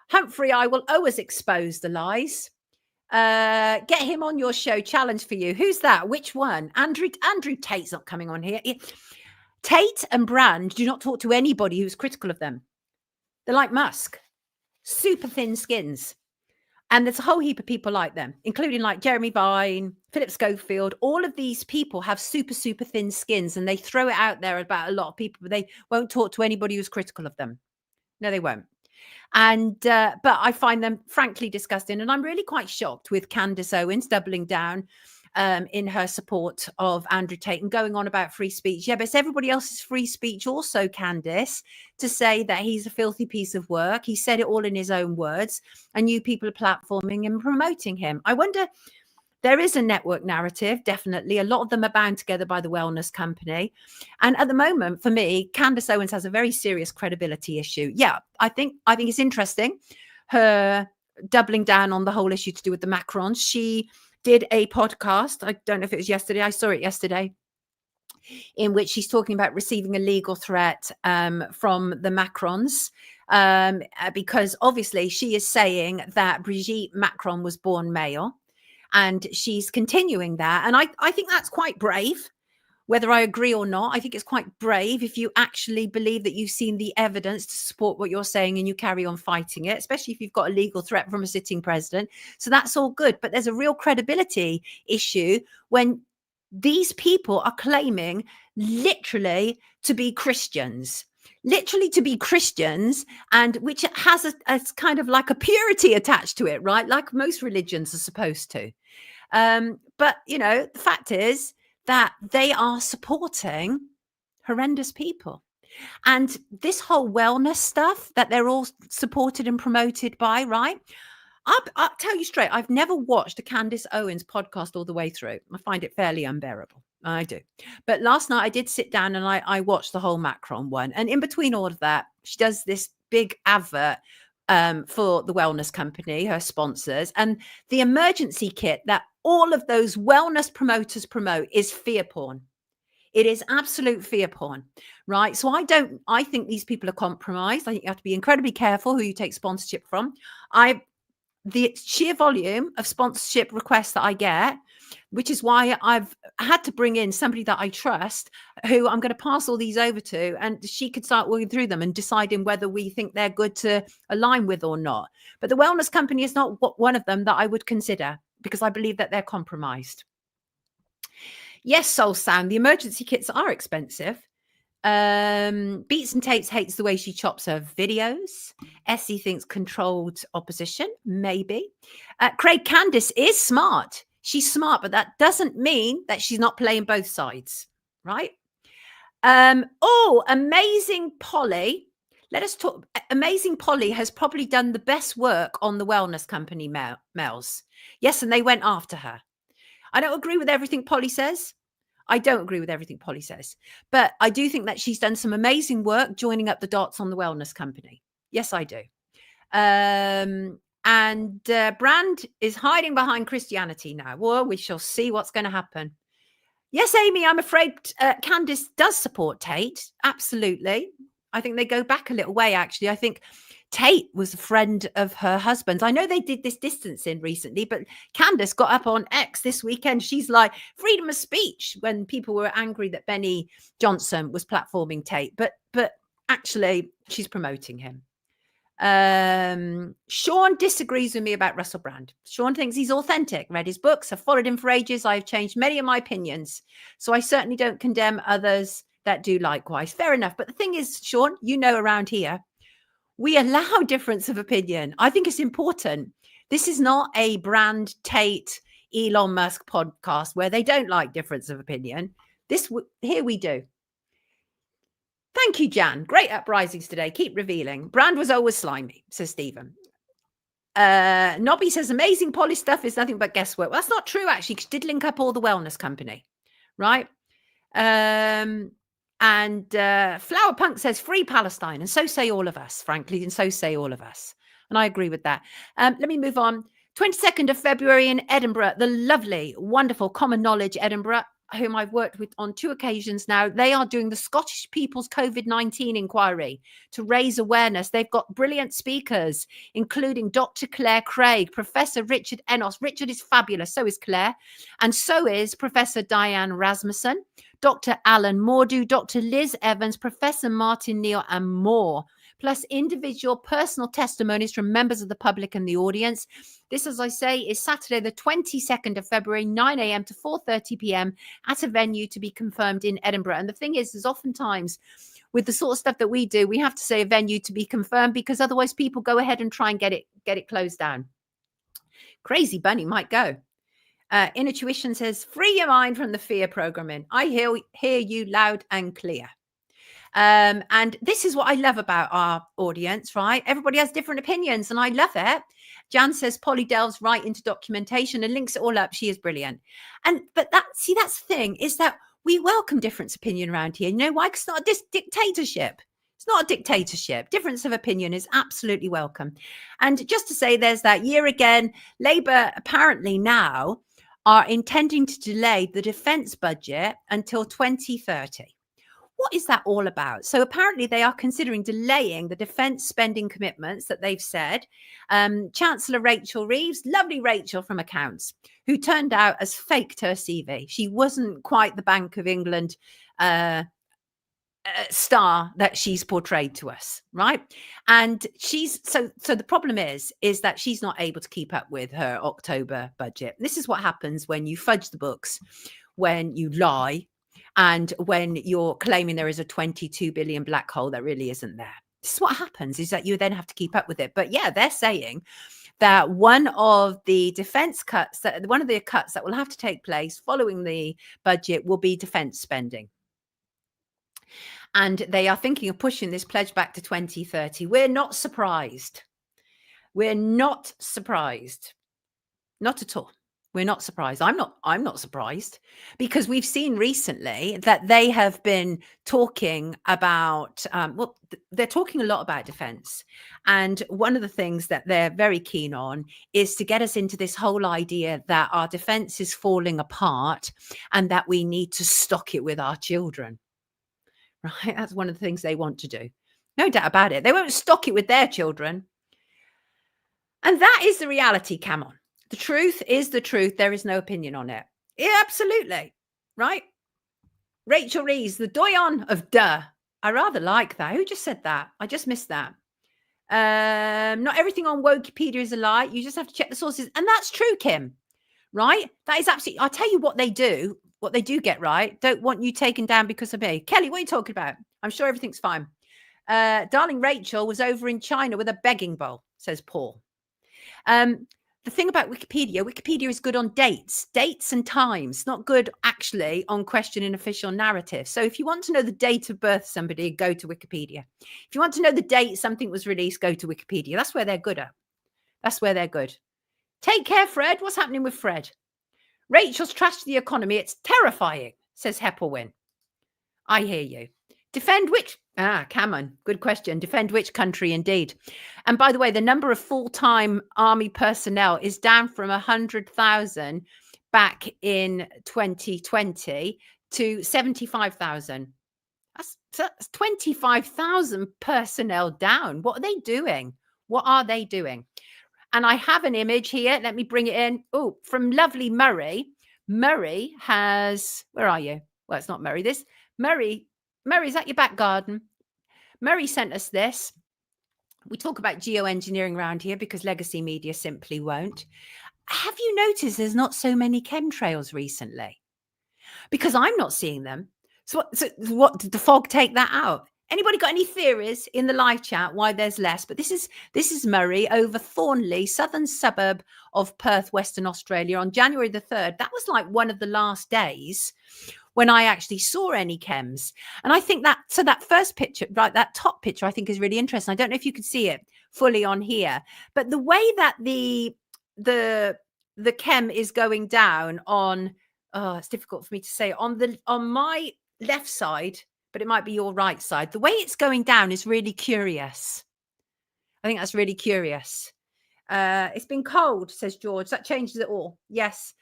Humphrey, I will always expose the lies. Get him on your show. Challenge for you. Who's that? Which one? Andrew Tate's not coming on here. Tate and Brand do not talk to anybody who's critical of them. They're like Musk. Super thin skins. And there's a whole heap of people like them, including like Jeremy Vine, Philip Schofield. All of these people have super, super thin skins, and they throw it out there about a lot of people, but they won't talk to anybody who's critical of them. No, they won't. And but I find them frankly disgusting. And I'm really quite shocked with Candace Owens doubling down in her support of Andrew Tate and going on about free speech. Yeah, but it's everybody else's free speech also, Candace, to say that he's a filthy piece of work. He said it all in his own words, and you people are platforming and promoting him. I wonder, there is a network narrative, definitely. A lot of them are bound together by the wellness company. And at the moment, for me, Candace Owens has a very serious credibility issue. Yeah, I think it's interesting, her doubling down on the whole issue to do with the Macrons. She did a podcast, I don't know if it was yesterday, I saw it yesterday, in which she's talking about receiving a legal threat from the Macrons, because obviously she is saying that Brigitte Macron was born male, and she's continuing that. And I think that's quite brave. whether I agree or not. I think it's quite brave if you actually believe that you've seen the evidence to support what you're saying and you carry on fighting it, especially if you've got a legal threat from a sitting president. So that's all good. But there's a real credibility issue when these people are claiming literally to be Christians. And which has a kind of like a purity attached to it, right? Like most religions are supposed to. But, you know, the fact is that they are supporting horrendous people. And this whole wellness stuff that they're all supported and promoted by, right? I'll tell you straight, I've never watched a Candace Owens podcast all the way through. I find it fairly unbearable. I do. But last night I did sit down and I watched the whole Macron one. And in between all of that, she does this big advert for the wellness company, her sponsors. And the emergency kit that all of those wellness promoters promote is fear porn. It is absolute fear porn, right? So I think these people are compromised. I think you have to be incredibly careful who you take sponsorship from. The sheer volume of sponsorship requests that I get, which is why I've had to bring in somebody that I trust, who I'm going to pass all these over to, and she could start working through them and deciding whether we think they're good to align with or not. But the wellness company is not one of them that I would consider, because I believe that they're compromised. Yes, Soul Sound, the emergency kits are expensive. Beats and Tapes hates the way she chops her videos. Essie thinks controlled opposition, maybe. Craig, Candace is smart. She's smart, but that doesn't mean that she's not playing both sides, right? Amazing Polly. Let us talk. Amazing Polly has probably done the best work on the wellness company, Mel's. Yes, and they went after her. I don't agree with everything Polly says. But I do think that she's done some amazing work joining up the dots on the wellness company. Yes, I do. And Brand is hiding behind Christianity now. Well, we shall see what's going to happen. Yes, Amy, I'm afraid Candace does support Tate. Absolutely. I think they go back a little way, actually. I think Tate was a friend of her husband's. I know they did this distancing recently, but Candace got up on X this weekend. She's like, freedom of speech, when people were angry that Benny Johnson was platforming Tate. But actually, she's promoting him. Sean disagrees with me about Russell Brand. Sean thinks he's authentic, read his books, have followed him for ages. I've changed many of my opinions. So I certainly don't condemn others that do likewise. Fair enough. But the thing is, Sean, you know, around here, we allow difference of opinion. I think it's important. This is not a Brand, Tate, Elon Musk podcast where they don't like difference of opinion. Here we do. Thank you, Jan. Great uprisings today. Keep revealing. Brand was always slimy, says Stephen. Nobby says amazing Polly stuff is nothing but guesswork. Well, that's not true, actually. She did link up all the wellness company, right? And Flower Punk says free Palestine, and so say all of us, frankly, and so say all of us. And I agree with that. Let me move on. 22nd of February in Edinburgh, the lovely, wonderful Common Knowledge Edinburgh, whom I've worked with on 2 occasions now. They are doing the Scottish People's COVID-19 inquiry to raise awareness. They've got brilliant speakers, including Dr. Claire Craig, Professor Richard Enos. Richard is fabulous. So is Claire. And so is Professor Diane Rasmussen, Dr. Alan Mordew, Dr. Liz Evans, Professor Martin Neal, and more. Plus individual personal testimonies from members of the public and the audience. This, as I say, is Saturday, the 22nd of February, 9 a.m. to 4:30 p.m. at a venue to be confirmed in Edinburgh. And the thing is oftentimes with the sort of stuff that we do, we have to say a venue to be confirmed, because otherwise people go ahead and try and get it closed down. Crazy Bunny might go. Inner Tuition says, free your mind from the fear programming. I hear you loud and clear. And this is what I love about our audience, right? Everybody has different opinions and I love it. Jan says Polly delves right into documentation and links it all up. She is brilliant. But that's the thing, is that we welcome different opinion around here. You know why? Because it's not a dictatorship. It's not a dictatorship. Difference of opinion is absolutely welcome. And just to say, there's that year again, Labour apparently now are intending to delay the defence budget until 2030. What is that all about? So apparently they are considering delaying the defence spending commitments that they've said. Chancellor Rachel Reeves, lovely Rachel from Accounts, who turned out as fake to her CV. She wasn't quite the Bank of England star that she's portrayed to us, right? And she's so the problem is that she's not able to keep up with her October budget. This is what happens when you fudge the books, when you lie, and when you're claiming there is a 22 billion black hole that really isn't there. This is what happens, is that you then have to keep up with it. But yeah, they're saying that one of the defense cuts, that one of the cuts that will have to take place following the budget will be defense spending. And they are thinking of pushing this pledge back to 2030. We're not surprised. We're not surprised. Not at all. We're not surprised. I'm not surprised, because we've seen recently that they have been talking about, they're talking a lot about defense. And one of the things that they're very keen on is to get us into this whole idea that our defense is falling apart and that we need to stock it with our children. Right? That's one of the things they want to do. No doubt about it. They won't stock it with their children. And that is the reality, Camon. The truth is the truth. There is no opinion on it. Yeah, absolutely. Right? Rachel Reeves, the doyen of duh. I rather like that. Who just said that? I just missed that. Not everything on Wikipedia is a lie. You just have to check the sources. And that's true, Kim. Right? That is absolutely, I'll tell you what they do get right. Don't want you taken down because of me. Kelly, what are you talking about? I'm sure everything's fine. Darling Rachel was over in China with a begging bowl, says Paul. The thing about Wikipedia is good on dates and times, not good actually on questioning official narrative. So if you want to know the date of birth of somebody, go to Wikipedia. If you want to know the date something was released, go to Wikipedia. That's where they're good at. That's where they're good. Take care, Fred. What's happening with Fred? Rachel's trashed the economy. It's terrifying, says Heppelwin. I hear you. Defend which? Cameron, good question. Defend which country, indeed. And by the way, the number of full-time army personnel is down from 100,000 back in 2020 to 75,000. That's 25,000 personnel down. What are they doing? What are they doing? And I have an image here. Let me bring it in. Oh, from lovely Murray. Murray has, where are you? Well, it's not Murray. Murray, is that your back garden? Murray sent us this. We talk about geoengineering around here because legacy media simply won't. Have you noticed there's not so many chemtrails recently? Because I'm not seeing them. So what did the fog take that out? Anybody got any theories in the live chat why there's less? But this is Murray over Thornley, southern suburb of Perth, Western Australia, on January the 3rd. That was like one of the last days when I actually saw any chems. And I think that first picture, right, that top picture, I think is really interesting. I don't know if you could see it fully on here, but the way that the chem is going down on, it's difficult for me to say, on my left side, but it might be your right side. The way it's going down is really curious. I think that's really curious. It's been cold, says George. That changes it all. Yes.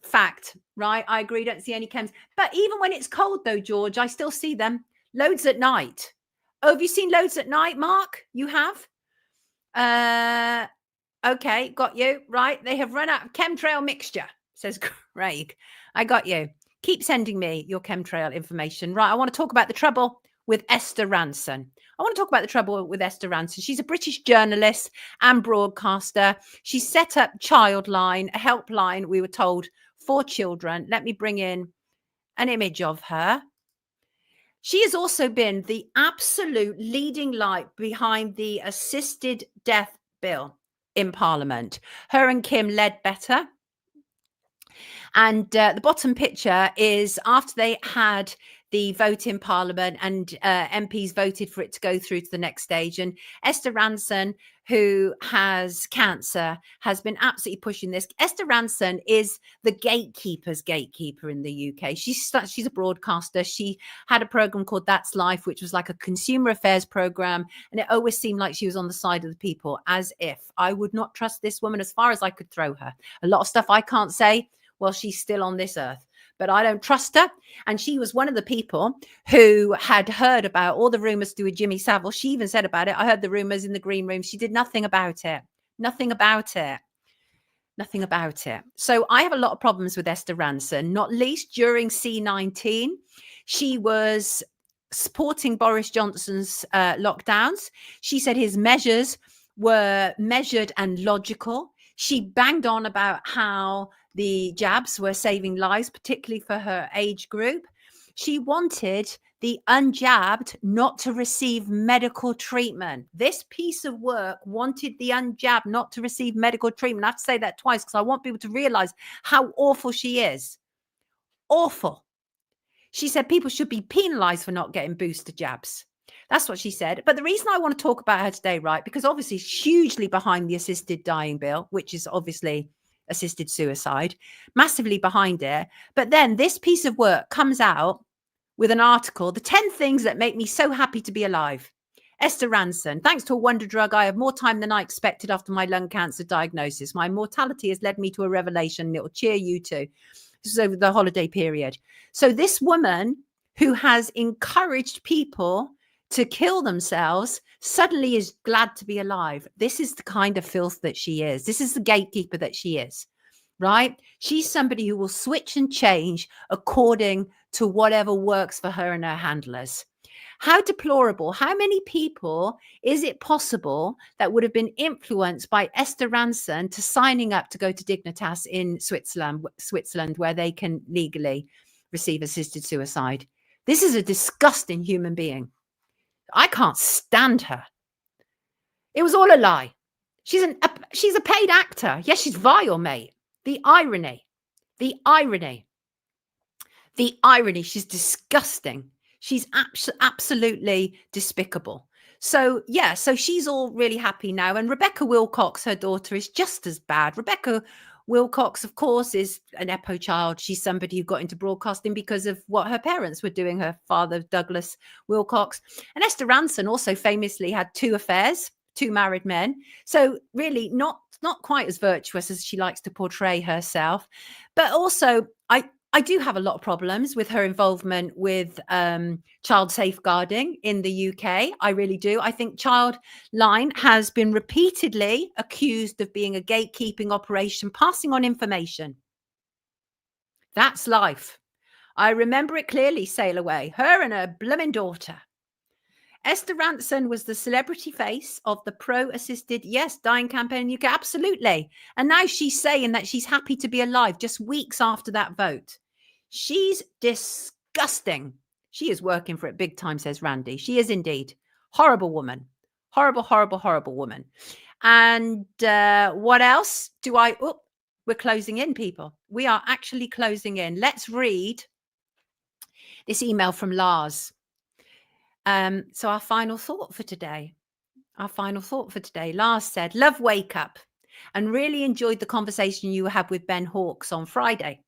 Fact, right? I agree. Don't see any chems. But even when it's cold, though, George, I still see them. Loads at night. Oh, have you seen loads at night, Mark? You have? Okay, got you. Right. They have run out of chemtrail mixture, says Craig. I got you. Keep sending me your chemtrail information. Right. I want to talk about the trouble with Esther Ranson. She's a British journalist and broadcaster. She set up Childline, a helpline, we were told, for children. Let me bring in an image of her. She has also been the absolute leading light behind the assisted death bill in Parliament. Her and Kim Ledbetter. And the bottom picture is after they had the vote in Parliament and MPs voted for it to go through to the next stage. And Esther Ranson, who has cancer, has been absolutely pushing this. Esther Ranson is the gatekeeper's gatekeeper in the UK. She's a broadcaster. She had a program called That's Life, which was like a consumer affairs program. And it always seemed like she was on the side of the people, as if I would not trust this woman as far as I could throw her. A lot of stuff I can't say. Well, she's still on this earth. but I don't trust her. And she was one of the people who had heard about all the rumors to do with Jimmy Savile. She even said about it, I heard the rumors in the green room. She did nothing about it. Nothing about it. Nothing about it. So I have a lot of problems with Esther Rantzen, not least during C19. She was supporting Boris Johnson's lockdowns. She said his measures were measured and logical. She banged on about how the jabs were saving lives, particularly for her age group. She wanted the unjabbed not to receive medical treatment. This piece of work wanted the unjabbed not to receive medical treatment. I have to say that twice because I want people to realize how awful she is. Awful. She said people should be penalized for not getting booster jabs. That's what she said. But the reason I want to talk about her today, right, because obviously she's hugely behind the assisted dying bill, which is obviously assisted suicide, massively behind it. But then this piece of work comes out with an article, the 10 things that make me so happy to be alive. Esther Rantzen, thanks to a wonder drug, I have more time than I expected after my lung cancer diagnosis. My mortality has led me to a revelation, and it will cheer you too. This is over the holiday period. So this woman who has encouraged people to kill themselves suddenly is glad to be alive. This is the kind of filth that she is. This is the gatekeeper that she is, right? She's somebody who will switch and change according to whatever works for her and her handlers. How deplorable. How many people is it possible that would have been influenced by Esther Rantzen to signing up to go to Dignitas in Switzerland, where they can legally receive assisted suicide? This is a disgusting human being. I can't stand her. It was all a lie. She's a paid actor. Yes, she's vile, mate. The irony. She's disgusting. She's absolutely despicable. So, yeah, so she's all really happy now. And Rebecca Wilcox, her daughter, is just as bad. Rebecca Wilcox, of course, is an EPO child. She's somebody who got into broadcasting because of what her parents were doing, her father, Douglas Wilcox. And Esther Rantzen also famously had 2 affairs, 2 married men. So really not quite as virtuous as she likes to portray herself. But also, I do have a lot of problems with her involvement with child safeguarding in the UK. I really do. I think Childline has been repeatedly accused of being a gatekeeping operation, passing on information. That's life. I remember it clearly, Sail Away. Her and her blooming daughter. Esther Rantzen was the celebrity face of the pro-assisted, dying campaign in the UK. Absolutely. And now she's saying that she's happy to be alive just weeks after that vote. She's disgusting. She is working for it big time, says Randy. She is indeed. Horrible woman. Horrible, horrible, horrible woman. And what else do I... Oh, we're closing in, people. We are actually closing in. Let's read this email from Lars. So our final thought for today. Lars said, love Wake Up and really enjoyed the conversation you had with Ben Hawkes on Friday.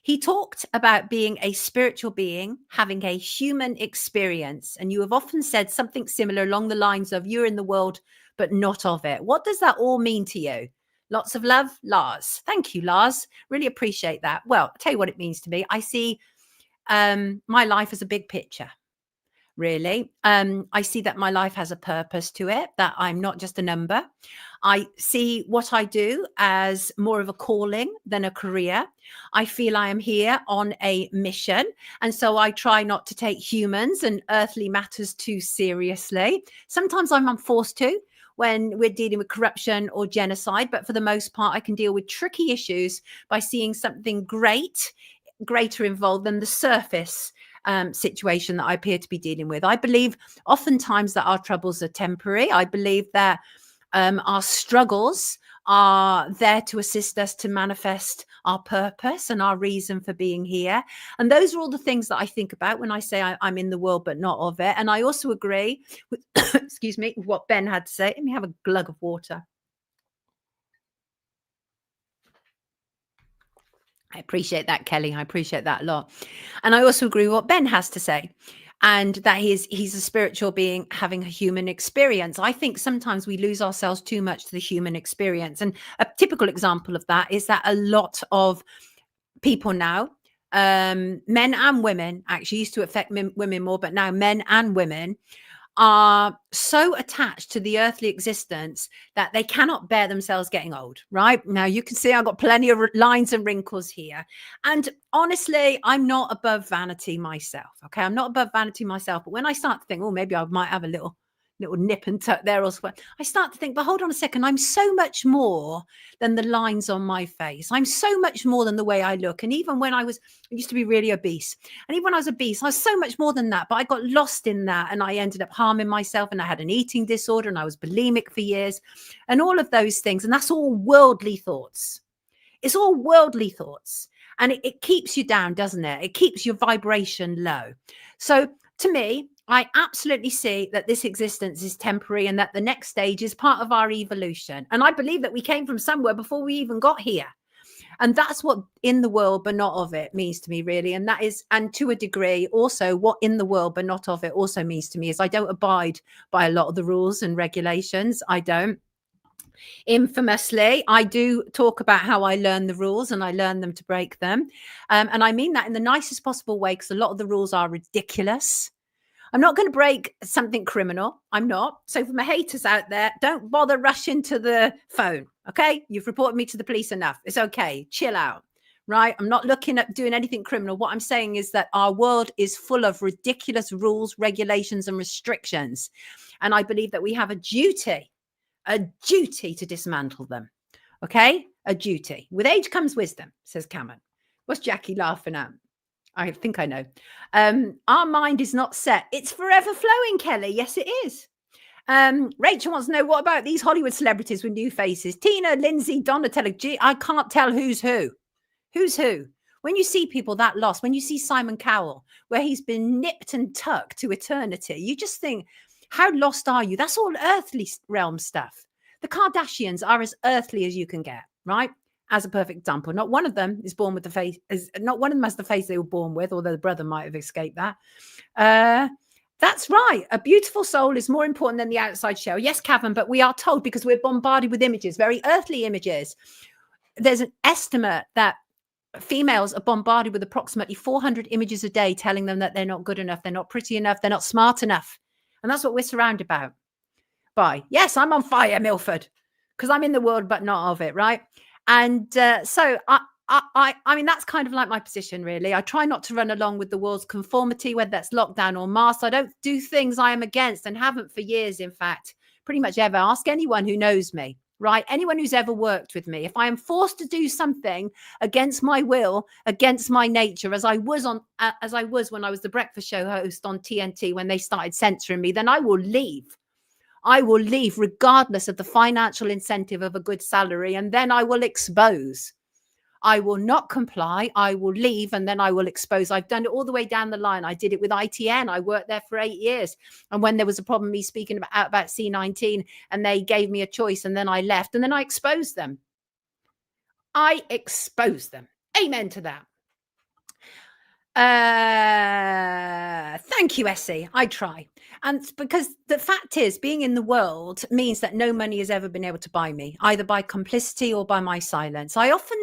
He talked about being a spiritual being, having a human experience. And you have often said something similar along the lines of you're in the world, but not of it. What does that all mean to you? Lots of love, Lars. Thank you, Lars. Really appreciate that. Well, I'll tell you what it means to me. I see my life as a big picture. Really. I see that my life has a purpose to it, that I'm not just a number. I see what I do as more of a calling than a career. I feel I am here on a mission. And so I try not to take humans and earthly matters too seriously. Sometimes I'm forced to when we're dealing with corruption or genocide. But for the most part, I can deal with tricky issues by seeing something greater involved than the surface situation that I appear to be dealing with. I believe oftentimes that our troubles are temporary. I believe that our struggles are there to assist us to manifest our purpose and our reason for being here. And those are all the things that I think about when I say I'm in the world, but not of it. And I also agree with, excuse me, with what Ben had to say. Let me have a glug of water. I appreciate that, Kelly. I appreciate that a lot. And I also agree with what Ben has to say, and that he's a spiritual being having a human experience. I think sometimes we lose ourselves too much to the human experience. And a typical example of that is that a lot of people now men and women, actually used to affect women more, but now men and women are so attached to the earthly existence that they cannot bear themselves getting old. Right now, you can see I've got plenty of lines and wrinkles here. And honestly, I'm not above vanity myself. Okay, I'm not above vanity myself. But when I start to think, oh, maybe I might have a little nip and tuck there or something, I start to think, but hold on a second, I'm so much more than the lines on my face. I'm so much more than the way I look. And even when I used to be really obese, and even when I was obese, I was so much more than that, but I got lost in that and I ended up harming myself, and I had an eating disorder and I was bulimic for years and all of those things. And that's all worldly thoughts. It's all worldly thoughts, and it keeps you down, doesn't it? It keeps your vibration low. So to me, I absolutely see that this existence is temporary and that the next stage is part of our evolution. And I believe that we came from somewhere before we even got here. And that's what in the world, but not of it means to me, really. And that is, and to a degree, also what in the world, but not of it also means to me is I don't abide by a lot of the rules and regulations. I don't. Infamously, I do talk about how I learn the rules and I learn them to break them. And I mean that in the nicest possible way, because a lot of the rules are ridiculous. I'm not going to break something criminal. I'm not. So for my haters out there, don't bother rushing to the phone. Okay. You've reported me to the police enough. It's okay. Chill out. Right. I'm not looking at doing anything criminal. What I'm saying is that our world is full of ridiculous rules, regulations, and restrictions. And I believe that we have a duty to dismantle them. Okay. A duty. With age comes wisdom, says Cameron. What's Jackie laughing at? I think I know. Our mind is not set. It's forever flowing, Kelly. Yes, it is. Rachel wants to know, what about these Hollywood celebrities with new faces? Tina, Lindsay, Donatella. I can't tell who's who. Who's who? When you see people that lost, when you see Simon Cowell, where he's been nipped and tucked to eternity, you just think, how lost are you? That's all earthly realm stuff. The Kardashians are as earthly as you can get, right? As a perfect example, not one of them is born with the face, not one of them has the face they were born with, although the brother might have escaped that. That's right. A beautiful soul is more important than the outside shell. Yes, Kevin, but we are told, because we're bombarded with images, very earthly images. There's an estimate that females are bombarded with approximately 400 images a day telling them that they're not good enough, they're not pretty enough, they're not smart enough. And that's what we're surrounded by. Yes, I'm on fire, Milford, because I'm in the world, but not of it, right? And so I mean, that's kind of like my position, really. I try not to run along with the world's conformity, whether that's lockdown or mask. I don't do things I am against, and haven't for years, in fact, pretty much ever. Ask anyone who knows me, right? Anyone who's ever worked with me. If I am forced to do something against my will, against my nature, as I was when I was the breakfast show host on TNT, when they started censoring me, then I will leave. I will leave regardless of the financial incentive of a good salary, and then I will expose. I will not comply. I will leave, and then I will expose. I've done it all the way down the line. I did it with ITN. I worked there for 8 years. And when there was a problem, me speaking about C19, and they gave me a choice, and then I left, and then I exposed them. I exposed them. Amen to that. Thank you, Essie. I try. And because the fact is, being in the world means that no money has ever been able to buy me, either by complicity or by my silence. I often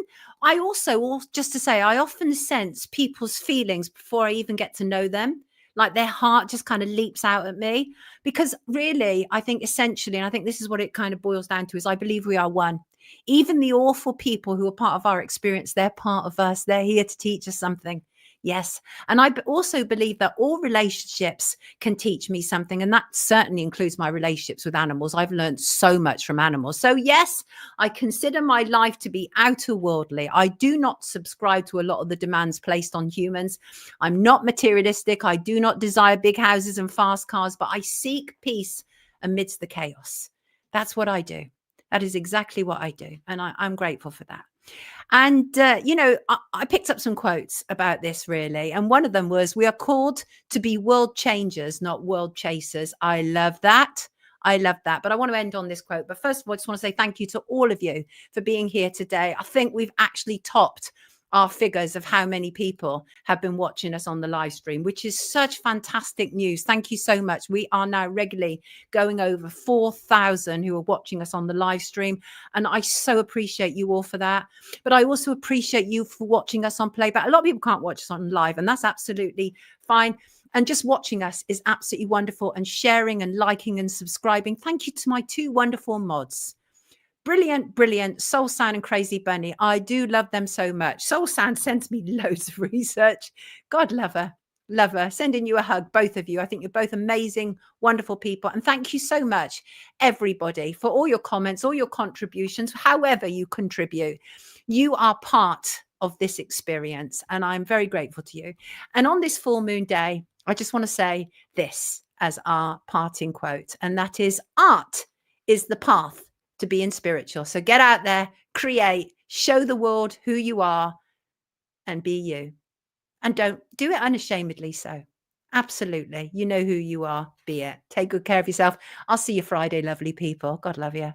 sense people's feelings before I even get to know them. Like their heart just kind of leaps out at me, because really, I think essentially, and I think this is what it kind of boils down to, is I believe we are one. Even the awful people who are part of our experience, they're part of us. They're here to teach us something. Yes. And I also believe that all relationships can teach me something. And that certainly includes my relationships with animals. I've learned so much from animals. So yes, I consider my life to be outerworldly. I do not subscribe to a lot of the demands placed on humans. I'm not materialistic. I do not desire big houses and fast cars, but I seek peace amidst the chaos. That's what I do. That is exactly what I do. And I'm grateful for that. And, I picked up some quotes about this, really. And one of them was, we are called to be world changers, not world chasers. I love that. But I want to end on this quote. But first of all, I just want to say thank you to all of you for being here today. I think we've actually topped our figures of how many people have been watching us on the live stream, which is such fantastic news. Thank you so much. We are now regularly going over 4,000 who are watching us on the live stream. And I so appreciate you all for that. But I also appreciate you for watching us on playback. A lot of people can't watch us on live, and that's absolutely fine. And just watching us is absolutely wonderful, and sharing and liking and subscribing. Thank you to my two wonderful mods. Brilliant, brilliant. Soul Sound and Crazy Bunny. I do love them so much. Soul Sound sends me loads of research. God love her. Love her. Sending you a hug, both of you. I think you're both amazing, wonderful people. And thank you so much, everybody, for all your comments, all your contributions, however you contribute. You are part of this experience, and I'm very grateful to you. And on this full moon day, I just want to say this as our parting quote, and that is, art is the path to being spiritual. So get out there, create, show the world who you are, and be you. And don't do it unashamedly so. Absolutely. You know who you are, be it. Take good care of yourself. I'll see you Friday, lovely people. God love you.